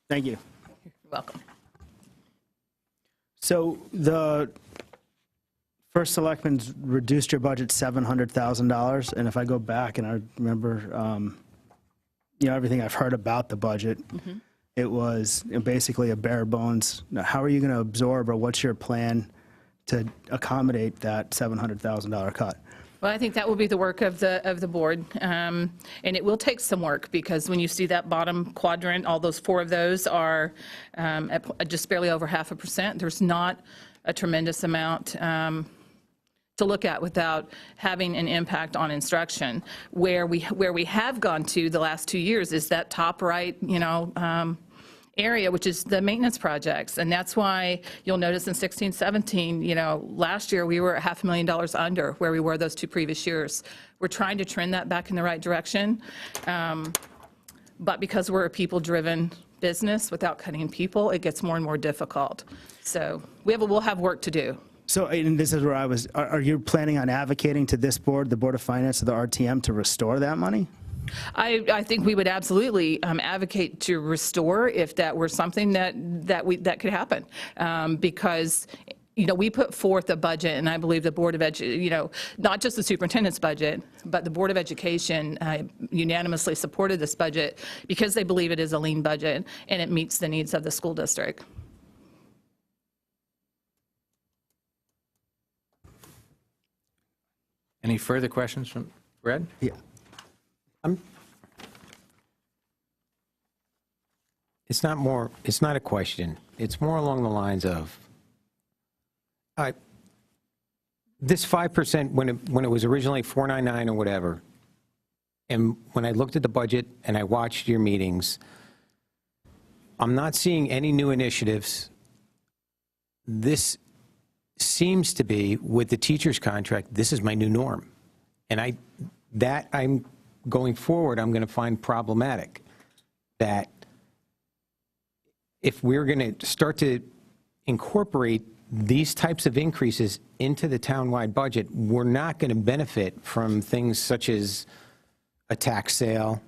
Thank you. You're welcome. So the first selectmen's reduced your budget $700,000, and if I go back and I remember, everything I've heard about the budget, it was basically a bare bones. Now, how are you going to absorb, or what's your plan to accommodate that $700,000 cut? Well, I think that will be the work of the board, and it will take some work, because when you see that bottom quadrant, all those 4 of those are at just barely over 0.5%. There's not a tremendous amount to look at without having an impact on instruction. Where we have gone to the last 2 years is that top right, area, which is the maintenance projects. And that's why you'll notice in 16, 17, last year we were at $500,000 under where we were those 2 previous years. We're trying to trend that back in the right direction. But because we're a people-driven business, without cutting people, it gets more and more difficult. So we'll have work to do. So, and this is where I was, are you planning on advocating to this board, the Board of Finance, or the RTM, to restore that money? I think we would absolutely advocate to restore if that were something that could happen, because we put forth a budget, and I believe the Board of not just the superintendent's budget, but the Board of Education unanimously supported this budget because they believe it is a lean budget and it meets the needs of the school district. Any further questions from Brad? Yeah. It's not a question. It's more along the lines of, this 5%, when it was originally 499 or whatever, and when I looked at the budget and I watched your meetings, I'm not seeing any new initiatives. This seems to be, with the teacher's contract, this is my new norm. And I'm going forward, I'm going to find problematic that if we're going to start to incorporate these types of increases into the townwide budget, we're not going to benefit from things such as a tax sale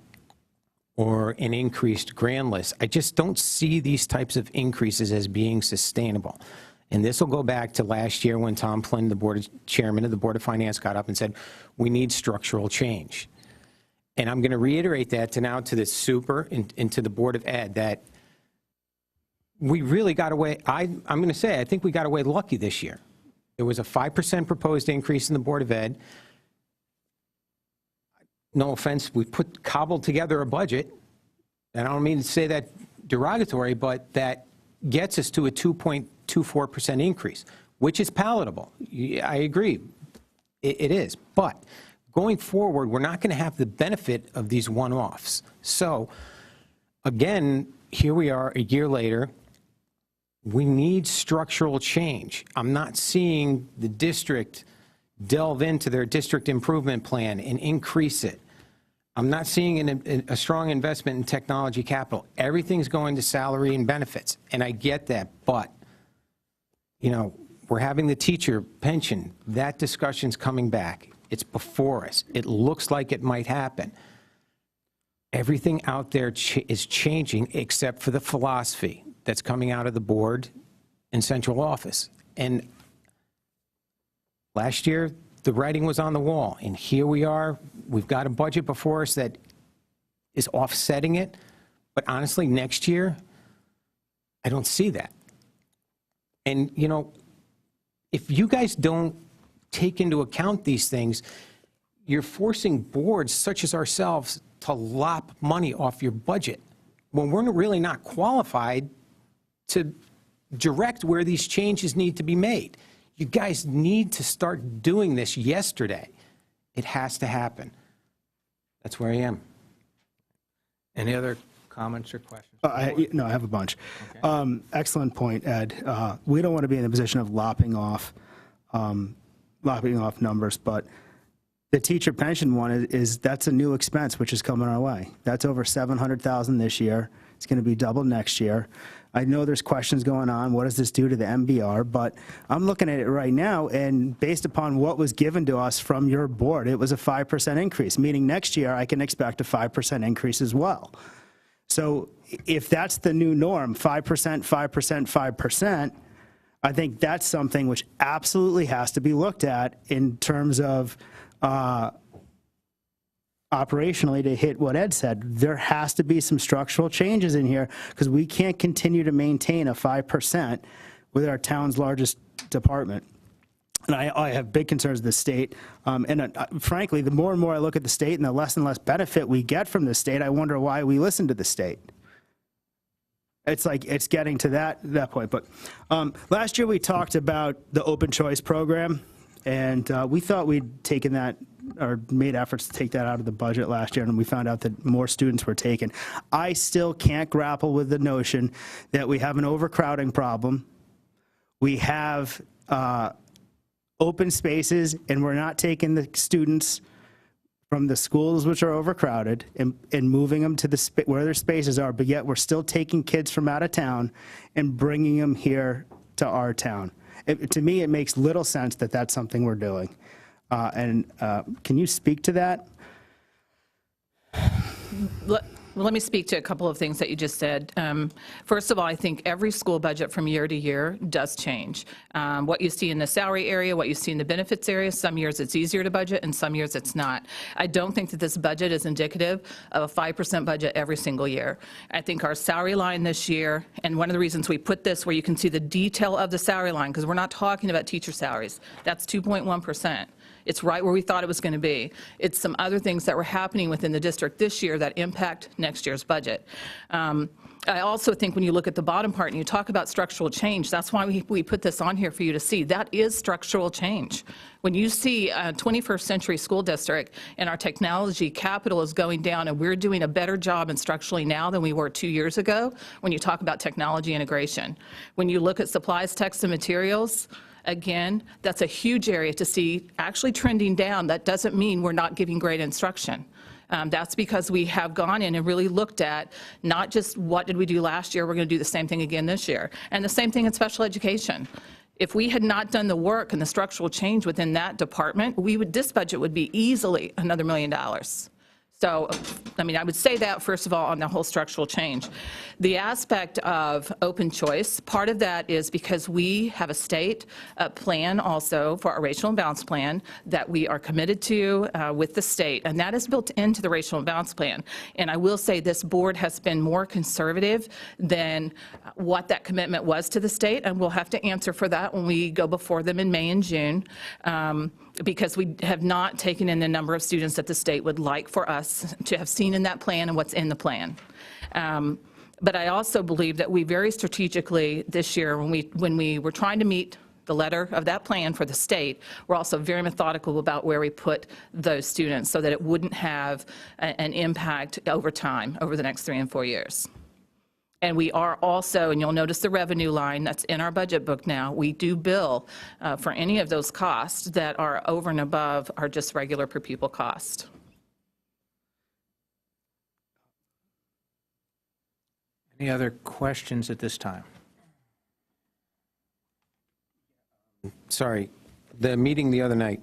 or an increased grand list. I just don't see these types of increases as being sustainable. And this will go back to last year when Tom Flynn, the chairman of the Board of Finance, got up and said, we need structural change. And I'm going to reiterate that to the super and to the Board of Ed, that we really got away, I'm going to say, I think we got away lucky this year. There was a 5% proposed increase in the Board of Ed. No offense, we cobbled together a budget, and I don't mean to say that derogatory, but that gets us to a 2.24% increase, which is palatable. I agree, it is. But going forward, we're not going to have the benefit of these one-offs. So again, here we are a year later. We need structural change. I'm not seeing the district delve into their district improvement plan and increase it. I'm not seeing a strong investment in technology capital. Everything's going to salary and benefits, and I get that, but we're having the teacher pension. That discussion's coming back. It's before us. It looks like it might happen. Everything out there is changing except for the philosophy that's coming out of the board and central office. And last year, the writing was on the wall, and here we are. We've got a budget before us that is offsetting it, but honestly, next year, I don't see that. And, if you guys don't take into account these things, you're forcing boards such as ourselves to lop money off your budget when we're really not qualified to direct where these changes need to be made. You guys need to start doing this yesterday. It has to happen. That's where I am. Any other comments or questions? No, I have a bunch. Okay. Excellent point, Ed. We don't want to be in the position of lopping off numbers, but the teacher pension one that's a new expense which is coming our way. That's over $700,000 this year. It's going to be double next year. I know there's questions going on. What does this do to the MBR? But I'm looking at it right now, and based upon what was given to us from your board, it was a 5% increase, meaning next year I can expect a 5% increase as well. So if that's the new norm, 5%, 5%, 5%, I think that's something which absolutely has to be looked at in terms of operationally to hit what Ed said. There has to be some structural changes in here because we can't continue to maintain a 5% with our town's largest department. And I have big concerns with the state. Frankly, the more and more I look at the state and the less and less benefit we get from the state, I wonder why we listen to the state. It's like it's getting to that point. But last year we talked about the open choice program, and we thought we'd taken that or made efforts to take that out of the budget last year, and we found out that more students were taken. I still can't grapple with the notion that we have an overcrowding problem. We have open spaces, and we're not taking the students from the schools which are overcrowded and moving them to where their spaces are, but yet we're still taking kids from out of town and bringing them here to our town. To me, it makes little sense that that's something we're doing. Can you speak to that? Let me speak to a couple of things that you just said. First of all, I think every school budget from year to year does change. What you see in the salary area, what you see in the benefits area, some years it's easier to budget and some years it's not. I don't think that this budget is indicative of a 5% budget every single year. I think our salary line this year, and one of the reasons we put this where you can see the detail of the salary line, because we're not talking about teacher salaries, that's 2.1%. It's right where we thought it was going to be. It's some other things that were happening within the district this year that impact next year's budget. I also think when you look at the bottom part and you talk about structural change, that's why we put this on here for you to see. That is structural change. When you see a 21st century school district and our technology capital is going down and we're doing a better job structurally now than we were 2 years ago, when you talk about technology integration. When you look at supplies, texts, and materials, again, that's a huge area to see actually trending down. That doesn't mean we're not giving great instruction. That's because we have gone in and really looked at not just what did we do last year, we're going to do the same thing again this year. And the same thing in special education. If we had not done the work and the structural change within that department, this budget would be easily another $1 million. So, I mean, I would say that, first of all, on the whole structural change. The aspect of open choice, part of that is because we have a state plan also for our racial imbalance plan that we are committed to with the state, and that is built into the racial imbalance plan. And I will say this board has been more conservative than what that commitment was to the state, and we'll have to answer for that when we go before them in May and June. Because we have not taken in the number of students that the state would like for us to have seen in that plan and what's in the plan. But I also believe that we very strategically this year, when we were trying to meet the letter of that plan for the state, we're also very methodical about where we put those students so that it wouldn't have an impact over time, over the next 3 and 4 years. And we are also, and you'll notice the revenue line that's in our budget book now, we do bill for any of those costs that are over and above our just regular per pupil cost. Any other questions at this time? Sorry, the meeting the other night,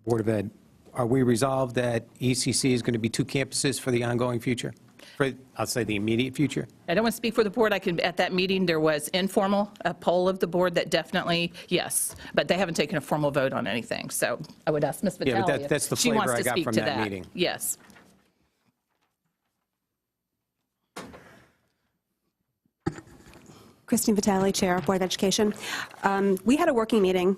Board of Ed, are we resolved that ECC is going to be 2 campuses for the ongoing future? For, I'll say, the immediate future? I don't want to speak for the board. At that meeting, there was a poll of the board that definitely, yes, but they haven't taken a formal vote on anything. So I would ask Ms. Vitale Yeah, but that's the if she flavor wants I to got speak from to that meeting. Yes. Christine Vitale, Chair of Board of Education. We had a working meeting.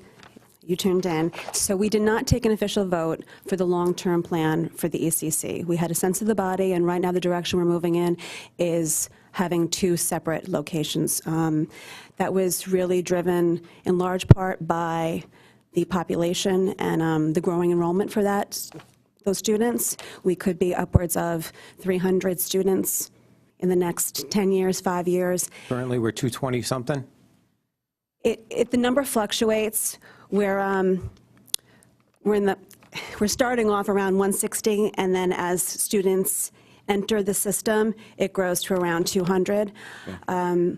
You tuned in. So we did not take an official vote for the long-term plan for the ECC. We had a sense of the body, and right now the direction we're moving in is having 2 separate locations. That was really driven in large part by the population and the growing enrollment for those students. We could be upwards of 300 students in the next 10 years, 5 years. Currently, we're 220-something? The number fluctuates. We're starting off around 160, and then as students enter the system, it grows to around 200. Okay.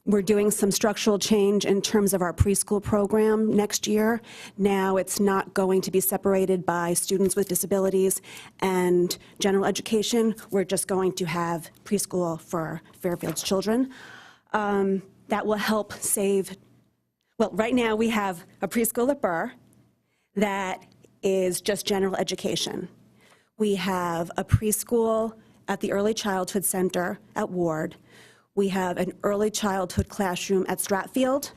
We're doing some structural change in terms of our preschool program next year. Now it's not going to be separated by students with disabilities and general education. We're just going to have preschool for Fairfield's children. That will help save. Well, right now we have a preschool at Burr that is just general education. We have a preschool at the Early Childhood Center at Ward. We have an early childhood classroom at Stratfield.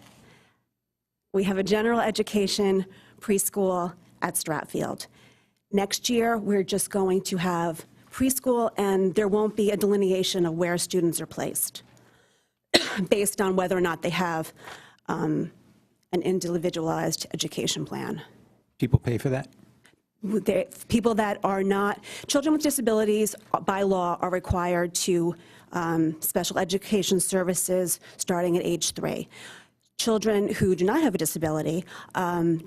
We have a general education preschool at Stratfield. Next year, we're just going to have preschool, and there won't be a delineation of where students are placed based on whether or not they have an individualized education plan. People pay for that? People that are not, children with disabilities by law are required to special education services starting at age 3. Children who do not have a disability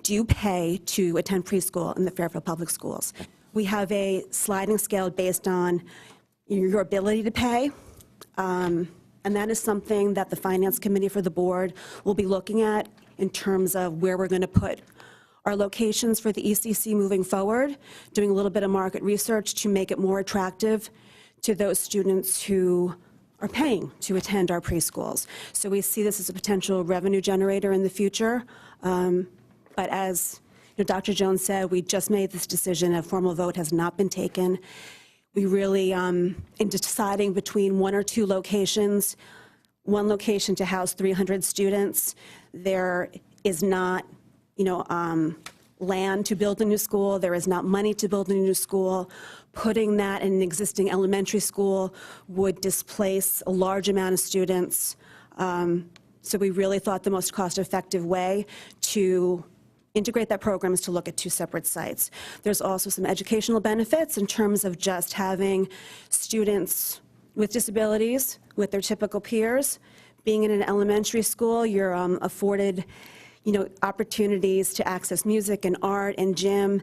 do pay to attend preschool in the Fairfield Public Schools. We have a sliding scale based on your ability to pay, and that is something that the Finance Committee for the board will be looking at in terms of where we're going to put our locations for the ECC moving forward, doing a little bit of market research to make it more attractive to those students who are paying to attend our preschools. So we see this as a potential revenue generator in the future. But as Dr. Jones said, we just made this decision. A formal vote has not been taken. We really, in deciding between 1 or 2 locations, one location to house 300 students, there is not land to build a new school. There is not money to build a new school. Putting that in an existing elementary school would displace a large amount of students. So we really thought the most cost-effective way to integrate that program is to look at 2 separate sites. There's also some educational benefits in terms of just having students with disabilities with their typical peers. Being in an elementary school, you're afforded opportunities to access music and art and gym.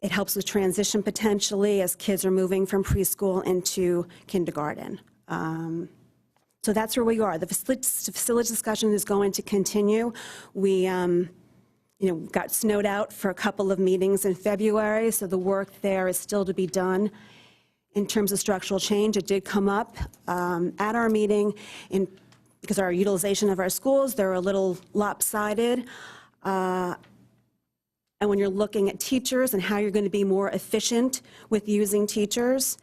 It helps with transition potentially as kids are moving from preschool into kindergarten. So that's where we are. The facility discussion is going to continue. We got snowed out for a couple of meetings in February, so the work there is still to be done. In terms of structural change, it did come up at our meeting because our utilization of our schools, they're a little lopsided. And when you're looking at teachers and how you're going to be more efficient with using teachers,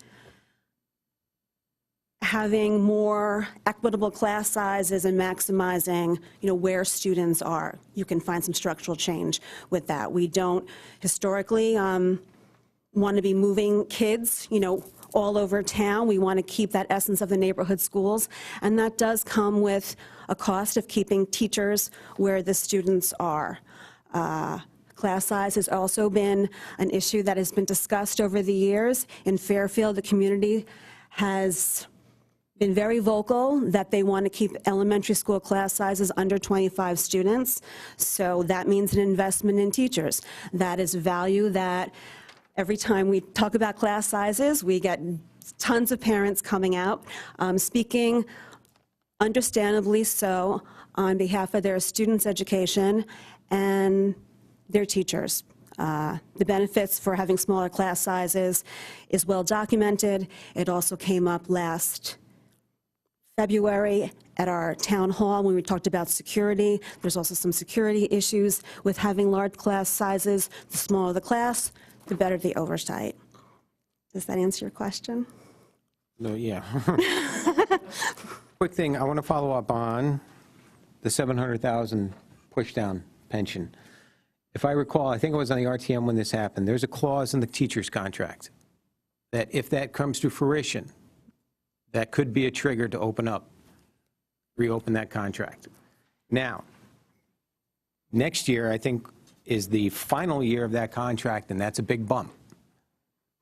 having more equitable class sizes and maximizing, where students are, you can find some structural change with that. We don't historically want to be moving kids, all over town. We want to keep that essence of the neighborhood schools, and that does come with a cost of keeping teachers where the students are. Class size has also been an issue that has been discussed over the years. In Fairfield, the community has been very vocal that they want to keep elementary school class sizes under 25 students, so that means an investment in teachers. That is value that every time we talk about class sizes, we get tons of parents coming out, speaking understandably so on behalf of their students' education and their teachers. The benefits for having smaller class sizes is well documented. It also came up last February at our town hall when we talked about security. There's also some security issues with having large class sizes. The smaller the class, the better the oversight. Does that answer your question? No, yeah. Quick thing, I want to follow up on the $700,000 push-down pension. If I recall, I think it was on the RTM when this happened, there's a clause in the teacher's contract that if that comes to fruition, that could be a trigger to reopen that contract. Now, next year, I think, is the final year of that contract, and that's a big bump.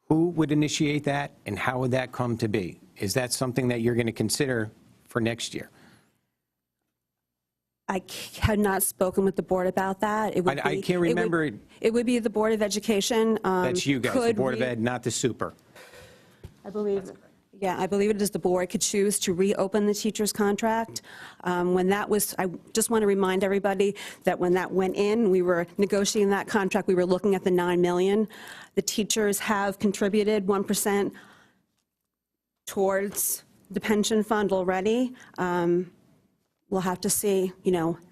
Who would initiate that, and how would that come to be? Is that something that you're going to consider for next year? I had not spoken with the board about that. I can't remember. It would be the Board of Education. That's you guys, the Board of Ed, not the super. I believe it is the board could choose to reopen the teacher's contract. When that was, I just want to remind everybody that when that went in, we were negotiating that contract, we were looking at the $9 million. The teachers have contributed 1% towards the pension fund already. We'll have to see,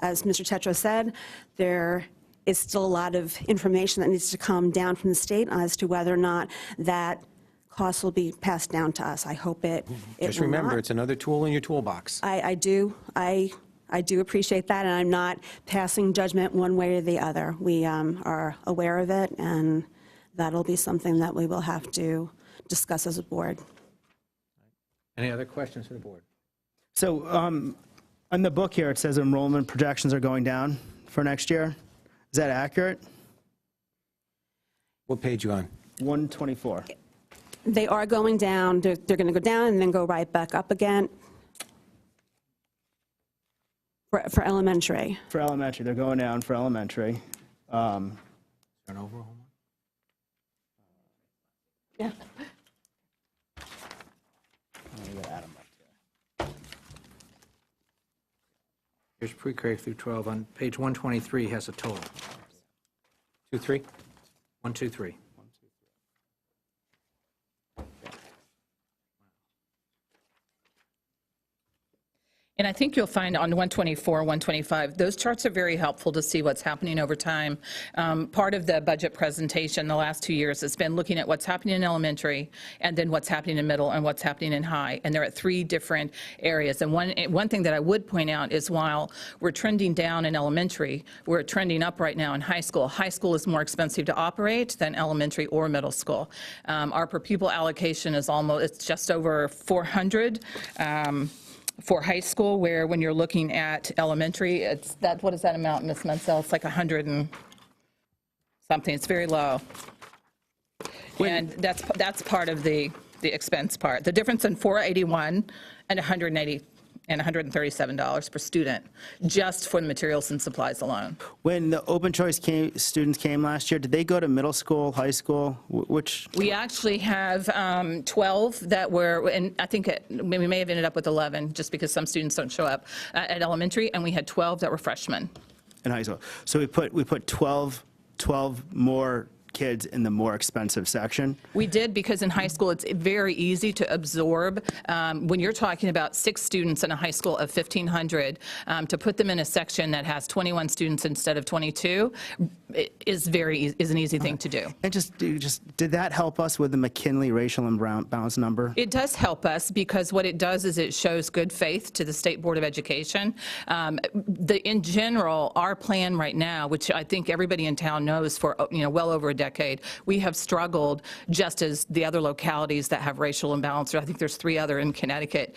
as Mr. Tetro said, there is still a lot of information that needs to come down from the state as to whether or not that cost will be passed down to us. I hope it Just will remember, not. it's another tool in your toolbox. I do. I I do appreciate that, and I'm not passing judgment one way or the other. We are aware of it, and that'll be something that we will have to discuss as a board. Any other questions for the board? So on the book here, it says enrollment projections are going down for next year. Is that accurate? What page you on? 124. They are going down. They're going to go down and then go right back up again for elementary. For elementary, they're going down for elementary. Turnover, Homer? Yeah. Here's pre-K through 12. On page 123 has a total. 2-3? 1, 2, 3. And I think you'll find on 124, 125, those charts are very helpful to see what's happening over time. Part of the budget presentation the last 2 years has been looking at what's happening in elementary and then what's happening in middle and what's happening in high. And they're at 3 different areas. And one thing that I would point out is while we're trending down in elementary, we're trending up right now in high school. High school is more expensive to operate than elementary or middle school. Our per pupil allocation is it's just over 400. For high school, where when you're looking at elementary, what is that amount, Ms. Mansell? It's like 100 and something. It's very low. And that's part of the expense part. The difference in 481 and 180 and $137 per student, just for the materials and supplies alone. When the open choice students came last year, did they go to middle school, high school? Which? We actually have 12 that were, and I think we may have ended up with 11, just because some students don't show up at elementary, and we had 12 that were freshmen. In high school. So we put 12 more kids in the more expensive section? We did, because in high school it's very easy to absorb. When you're talking about 6 students in a high school of 1,500, to put them in a section that has 21 students instead of 22 is an easy thing to do. And did that help us with the McKinley racial imbalance number? It does help us, because what it does is it shows good faith to the State Board of Education. In general, our plan right now, which I think everybody in town knows for well over a decade, we have struggled, just as the other localities that have racial imbalance, I think there's 3 other in Connecticut,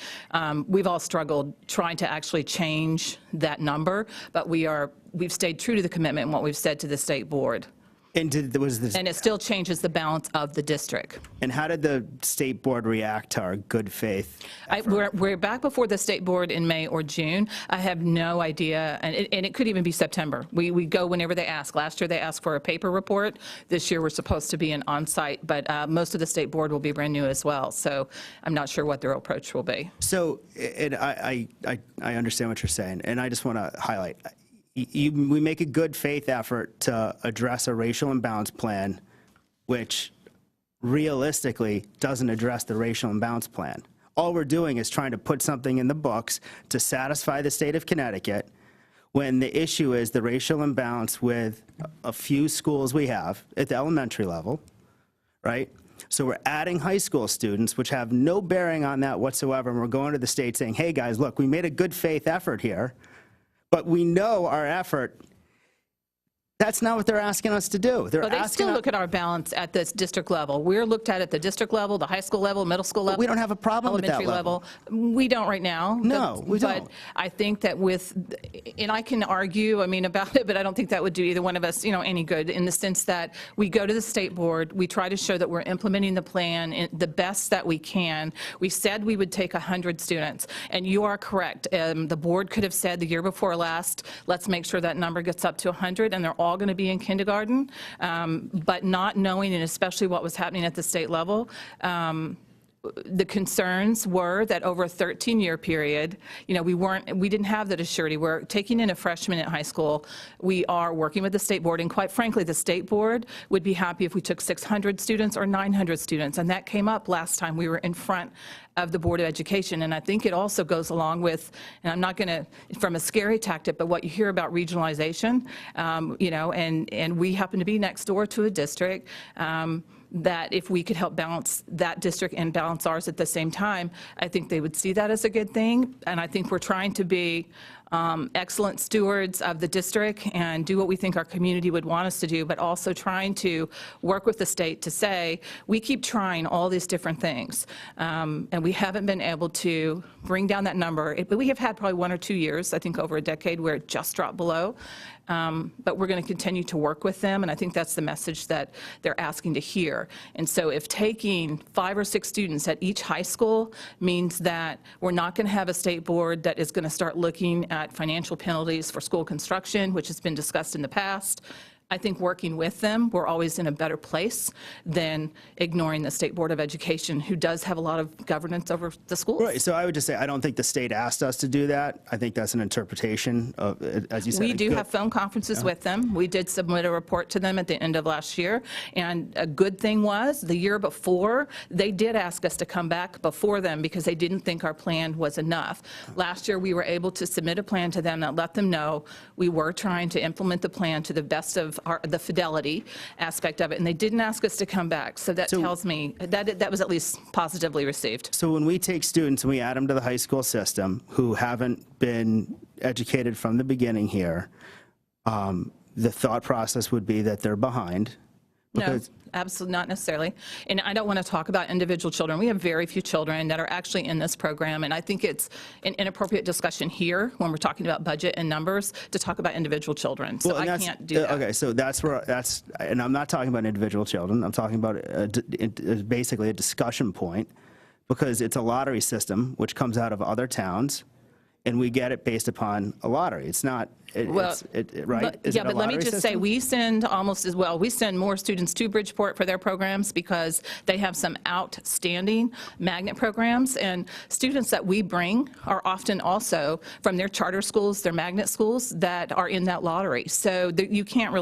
we've all struggled trying to actually change that number, but we've stayed true to the commitment and what we've said to the State Board. And and it still changes the balance of the district. And how did the State Board react to our good faith? We're back before the State Board in May or June. I have no idea, and it could even be September. We go whenever they ask. Last year they asked for a paper report. This year we're supposed to be an on-site, but most of the State Board will be brand new as well, so I'm not sure what their approach will be. So, and I understand what you're saying, and I just want to highlight, we make a good faith effort to address a racial imbalance plan, which realistically doesn't address the racial imbalance plan. All we're doing is trying to put something in the books to satisfy the state of Connecticut, when the issue is the racial imbalance with a few schools we have at the elementary level, right? So we're adding high school students, which have no bearing on that whatsoever, and we're going to the state saying, hey guys, look, we made a good faith effort here, but we know our effort, that's not what they're asking us to do. Well, they still look at our balance at this district level. We're looked at the district level, the high school level, middle school level. We don't have a problem with that elementary level. We don't right now. No, we don't. But I think that and I can argue, about it, but I don't think that would do either one of us, any good, in the sense that we go to the State Board, we try to show that we're implementing the plan the best that we can. We said we would take 100 students, and you are correct. The board could have said the year before last, let's make sure that number gets up to 100, and they're all going to be in kindergarten, but not knowing, and especially what was happening at the state level, the concerns were that over a 13-year period, we didn't have that assurity. We're taking in a freshman at high school. We are working with the State Board, and quite frankly, the State Board would be happy if we took 600 students or 900 students, and that came up last time we were in front of the Board of Education. And I think it also goes along with, and I'm not going to, from a scary tactic, but what you hear about regionalization, and we happen to be next door to a district, that if we could help balance that district and balance ours at the same time, I think they would see that as a good thing. And I think we're trying to be excellent stewards of the district and do what we think our community would want us to do, but also trying to work with the state to say, we keep trying all these different things, and we haven't been able to bring down that number. We have had probably 1 or 2 years, I think over a decade, where it just dropped below. But we're going to continue to work with them, and I think that's the message that they're asking to hear. And so if taking 5 or 6 students at each high school means that we're not going to have a state board that is going to start looking at financial penalties for school construction, which has been discussed in the past, I think working with them, we're always in a better place than ignoring the State Board of Education, who does have a lot of governance over the schools. Right, so I would just say, I don't think the state asked us to do that. I think that's an interpretation of, as you said. We do have phone conferences with them. We did submit a report to them at the end of last year, and a good thing was, the year before, they did ask us to come back before them because they didn't think our plan was enough. Last year, we were able to submit a plan to them that let them know we were trying to implement the plan to the best of the fidelity aspect of it, and they didn't ask us to come back. So that tells me that was at least positively received. So when we take students and we add them to the high school system who haven't been educated from the beginning here, the thought process would be that they're behind. No, absolutely not necessarily. And I don't want to talk about individual children. We have very few children that are actually in this program, and I think it's an inappropriate discussion here when we're talking about budget and numbers to talk about individual children. So I can't do that. Okay, so and I'm not talking about individual children. I'm talking about basically a discussion point, because it's a lottery system which comes out of other towns, and we get it based upon a lottery. It's not, right? But let me just say, we send almost as well. We send more students to Bridgeport for their programs because they have some outstanding magnet programs, and students that we bring are often also from their charter schools, their magnet schools that are in that lottery. So you can't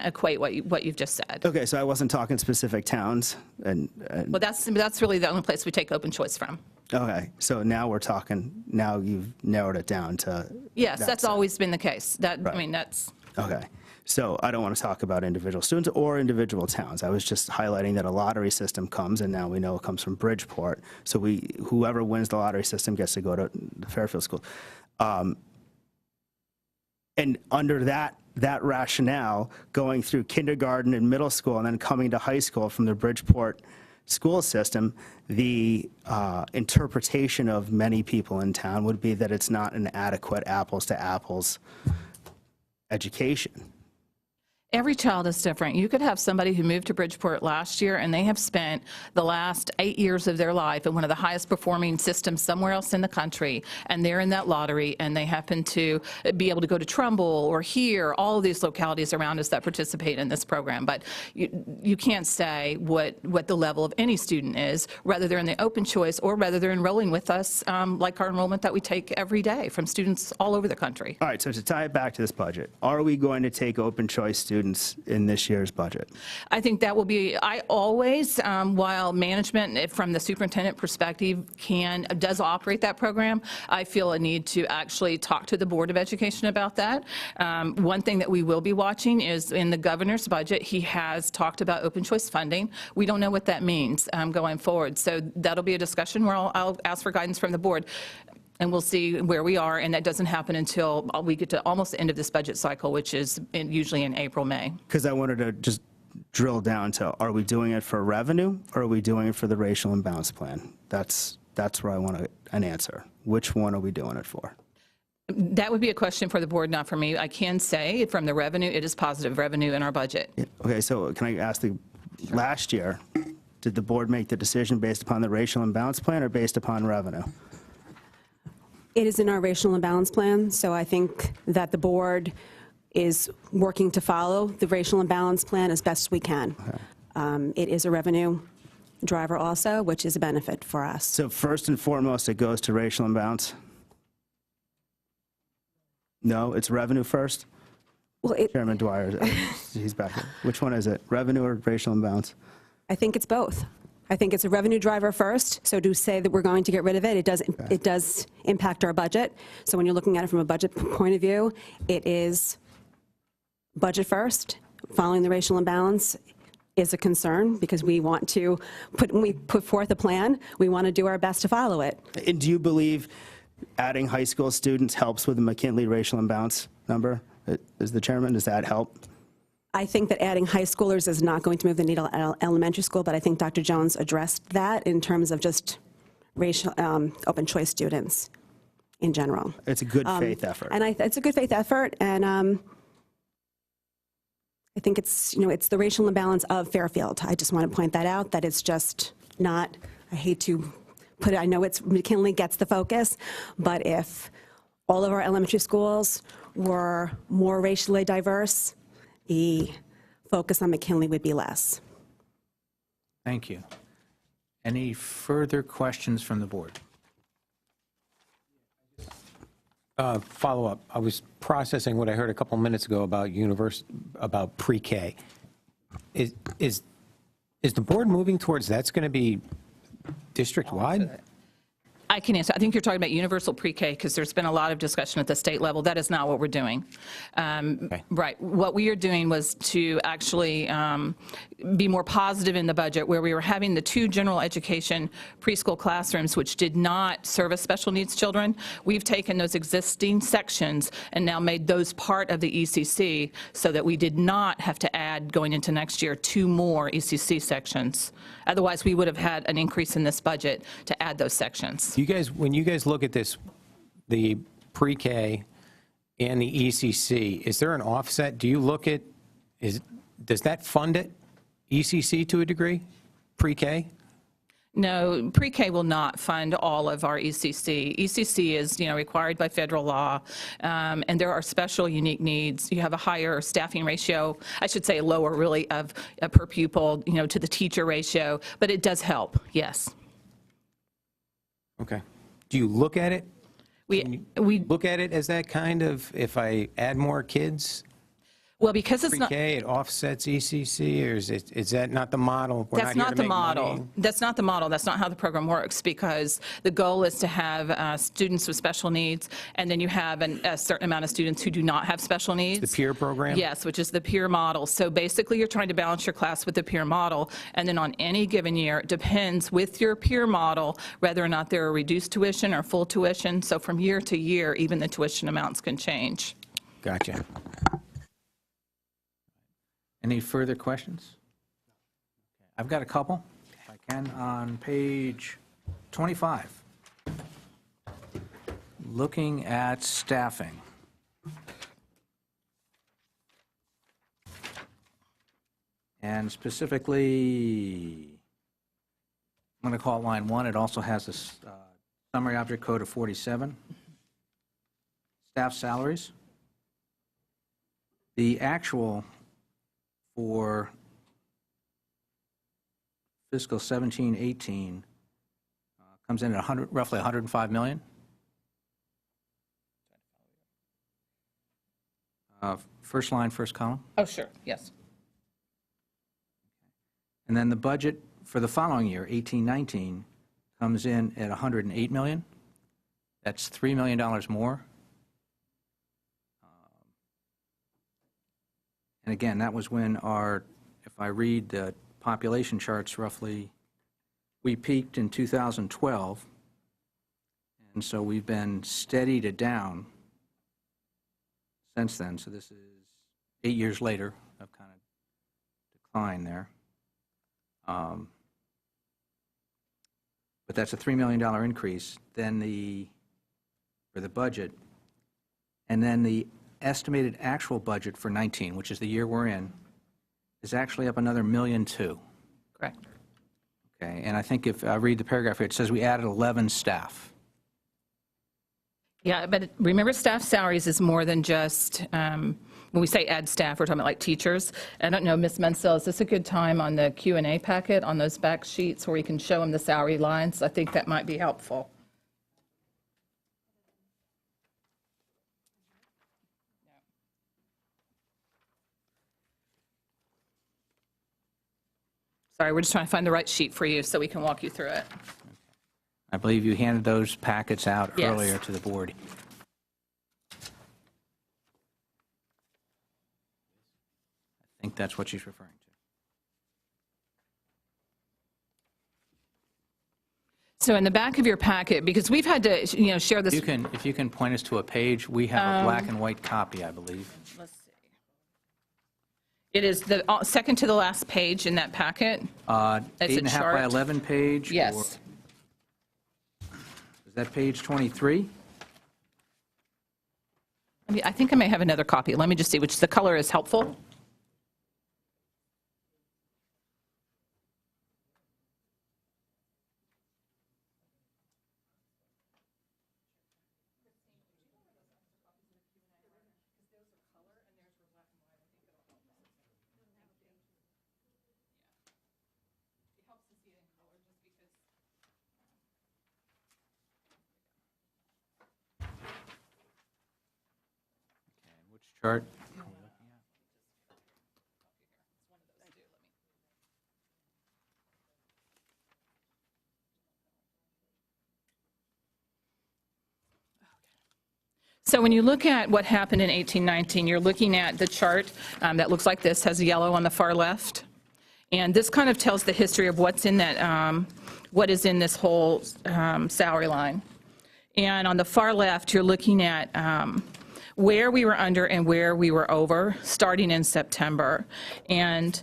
equate what you've just said. Okay, so I wasn't talking specific towns, Well, that's really the only place we take open choice from. Okay, so now we're talking, now you've narrowed it down to. Yes, that's always been the case. I Right. mean, that's. Okay, so I don't want to talk about individual students or individual towns. I was just highlighting that a lottery system comes, and now we know it comes from Bridgeport. So whoever wins the lottery system gets to go to the Fairfield School. And under that rationale, going through kindergarten and middle school and then coming to high school from the Bridgeport school system, the interpretation of many people in town would be that it's not an adequate apples-to-apples education. Every child is different. You could have somebody who moved to Bridgeport last year and they have spent the last 8 years of their life in one of the highest performing systems somewhere else in the country, and they're in that lottery, and they happen to be able to go to Trumbull or here, all of these localities around us that participate in this program. But you can't say what the level of any student is, whether they're in the open choice or whether they're enrolling with us, like our enrollment that we take every day from students all over the country. All right, so to tie it back to this budget, are we going to take open choice students in this year's budget? I think that will be, I always, while management from the superintendent perspective does operate that program, I feel a need to actually talk to the Board of Education about that. One thing that we will be watching is in the governor's budget, he has talked about open choice funding. We don't know what that means going forward. So that'll be a discussion where I'll ask for guidance from the board, and we'll see where we are, and that doesn't happen until we get to almost the end of this budget cycle, which is usually in April, May. Because I wanted to just drill down to, are we doing it for revenue, or are we doing it for the racial imbalance plan? That's where I want an answer. Which one are we doing it for? That would be a question for the board, not for me. I can say from the revenue, it is positive revenue in our budget. Yeah. Okay, so can I ask last year, did the board make the decision based upon the racial imbalance plan or based upon revenue? It is in our racial imbalance plan, so I think that the board is working to follow the racial imbalance plan as best we can. Okay. It is a revenue driver also, which is a benefit for us. So first and foremost, it goes to racial imbalance? No, it's revenue first? Well, Chairman Dwyer, he's back here. Which one is it, revenue or racial imbalance? I think it's both. I think it's a revenue driver first, so to say that we're going to get rid of it, it does impact our budget. So when you're looking at it from a budget point of view, it is budget first. Following the racial imbalance is a concern because we want to, when we put forth a plan, we want to do our best to follow it. And do you believe, adding high school students helps with the McKinley racial imbalance number? Is the chairman, does that help? I think that adding high schoolers is not going to move the needle at elementary school, but I think Dr. Jones addressed that in terms of just racial, open choice students in general. It's a good faith effort. And it's a good faith effort, and I think it's, it's the racial imbalance of Fairfield. I just want to point that out, that it's just not, I hate to put it, I know McKinley gets the focus, but if all of our elementary schools were more racially diverse, the focus on McKinley would be less. Thank you. Any further questions from the board? Follow-up. I was processing what I heard a couple minutes ago about pre-K. Is the board moving towards that's going to be district-wide? I can answer. I think you're talking about universal pre-K because there's been a lot of discussion at the state level. That is not what we're doing. Right. What we are doing was to actually be more positive in the budget, where we were having the 2 general education preschool classrooms which did not service special needs children. We've taken those existing sections and now made those part of the ECC so that we did not have to add, going into next year, 2 more ECC sections. Otherwise, we would have had an increase in this budget to add those sections. When you guys look at this, the pre-K and the ECC, is there an offset? Do you look at, does that fund it, ECC to a degree, pre-K? No, pre-K will not fund all of our ECC. ECC is, required by federal law, and there are special unique needs. You have a higher staffing ratio, I should say lower really, of per pupil, to the teacher ratio, but it does help, yes. Okay. Do you look at it? We look at it as that kind of, if I add more kids, well, because it's not pre-K, it offsets ECC, or is that not the model? That's not the model. That's not the model. That's not how the program works, because the goal is to have students with special needs, and then you have a certain amount of students who do not have special needs. The peer program? Yes, which is the peer model. So basically, you're trying to balance your class with the peer model, and then on any given year, it depends with your peer model whether or not there are reduced tuition or full tuition. So from year to year, even the tuition amounts can change. Gotcha. Any further questions? I've got a couple, if I can, on page 25. Looking at staffing. And specifically, I'm going to call it line 1. It also has a summary object code of 47. Staff salaries. The actual for fiscal 17-18 comes in at roughly 105 million. First line, first column. Oh, sure, yes. And then the budget for the following year, 18-19, comes in at 108 million. That's $3 million more. And again, that was when if I read the population charts roughly, we peaked in 2012, and so we've been steady to down since then. So this is 8 years later of kind of decline there. But that's a $3 million increase then for the budget, and then the estimated actual budget for 19, which is the year we're in, is actually up another $1.2 million. Correct. Okay, and I think if I read the paragraph here, it says we added 11 staff. Yeah, but remember, staff salaries is more than just, when we say add staff, we're talking about like teachers. I don't know, Ms. Mansell, is this a good time on the Q&A packet, on those back sheets where we can show them the salary lines? I think that might be helpful. Sorry, we're just trying to find the right sheet for you so we can walk you through it. I believe you handed those packets out Yes. earlier to the board. I think that's what she's referring to. So in the back of your packet, because we've had to, share this. If you can point us to a page, we have a black and white copy, I believe. Let's see. It is the second to the last page in that packet. It's 8.5 by 11 page? Yes. Or is that page 23? I think I may have another copy. Let me just see which the color is helpful. Which chart? So when you look at what happened in 1819, you're looking at the chart that looks like this, has yellow on the far left. And this kind of tells the history of what's in that, what is in this whole salary line. And on the far left, you're looking at where we were under and where we were over, starting in September. And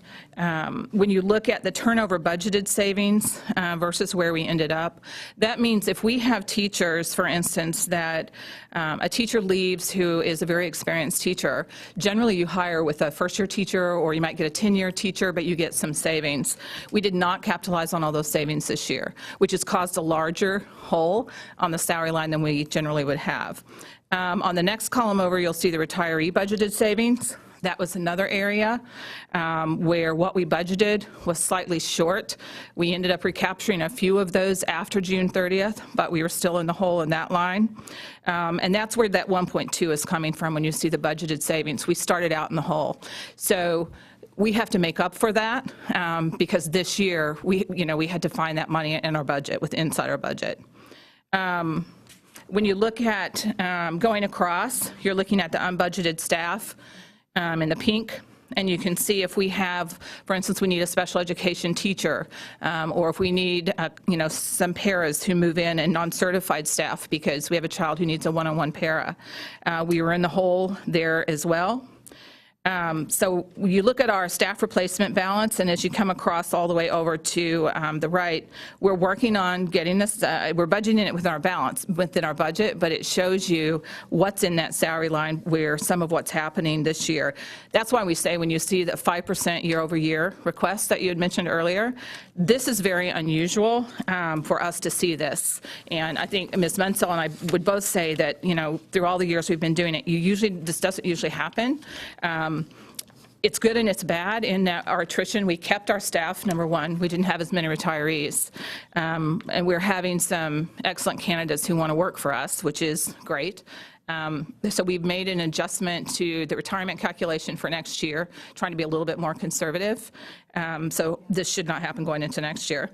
when you look at the turnover budgeted savings versus where we ended up, that means if we have teachers, for instance, that a teacher leaves who is a very experienced teacher, generally you hire with a first-year teacher, or you might get a 10-year teacher, but you get some savings. We did not capitalize on all those savings this year, which has caused a larger hole on the salary line than we generally would have. On the next column over, you'll see the retiree budgeted savings. That was another area where what we budgeted was slightly short. We ended up recapturing a few of those after June 30th, but we were still in the hole in that line. And that's where that 1.2 is coming from when you see the budgeted savings. We started out in the hole. So we have to make up for that because this year we had to find that money in our budget, inside our budget. When you look at going across, you're looking at the unbudgeted staff in the pink, and you can see if we have, for instance, we need a special education teacher, or if we need, some paras who move in and non-certified staff because we have a child who needs a one-on-one para. We were in the hole there as well. So you look at our staff replacement balance, and as you come across all the way over to the right, we're working on getting this, we're budgeting it within our budget, but it shows you what's in that salary line where some of what's happening this year. That's why we say when you see the 5% year-over-year request that you had mentioned earlier, this is very unusual for us to see this. And I think Ms. Munsell and I would both say that, through all the years we've been doing it, this doesn't usually happen. It's good and it's bad in that our attrition, we kept our staff, number one. We didn't have as many retirees. And we're having some excellent candidates who want to work for us, which is great. So we've made an adjustment to the retirement calculation for next year, trying to be a little bit more conservative. So this should not happen going into next year.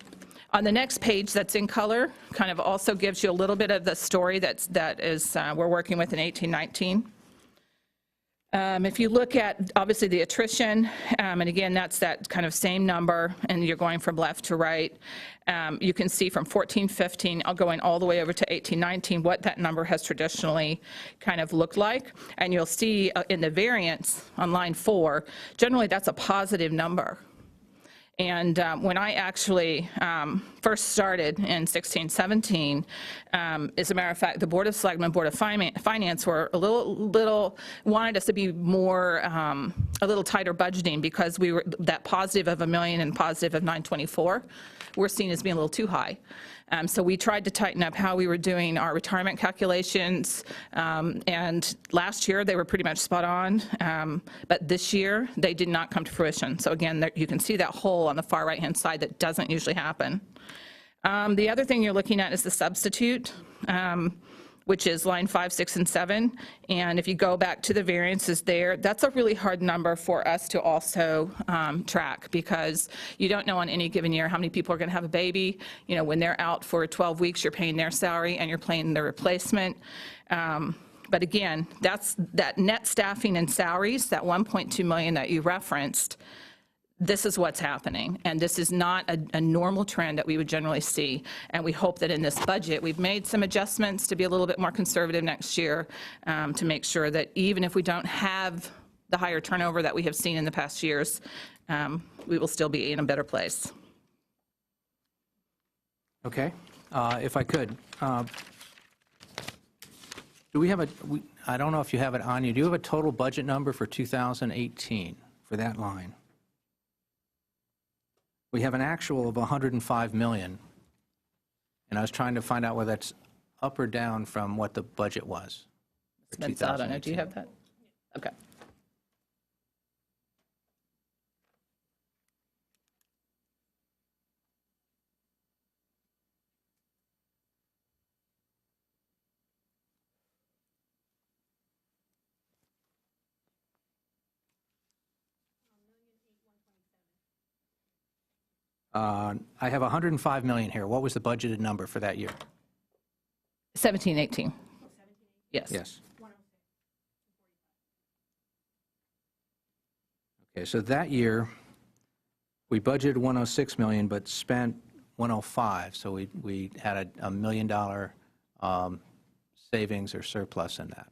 On the next page that's in color, kind of also gives you a little bit of the story that is we're working with in 1819. If you look at, obviously, the attrition, and again, that's that kind of same number, and you're going from left to right, you can see from 14-15, going all the way over to 18-19, what that number has traditionally kind of looked like. And you'll see in the variance on line 4, generally that's a positive number. And when I actually first started in 16-17, as a matter of fact, the Board of Selectmen, Board of Finance were a little wanted us to be more, a little tighter budgeting because we were that positive of $1 million and positive of 924. We're seen as being a little too high. So we tried to tighten up how we were doing our retirement calculations, and last year they were pretty much spot on, but this year they did not come to fruition. So again, you can see that hole on the far right-hand side that doesn't usually happen. The other thing you're looking at is the substitute, which is line 5, 6, and 7. And if you go back to the variances there, that's a really hard number for us to also track because you don't know on any given year how many people are going to have a baby. When they're out for 12 weeks, you're paying their salary and you're paying their replacement. But again, that's that net staffing and salaries, that $1.2 million that you referenced. this is what's happening, and this is not a normal trend that we would generally see. And we hope that in this budget, we've made some adjustments to be a little bit more conservative next year, to make sure that even if we don't have the higher turnover that we have seen in the past years, we will still be in a better place. Okay, if I could, do we have I don't know if you have it on you, do you have a total budget number for 2018 for that line? We have an actual of 105 million, and I was trying to find out whether that's up or down from what the budget was for Ms. Mazzotto, do you 2018. have that? Okay. I have 105 million here. What was the budgeted number for that year? 17, 18. Yes. Yes. Okay, so that year, we budgeted 106 million, but spent 105, so we had a $1 million savings or surplus in that.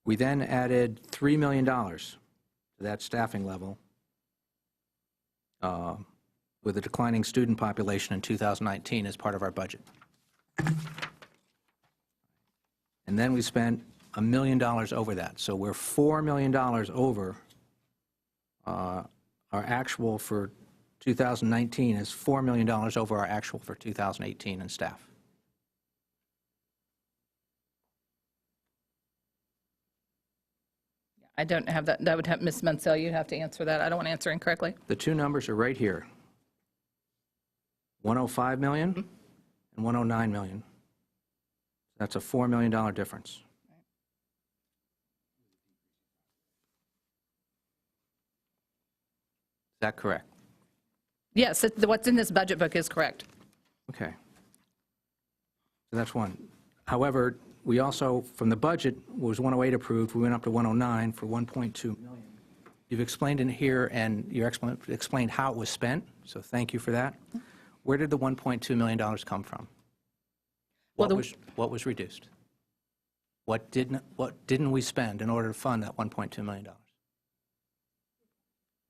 We then added $3 million to that staffing level with a declining student population in 2019 as part of our budget. And then we spent $1 million over that. So we're $4 million over. Our actual for 2019 is $4 million over our actual for 2018 in staff. I don't have that. That would have, Ms. Mansell, you'd have to answer that. I don't want to answer incorrectly. The two numbers are right here. 105 million and 109 million. That's a $4 million difference. Is that correct? Yes, what's in this budget book is correct. Okay. So that's one. However, we also, from the budget, was 108 approved, we went up to 109 for 1.2 million. You've explained in here, and you explained how it was spent, so thank you for that. Where did the $1.2 million come from? What was reduced? What didn't we spend in order to fund that $1.2 million?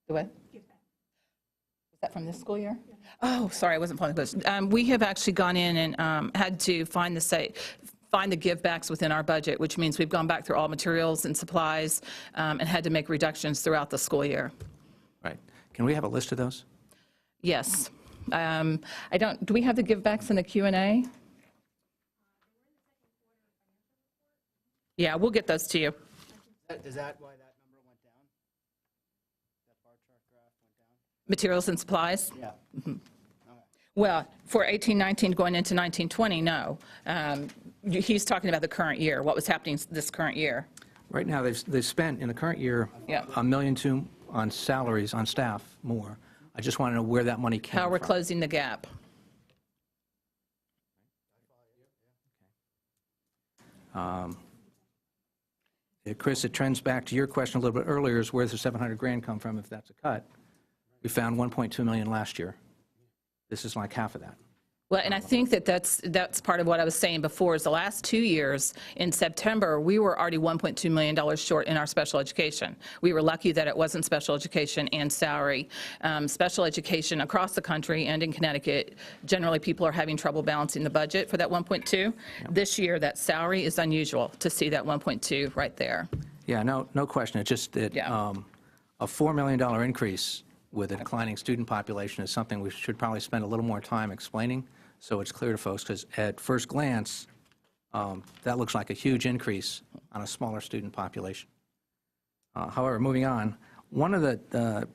The what? Was that from this school year? Oh, sorry, I wasn't following this. We have actually gone in and had to find the give-backs within our budget, which means we've gone back through all materials and supplies and had to make reductions throughout the school year. Right. Can we have a list of those? Yes. Do we have the give-backs in the Q&A? Yeah, we'll get those to you. Is that why that number went down? That bar chart graph went down? Materials and supplies? Yeah. Well, for 18-19 going into 19-20, no. He's talking about the current year, what was happening this current year. Right now, they've spent in the current year $1.2 million on salaries, on staff, more. I just want to know where that money came from. How we're closing the gap. Chris, it trends back to your question a little bit earlier, is where's the 700 grand come from if that's a cut? We found 1.2 million last year. This is like half of that. Well, and I think that's part of what I was saying before, is the last 2 years, in September, we were already $1.2 million short in our special education. We were lucky that it wasn't special education and salary. Special education across the country and in Connecticut, generally people are having trouble balancing the budget for that 1.2. Yep. This year, that salary is unusual to see that 1.2 right there. Yeah, no question. It's just that a $4 million increase with a declining student population is something we should probably spend a little more time explaining, so it's clear to folks, because at first glance, that looks like a huge increase on a smaller student population. However, moving on, one of the,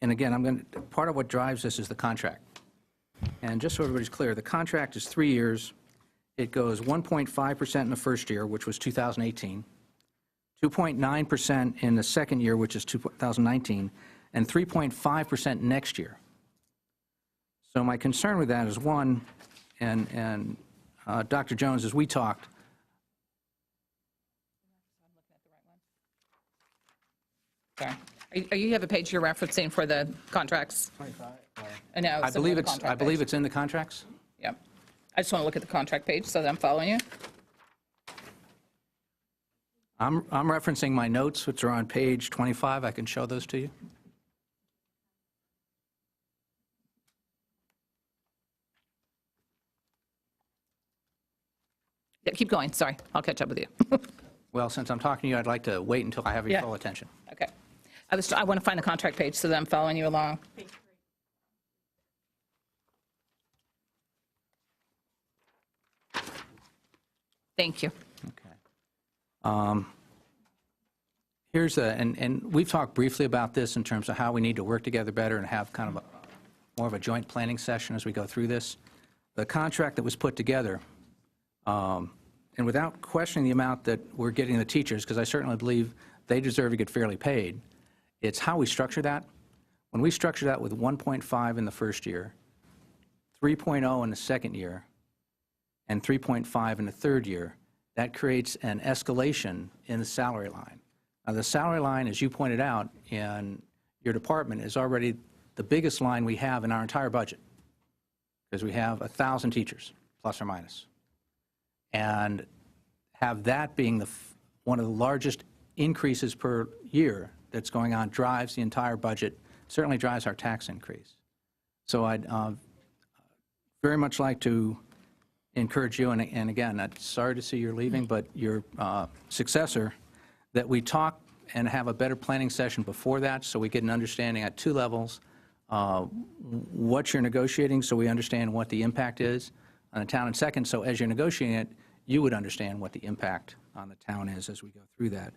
and again, part of what drives this is the contract. And just so everybody's clear, the contract is 3 years. It goes 1.5% in the first year, which was 2018, 2.9% in the second year, which is 2019, and 3.5% next year. So my concern with that is, one, and Dr. Jones, as we talked, You have a page you're referencing for the contracts? 25. No, I some believe of the it's, I contract believe page. it's in the contracts. Yep. I just want to look at the contract page so that I'm following you. I'm referencing my notes, which are on page 25. I can show those to you. Yeah, keep going, sorry, I'll catch up with you. Well, since I'm talking to you, I'd like to wait until I have your Yeah. full attention. Okay. I want to find the contract page so that I'm following you along. Thank you. Here's and we've talked briefly about this in terms of how we need to work together better and have kind of more of a joint planning session as we go through this. The contract that was put together, and without questioning the amount that we're getting the teachers, because I certainly believe they deserve to get fairly paid, it's how we structure that. When we structure that with 1.5 in the first year, 3.0 in the second year, and 3.5 in the third year, that creates an escalation in the salary line. Now, the salary line, as you pointed out, in your department is already the biggest line we have in our entire budget, because we have 1,000 teachers, plus or minus. And have that being one of the largest increases per year that's going on drives the entire budget, certainly drives our tax increase. So I'd very much like to encourage you, and again, I'm sorry to see you're leaving, but your successor, that we talk and have a better planning session before that so we get an understanding at two levels, what you're negotiating so we understand what the impact is on the town, and second, so as you're negotiating it, you would understand what the impact on the town is as we go through that.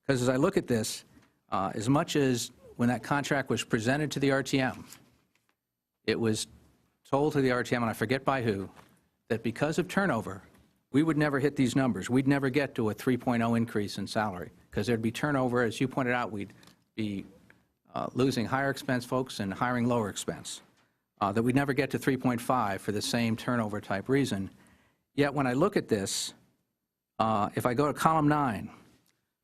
Because as I look at this, as much as when that contract was presented to the RTM, it was told to the RTM, and I forget by who, that because of turnover, we would never hit these numbers. We'd never get to a 3.0 increase in salary, because there'd be turnover. As you pointed out, we'd be losing higher expense folks and hiring lower expense, that we'd never get to 3.5 for the same turnover type reason. Yet when I look at this, if I go to column 9,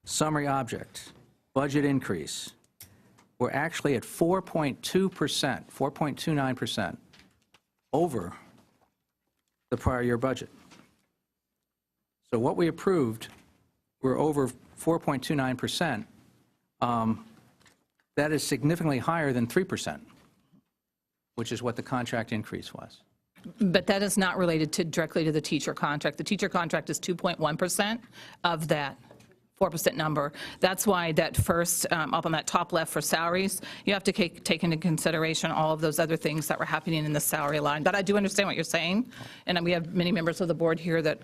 summary object, budget increase, we're actually at 4.2%, 4.29% over the prior year budget. So what we approved, we're over 4.29%. That is significantly higher than 3%, which is what the contract increase was. But that is not related directly to the teacher contract. The teacher contract is 2.1% of that 4% number. That's why that first, up on that top left for salaries, you have to take into consideration all of those other things that were happening in the salary line. But I do understand what you're saying, and we have many members of the board here that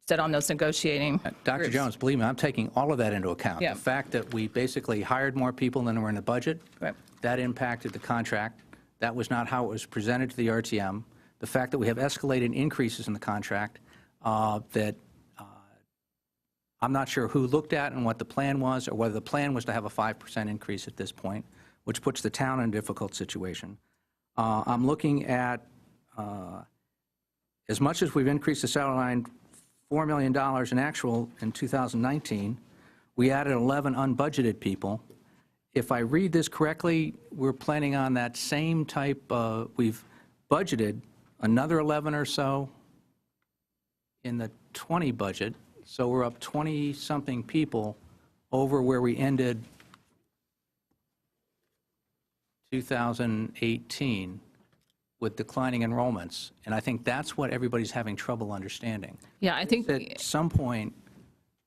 sit on those negotiating Dr. groups. Jones, believe me, I'm taking all of that into account. Yeah. The fact that we basically hired more people than were in the budget, Right. that impacted the contract. That was not how it was presented to the RTM. The fact that we have escalated increases in the contract that I'm not sure who looked at and what the plan was, or whether the plan was to have a 5% increase at this point, which puts the town in a difficult situation. I'm looking at, as much as we've increased the salary line $4 million in actual in 2019, we added 11 unbudgeted people. If I read this correctly, we're planning on that same type, we've budgeted another 11 or so in the 20 budget, so we're up 20-something people over where we ended 2018 with declining enrollments, and I think that's what everybody's having trouble understanding. Yeah, I think At some point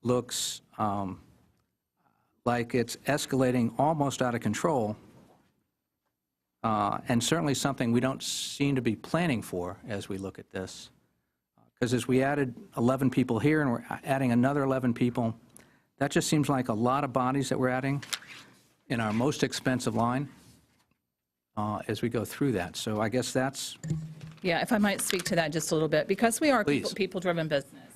looks like it's escalating almost out of control, and certainly something we don't seem to be planning for as we look at this. Because as we added 11 people here and we're adding another 11 people, that just seems like a lot of bodies that we're adding in our most expensive line as we go through that. So I guess that's... Yeah, if I might speak to that just a little bit, because we are a people-driven business.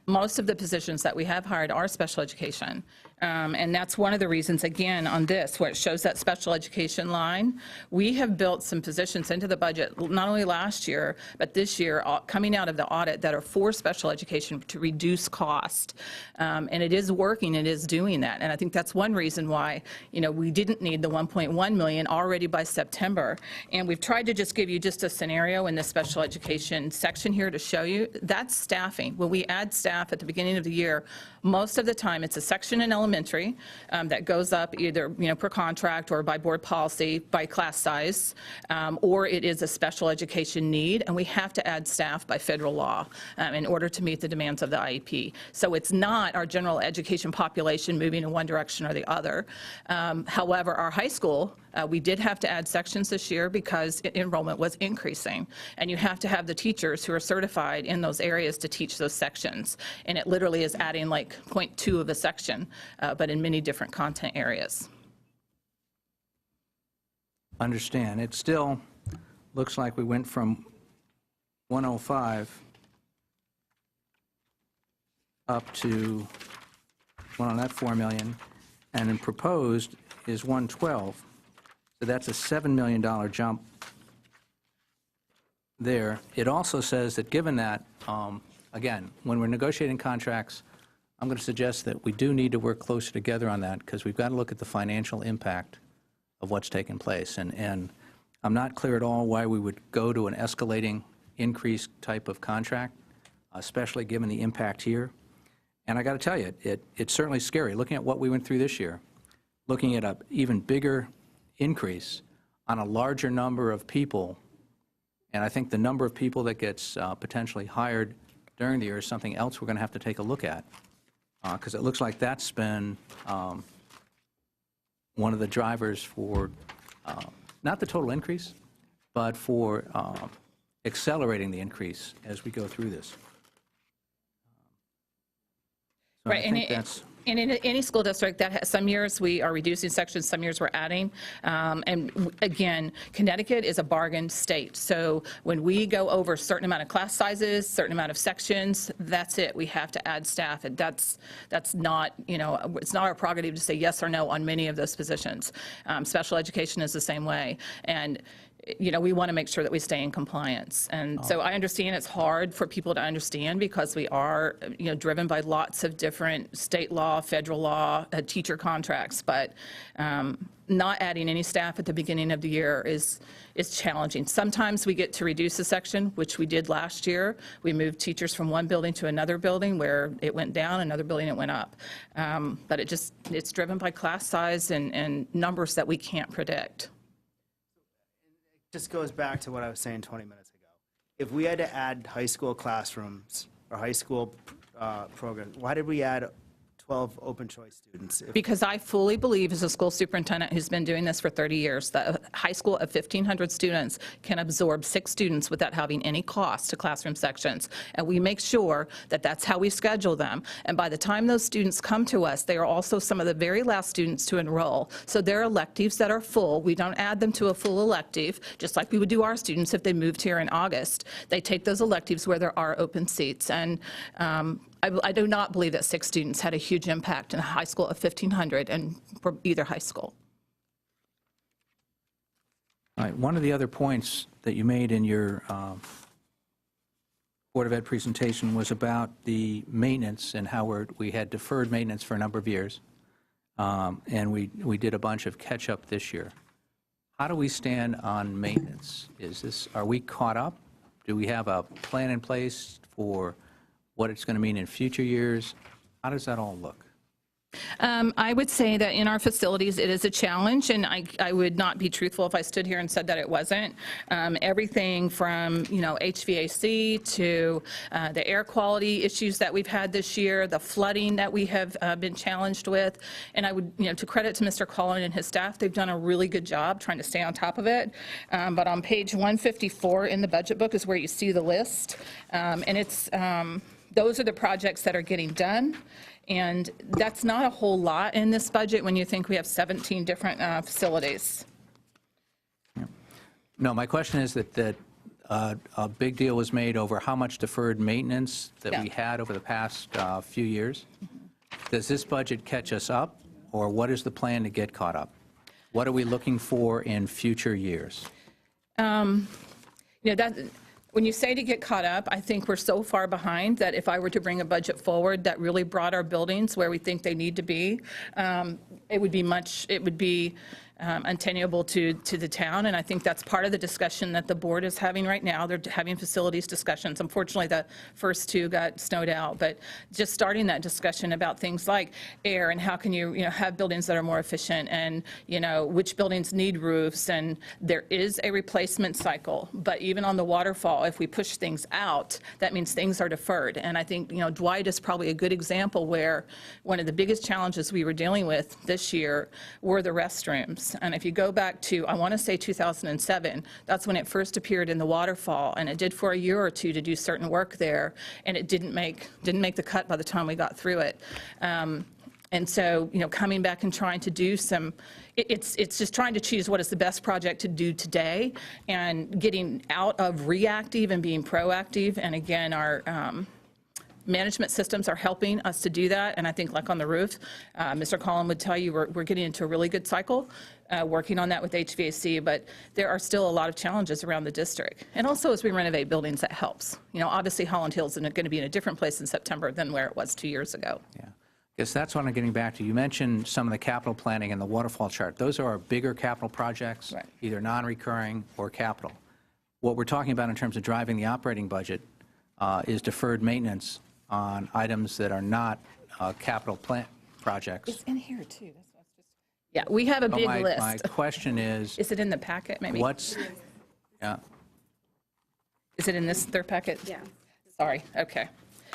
Most of the positions that we have hired are special education. And that's one of the reasons, again, on this, where it shows that special education line, we have built some positions into the budget, not only last year, but this year, coming out of the audit, that are for special education to reduce cost. And it is working, it is doing that. And I think that's one reason why, we didn't need the 1.1 million already by September. And we've tried to just give you just a scenario in the special education section here to show you. That's staffing. When we add staff at the beginning of the year, most of the time it's a section in elementary that goes up either per contract or by board policy by class size, or it is a special education need, and we have to add staff by federal law in order to meet the demands of the IEP. So it's not our general education population moving in one direction or the other. However, our high school, we did have to add sections this year because enrollment was increasing, and you have to have the teachers who are certified in those areas to teach those sections. And it literally is adding like 0.2 of a section, but in many different content areas. Understand. It still looks like we went from 105 up to, well, on that 4 million, and then proposed is 112. So that's a $7 million jump there. It also says that given that, again, when we're negotiating contracts, I'm going to suggest that we do need to work closer together on that, because we've got to look at the financial impact of what's taken place. And I'm not clear at all why we would go to an escalating increase type of contract, especially given the impact here. And I got to tell you, it's certainly scary looking at what we went through this year, looking at an even bigger increase on a larger number of people. And I think the number of people that gets potentially hired during the year is something else we're going to have to take a look at, because it looks like that's been one of the drivers for not the total increase, but for accelerating the increase as we go through this. So Right, I think that's... And in any school district, that has, some years we are reducing sections, some years we're adding. And again, Connecticut is a bargain state. So when we go over a certain amount of class sizes, certain amount of sections, that's it. We have to add staff. And that's not, it's not our prerogative to say yes or no on many of those positions. Special education is the same way. And we want to make sure that we stay in compliance. And so I understand it's hard for people to understand because we are, driven by lots of different state law, federal law, teacher contracts, but not adding any staff at the beginning of the year is challenging. Sometimes we get to reduce a section, which we did last year. We moved teachers from one building to another building where it went down, another building it went up. But it's driven by class size and numbers that we can't predict. Just goes back to what I was saying 20 minutes ago. If we had to add high school classrooms or high school programs, why did we add 12 open choice students? Because I fully believe, as a school superintendent who's been doing this for 30 years, that a high school of 1,500 students can absorb 6 students without having any cost to classroom sections. And we make sure that that's how we schedule them. And by the time those students come to us, they are also some of the very last students to enroll. So there are electives that are full. We don't add them to a full elective, just like we would do our students if they moved here in August. They take those electives where there are open seats. And I do not believe that 6 students had a huge impact in a high school of 1,500 and for either high school. All right, one of the other points that you made in your Board of Ed presentation was about the maintenance and how we had deferred maintenance for a number of years, and we did a bunch of catch-up this year. How do we stand on maintenance? Are we caught up? Do we have a plan in place for what it's going to mean in future years? How does that all look? I would say that in our facilities, it is a challenge, and I would not be truthful if I stood here and said that it wasn't. Everything from, HVAC to the air quality issues that we've had this year, the flooding that we have been challenged with. And I would, to credit to Mr. Collin and his staff, they've done a really good job trying to stay on top of it. But on page 154 in the budget book is where you see the list. And it's, those are the projects that are getting done. And that's not a whole lot in this budget when you think we have 17 different facilities. No, my question is that a big deal was made over how much deferred maintenance that we had over the past few years. does this budget catch us up, or what is the plan to get caught up? What are we looking for in future years? That, when you say to get caught up, I think we're so far behind that if I were to bring a budget forward that really brought our buildings where we think they need to be, it would be untenable to the town, and I think that's part of the discussion that the board is having right now. They're having facilities discussions. Unfortunately, the first two got snowed out, but just starting that discussion about things like air and how can you have buildings that are more efficient, and which buildings need roofs, and there is a replacement cycle. But even on the waterfall, if we push things out, that means things are deferred. And I think Dwight is probably a good example where one of the biggest challenges we were dealing with this year were the restrooms. And if you go back to, I want to say 2007, that's when it first appeared in the waterfall, and it did for a year or two to do certain work there, and it didn't make the cut by the time we got through it. And so, coming back and trying to do it's just trying to choose what is the best project to do today, and getting out of reactive and being proactive. And again, our management systems are helping us to do that. And I think, like on the roof, Mr. Collin would tell you we're getting into a really good cycle, working on that with HVAC, but there are still a lot of challenges around the district. And also, as we renovate buildings, that helps. Obviously, Holland Hills is going to be in a different place in September than where it was 2 years ago. Yeah. I guess that's what I'm getting back to. You mentioned some of the capital planning in the waterfall chart. Those are our bigger capital projects, right, either non-recurring or capital. What we're talking about in terms of driving the operating budget is deferred maintenance on items that are not capital plant projects. It's in here, too. That's what's just... Yeah, we have a big list. My question is... Is it in the packet, maybe? Yeah. Is it in their packet? Yeah. Sorry, okay.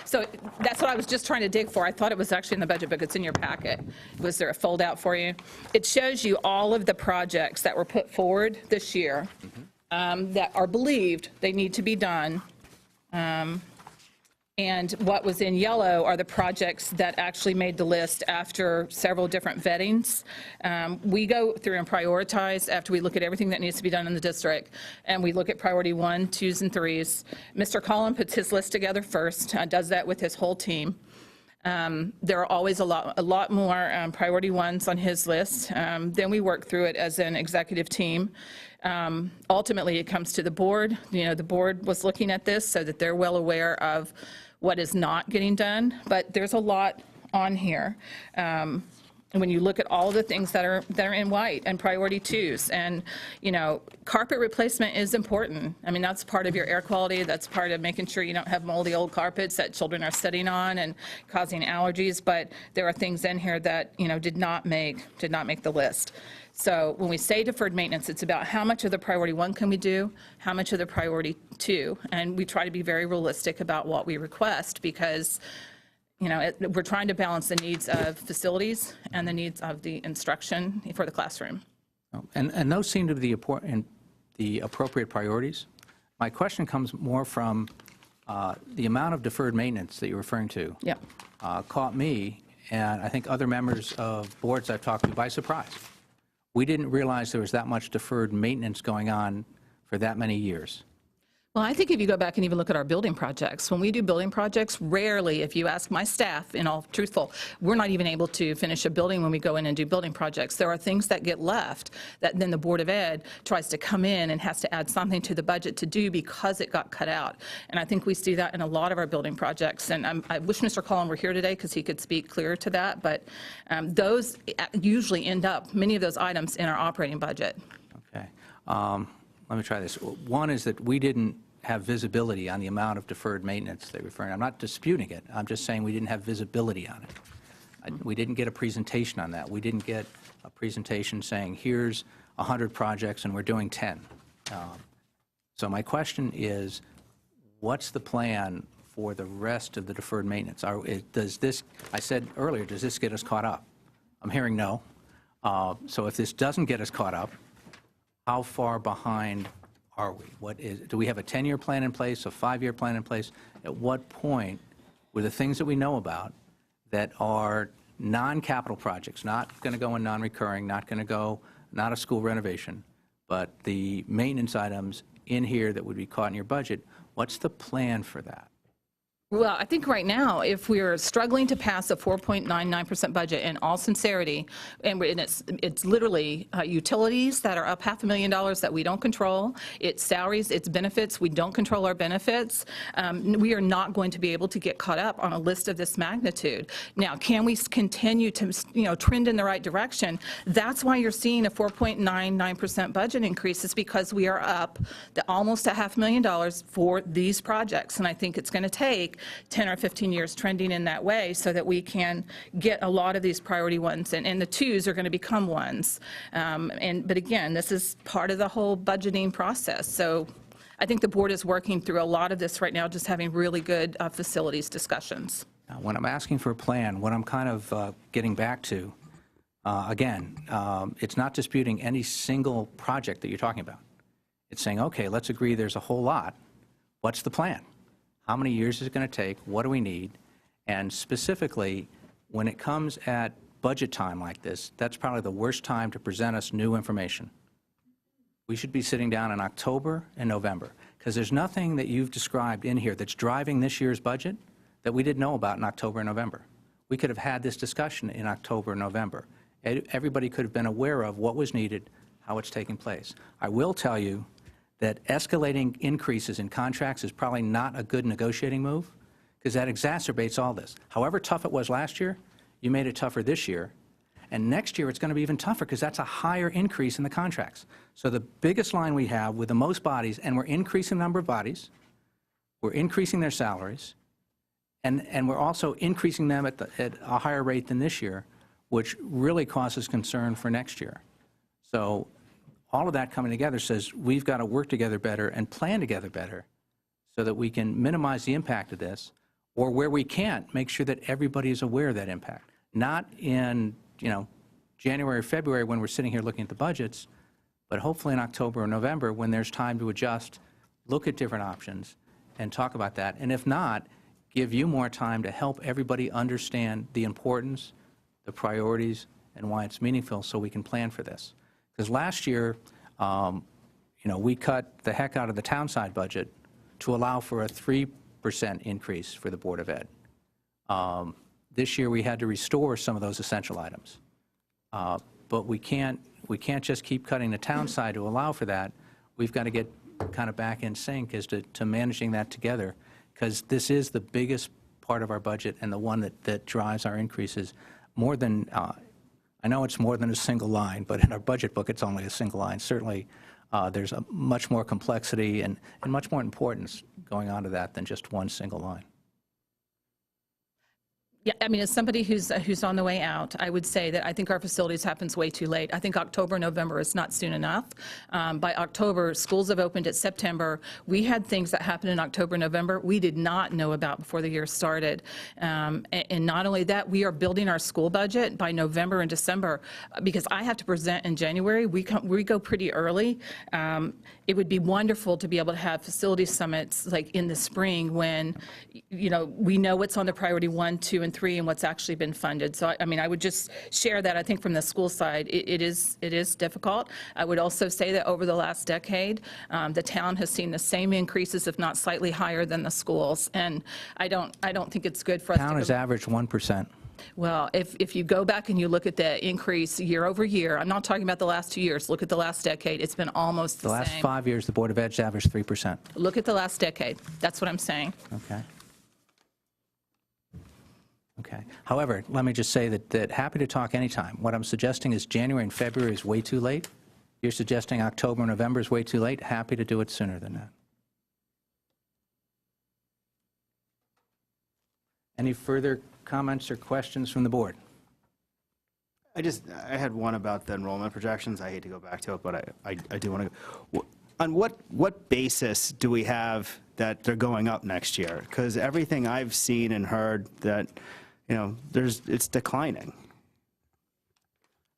So that's what I was just trying to dig for. I thought it was actually in the budget book. It's in your packet. Was there a fold-out for you? It shows you all of the projects that were put forward this year that are believed they need to be done. And what was in yellow are the projects that actually made the list after several different vettings. We go through and prioritize after we look at everything that needs to be done in the district, and we look at priority 1, 2s, and 3s. Mr. Collin puts his list together first, does that with his whole team. There are always a lot more priority 1s on his list. Then we work through it as an executive team. Ultimately, it comes to the board. The board was looking at this so that they're well aware of what is not getting done, but there's a lot on here. And when you look at all the things that are in white and priority 2s, and carpet replacement is important. I mean, that's part of your air quality. That's part of making sure you don't have moldy old carpets that children are sitting on and causing allergies. But there are things in here that did not make the list. So when we say deferred maintenance, it's about how much of the priority 1 can we do, how much of the priority 2, and we try to be very realistic about what we request, because we're trying to balance the needs of facilities and the needs of the instruction for the classroom. And those seem to be the appropriate priorities. My question comes more from the amount of deferred maintenance that you're referring to. Yeah. Caught me, and I think other members of boards I've talked to, by surprise. We didn't realize there was that much deferred maintenance going on for that many years. Well, I think if you go back and even look at our building projects, when we do building projects, rarely, if you ask my staff, in all truthful, we're not even able to finish a building when we go in and do building projects. There are things that get left that then the Board of Ed tries to come in and has to add something to the budget to do because it got cut out. And I think we see that in a lot of our building projects. And I wish Mr. Collin were here today because he could speak clearer to that. But those usually end up, many of those items, in our operating budget. Okay. Let me try this. One is that we didn't have visibility on the amount of deferred maintenance they're referring. I'm not disputing it. I'm just saying we didn't have visibility on it. We didn't get a presentation on that. We didn't get a presentation saying, here's 100 projects and we're doing 10. So my question is, what's the plan for the rest of the deferred maintenance? Does this, I said earlier, does this get us caught up? I'm hearing no. So if this doesn't get us caught up, how far behind are we? Do we have a 10-year plan in place, a 5-year plan in place? At what point were the things that we know about that are non-capital projects, not going to go in non-recurring, not a school renovation, but the maintenance items in here that would be caught in your budget, what's the plan for that? Well, I think right now, if we're struggling to pass a 4.99% budget, in all sincerity, and it's literally utilities that are up $500,000 that we don't control, it's salaries, it's benefits, we don't control our benefits, we are not going to be able to get caught up on a list of this magnitude. Now, can we continue to, trend in the right direction? That's why you're seeing a 4.99% budget increase, is because we are up almost a $500,000 for these projects, and I think it's going to take 10 or 15 years trending in that way so that we can get a lot of these priority ones, and the twos are going to become ones. But again, this is part of the whole budgeting process. So I think the board is working through a lot of this right now, just having really good facilities discussions. When I'm asking for a plan, what I'm kind of getting back to, again, it's not disputing any single project that you're talking about. It's saying, okay, let's agree there's a whole lot. What's the plan? How many years is it going to take? What do we need? And specifically, when it comes at budget time like this, that's probably the worst time to present us new information. We should be sitting down in October and November, because there's nothing that you've described in here that's driving this year's budget that we didn't know about in October and November. We could have had this discussion in October and November. Everybody could have been aware of what was needed, how it's taking place. I will tell you that escalating increases in contracts is probably not a good negotiating move, because that exacerbates all this. However tough it was last year, you made it tougher this year, and next year it's going to be even tougher, because that's a higher increase in the contracts. So the biggest line we have with the most bodies, and we're increasing the number of bodies, we're increasing their salaries, and we're also increasing them at a higher rate than this year, which really causes concern for next year. So all of that coming together says we've got to work together better and plan together better so that we can minimize the impact of this, or where we can't, make sure that everybody is aware of that impact. Not in, January or February when we're sitting here looking at the budgets, but hopefully in October or November when there's time to adjust, look at different options and talk about that. And if not, give you more time to help everybody understand the importance, the priorities, and why it's meaningful so we can plan for this. Because last year, we cut the heck out of the town side budget to allow for a 3% increase for the Board of Ed. This year, we had to restore some of those essential items. But we can't just keep cutting the town side to allow for that. We've got to get kind of back in sync as to managing that together, because this is the biggest part of our budget and the one that drives our increases more than I know it's more than a single line, but in our budget book, it's only a single line. Certainly, there's a much more complexity and much more importance going on to that than just one single line. Yeah, I mean, as somebody who's on the way out, I would say that I think our facilities happens way too late. I think October, November is not soon enough. By October, schools have opened at September. We had things that happened in October, November we did not know about before the year started. And not only that, we are building our school budget by November and December, because I have to present in January. We go pretty early. It would be wonderful to be able to have facility summits like in the spring when, we know what's on the priority 1, 2, and 3 and what's actually been funded. So, I mean, I would just share that. I think from the school side, it is difficult. I would also say that over the last decade, the town has seen the same increases, if not slightly higher than the schools. And I don't think it's good for us to Town has averaged 1%. Well, if you go back and you look at the increase year over year, I'm not talking about the last 2 years, look at the last decade, it's been almost the same. The last 5 years, the Board of Ed's averaged 3%. Look at the last decade. That's what I'm saying. Okay. Okay. However, let me just say that happy to talk anytime. What I'm suggesting is January and February is way too late. You're suggesting October and November is way too late. Happy to do it sooner than that. Any further comments or questions from the board? I had one about the enrollment projections. I hate to go back to it, but I do want to. On what basis do we have that they're going up next year? Because everything I've seen and heard that, it's declining.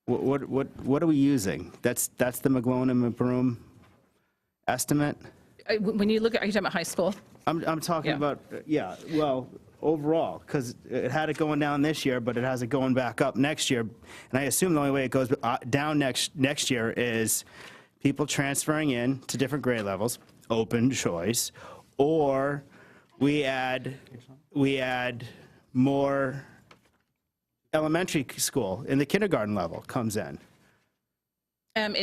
What are we using? That's the McGlone and McBroom estimate? When you look at, are you talking about high school? I'm talking about, well, overall, because it had it going down this year, but it has it going back up next year. And I assume the only way it goes down next year is people transferring in to different grade levels, open choice, or we add more elementary school in the kindergarten level comes in.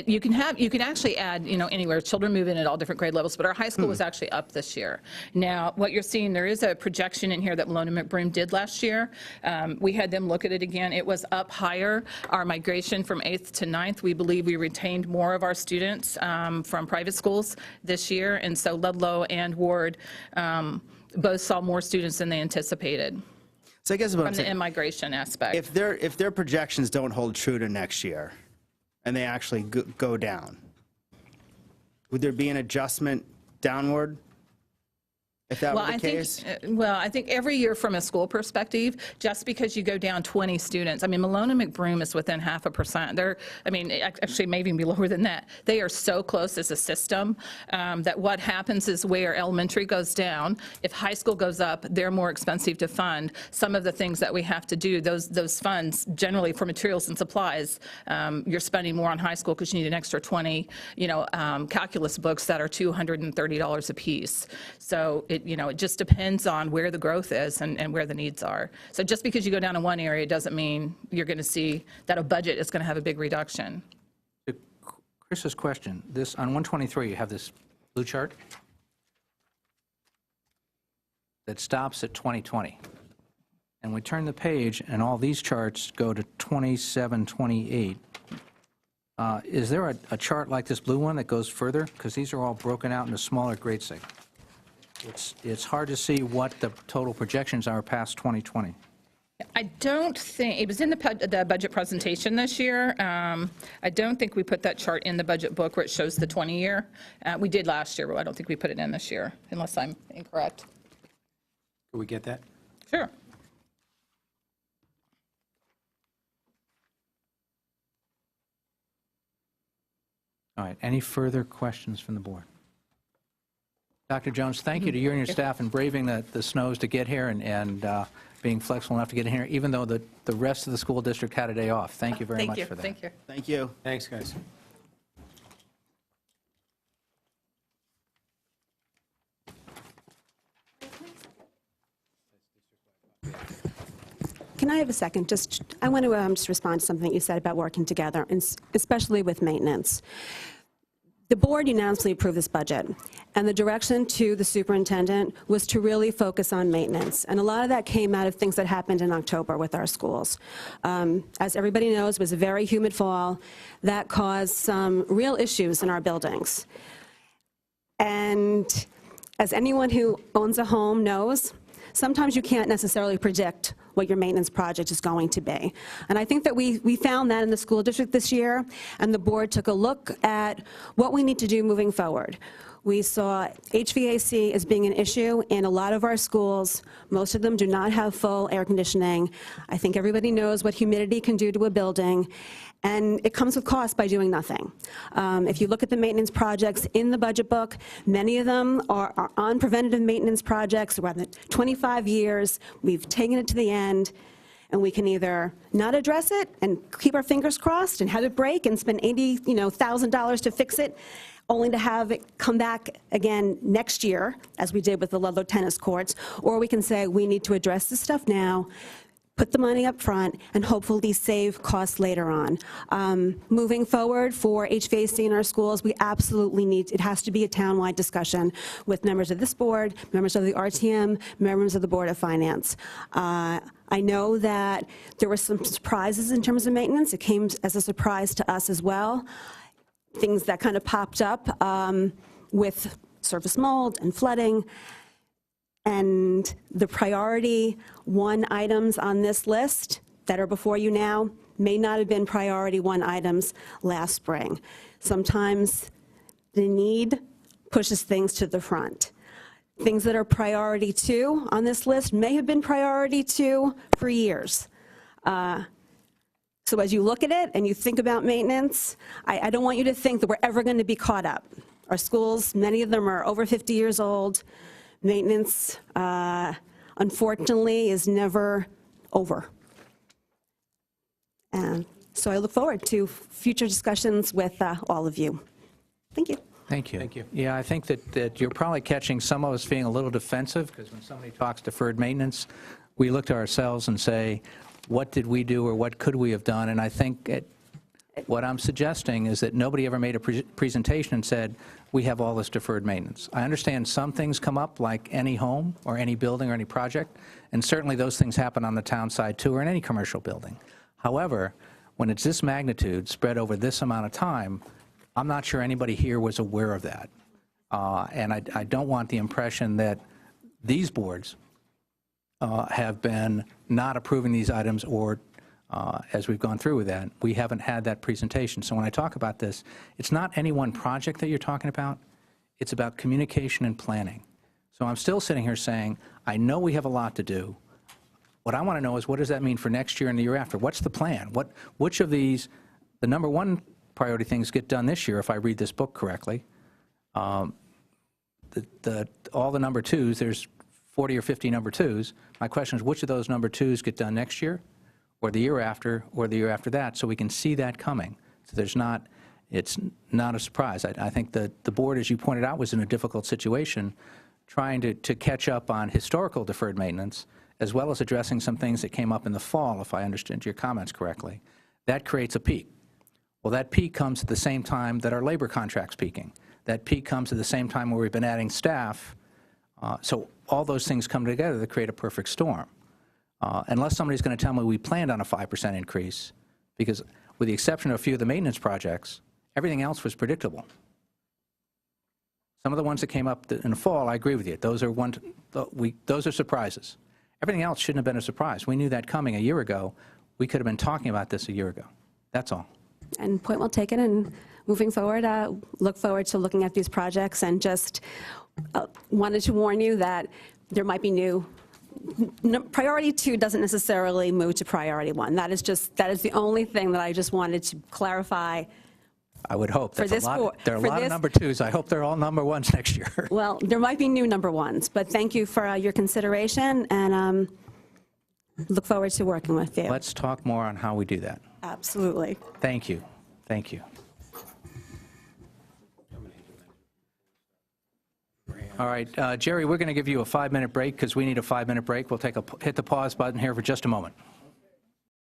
You can actually add, anywhere. Children move in at all different grade levels, but our high school was actually up this year. Now, what you're seeing, there is a projection in here that Malone and McBroom did last year. We had them look at it again. It was up higher. Our migration from 8th to 9th, we believe we retained more of our students from private schools this year, and so Ludlow and Ward both saw more students than they anticipated. So I guess what I'm from the saying, in-migration aspect. if their projections don't hold true to next year, and they actually go down, would there be an adjustment downward if that were the case? I think every year from a school perspective, just because you go down 20 students, Malone and McBroom is within 0.5%. They're, actually maybe even be lower than that. They are so close as a system that what happens is where elementary goes down, if high school goes up, they're more expensive to fund. Some of the things that we have to do, those funds, generally for materials and supplies, you're spending more on high school because you need an extra 20, calculus books that are $230 a piece. So it just depends on where the growth is and where the needs are. So just because you go down in one area doesn't mean you're going to see that a budget is going to have a big reduction. Chris's question, this, on 123, you have this blue chart that stops at 2020. And we turn the page, and all these charts go to 27, 28. Is there a chart like this blue one that goes further? Because these are all broken out into smaller grade segments. It's hard to see what the total projections are past 2020. I don't think, it was in the budget presentation this year. I don't think we put that chart in the budget book where it shows the 20-year. We did last year, but I don't think we put it in this year, unless I'm incorrect. Can we get that? Sure. All right, any further questions from the board? Dr. Jones, thank you to you and your staff in braving the snows to get here and being flexible enough to get in here, even though the rest of the school district had a day off. Thank you very much for that. Thank you. Thank you. Thanks, guys. Can I have a second? I want to just respond to something you said about working together, and especially with maintenance. The board unanimously approved this budget, and the direction to the superintendent was to really focus on maintenance. And a lot of that came out of things that happened in October with our schools. As everybody knows, it was a very humid fall that caused some real issues in our buildings. And as anyone who owns a home knows, sometimes you can't necessarily predict what your maintenance project is going to be. And I think that we found that in the school district this year, and the board took a look at what we need to do moving forward. We saw HVAC as being an issue in a lot of our schools. Most of them do not have full air conditioning. I think everybody knows what humidity can do to a building, and it comes with cost by doing nothing. If you look at the maintenance projects in the budget book, many of them are on preventative maintenance projects. We're at 25 years. We've taken it to the end, and we can either not address it and keep our fingers crossed and have it break and spend $80,000 to fix it, only to have it come back again next year, as we did with the Ludlow tennis courts, or we can say we need to address this stuff now, put the money up front, and hopefully save costs later on. Moving forward for HVAC in our schools, we absolutely need, it has to be a town-wide discussion with members of this board, members of the RTM, members of the Board of Finance. I know that there were some surprises in terms of maintenance. It came as a surprise to us as well. Things that kind of popped up with surface mold and flooding. And the priority 1 items on this list that are before you now may not have been priority 1 items last spring. Sometimes the need pushes things to the front. Things that are priority 2 on this list may have been priority 2 for years. So as you look at it and you think about maintenance, I don't want you to think that we're ever going to be caught up. Our schools, many of them are over 50 years old. Maintenance, unfortunately, is never over. And so I look forward to future discussions with all of you. Thank you. Thank you. Thank you. Yeah, I think that you're probably catching some of us being a little defensive, because when somebody talks deferred maintenance, we look to ourselves and say, what did we do or what could we have done? And I think what I'm suggesting is that nobody ever made a presentation and said, we have all this deferred maintenance. I understand some things come up, like any home or any building or any project, and certainly those things happen on the town side too, or in any commercial building. However, when it's this magnitude spread over this amount of time, I'm not sure anybody here was aware of that. And I don't want the impression that these boards have been not approving these items, or as we've gone through with that, we haven't had that presentation. So when I talk about this, it's not any one project that you're talking about. It's about communication and planning. So I'm still sitting here saying, I know we have a lot to do. What I want to know is, what does that mean for next year and the year after? What's the plan? Which of these, the number one priority things get done this year, if I read this book correctly? All the number twos, there's 40 or 50 number twos. My question is, which of those number twos get done next year, or the year after, or the year after that, so we can see that coming? So it's not a surprise. I think that the board, as you pointed out, was in a difficult situation, trying to catch up on historical deferred maintenance, as well as addressing some things that came up in the fall, if I understood your comments correctly. That creates a peak. Well, that peak comes at the same time that our labor contract's peaking. That peak comes at the same time where we've been adding staff. So all those things come together to create a perfect storm. Unless somebody's going to tell me we planned on a 5% increase, because with the exception of a few of the maintenance projects, everything else was predictable. Some of the ones that came up in the fall, I agree with you. Those are surprises. Everything else shouldn't have been a surprise. We knew that coming a year ago. We could have been talking about this a year ago. That's all. And point well taken, and moving forward, look forward to looking at these projects, and just wanted to warn you that there might be new. Priority 2 doesn't necessarily move to priority 1. That is the only thing that I just wanted to clarify. I would hope. There are a lot of number twos. I hope they're all number ones next year. Well, there might be new number ones, but thank you for your consideration, and look forward to working with you. Let's talk more on how we do that. Absolutely. Thank you. Thank you. All right, Jerry, we're going to give you a 5-minute break, because we need a 5-minute break. We'll hit the pause button here for just a moment.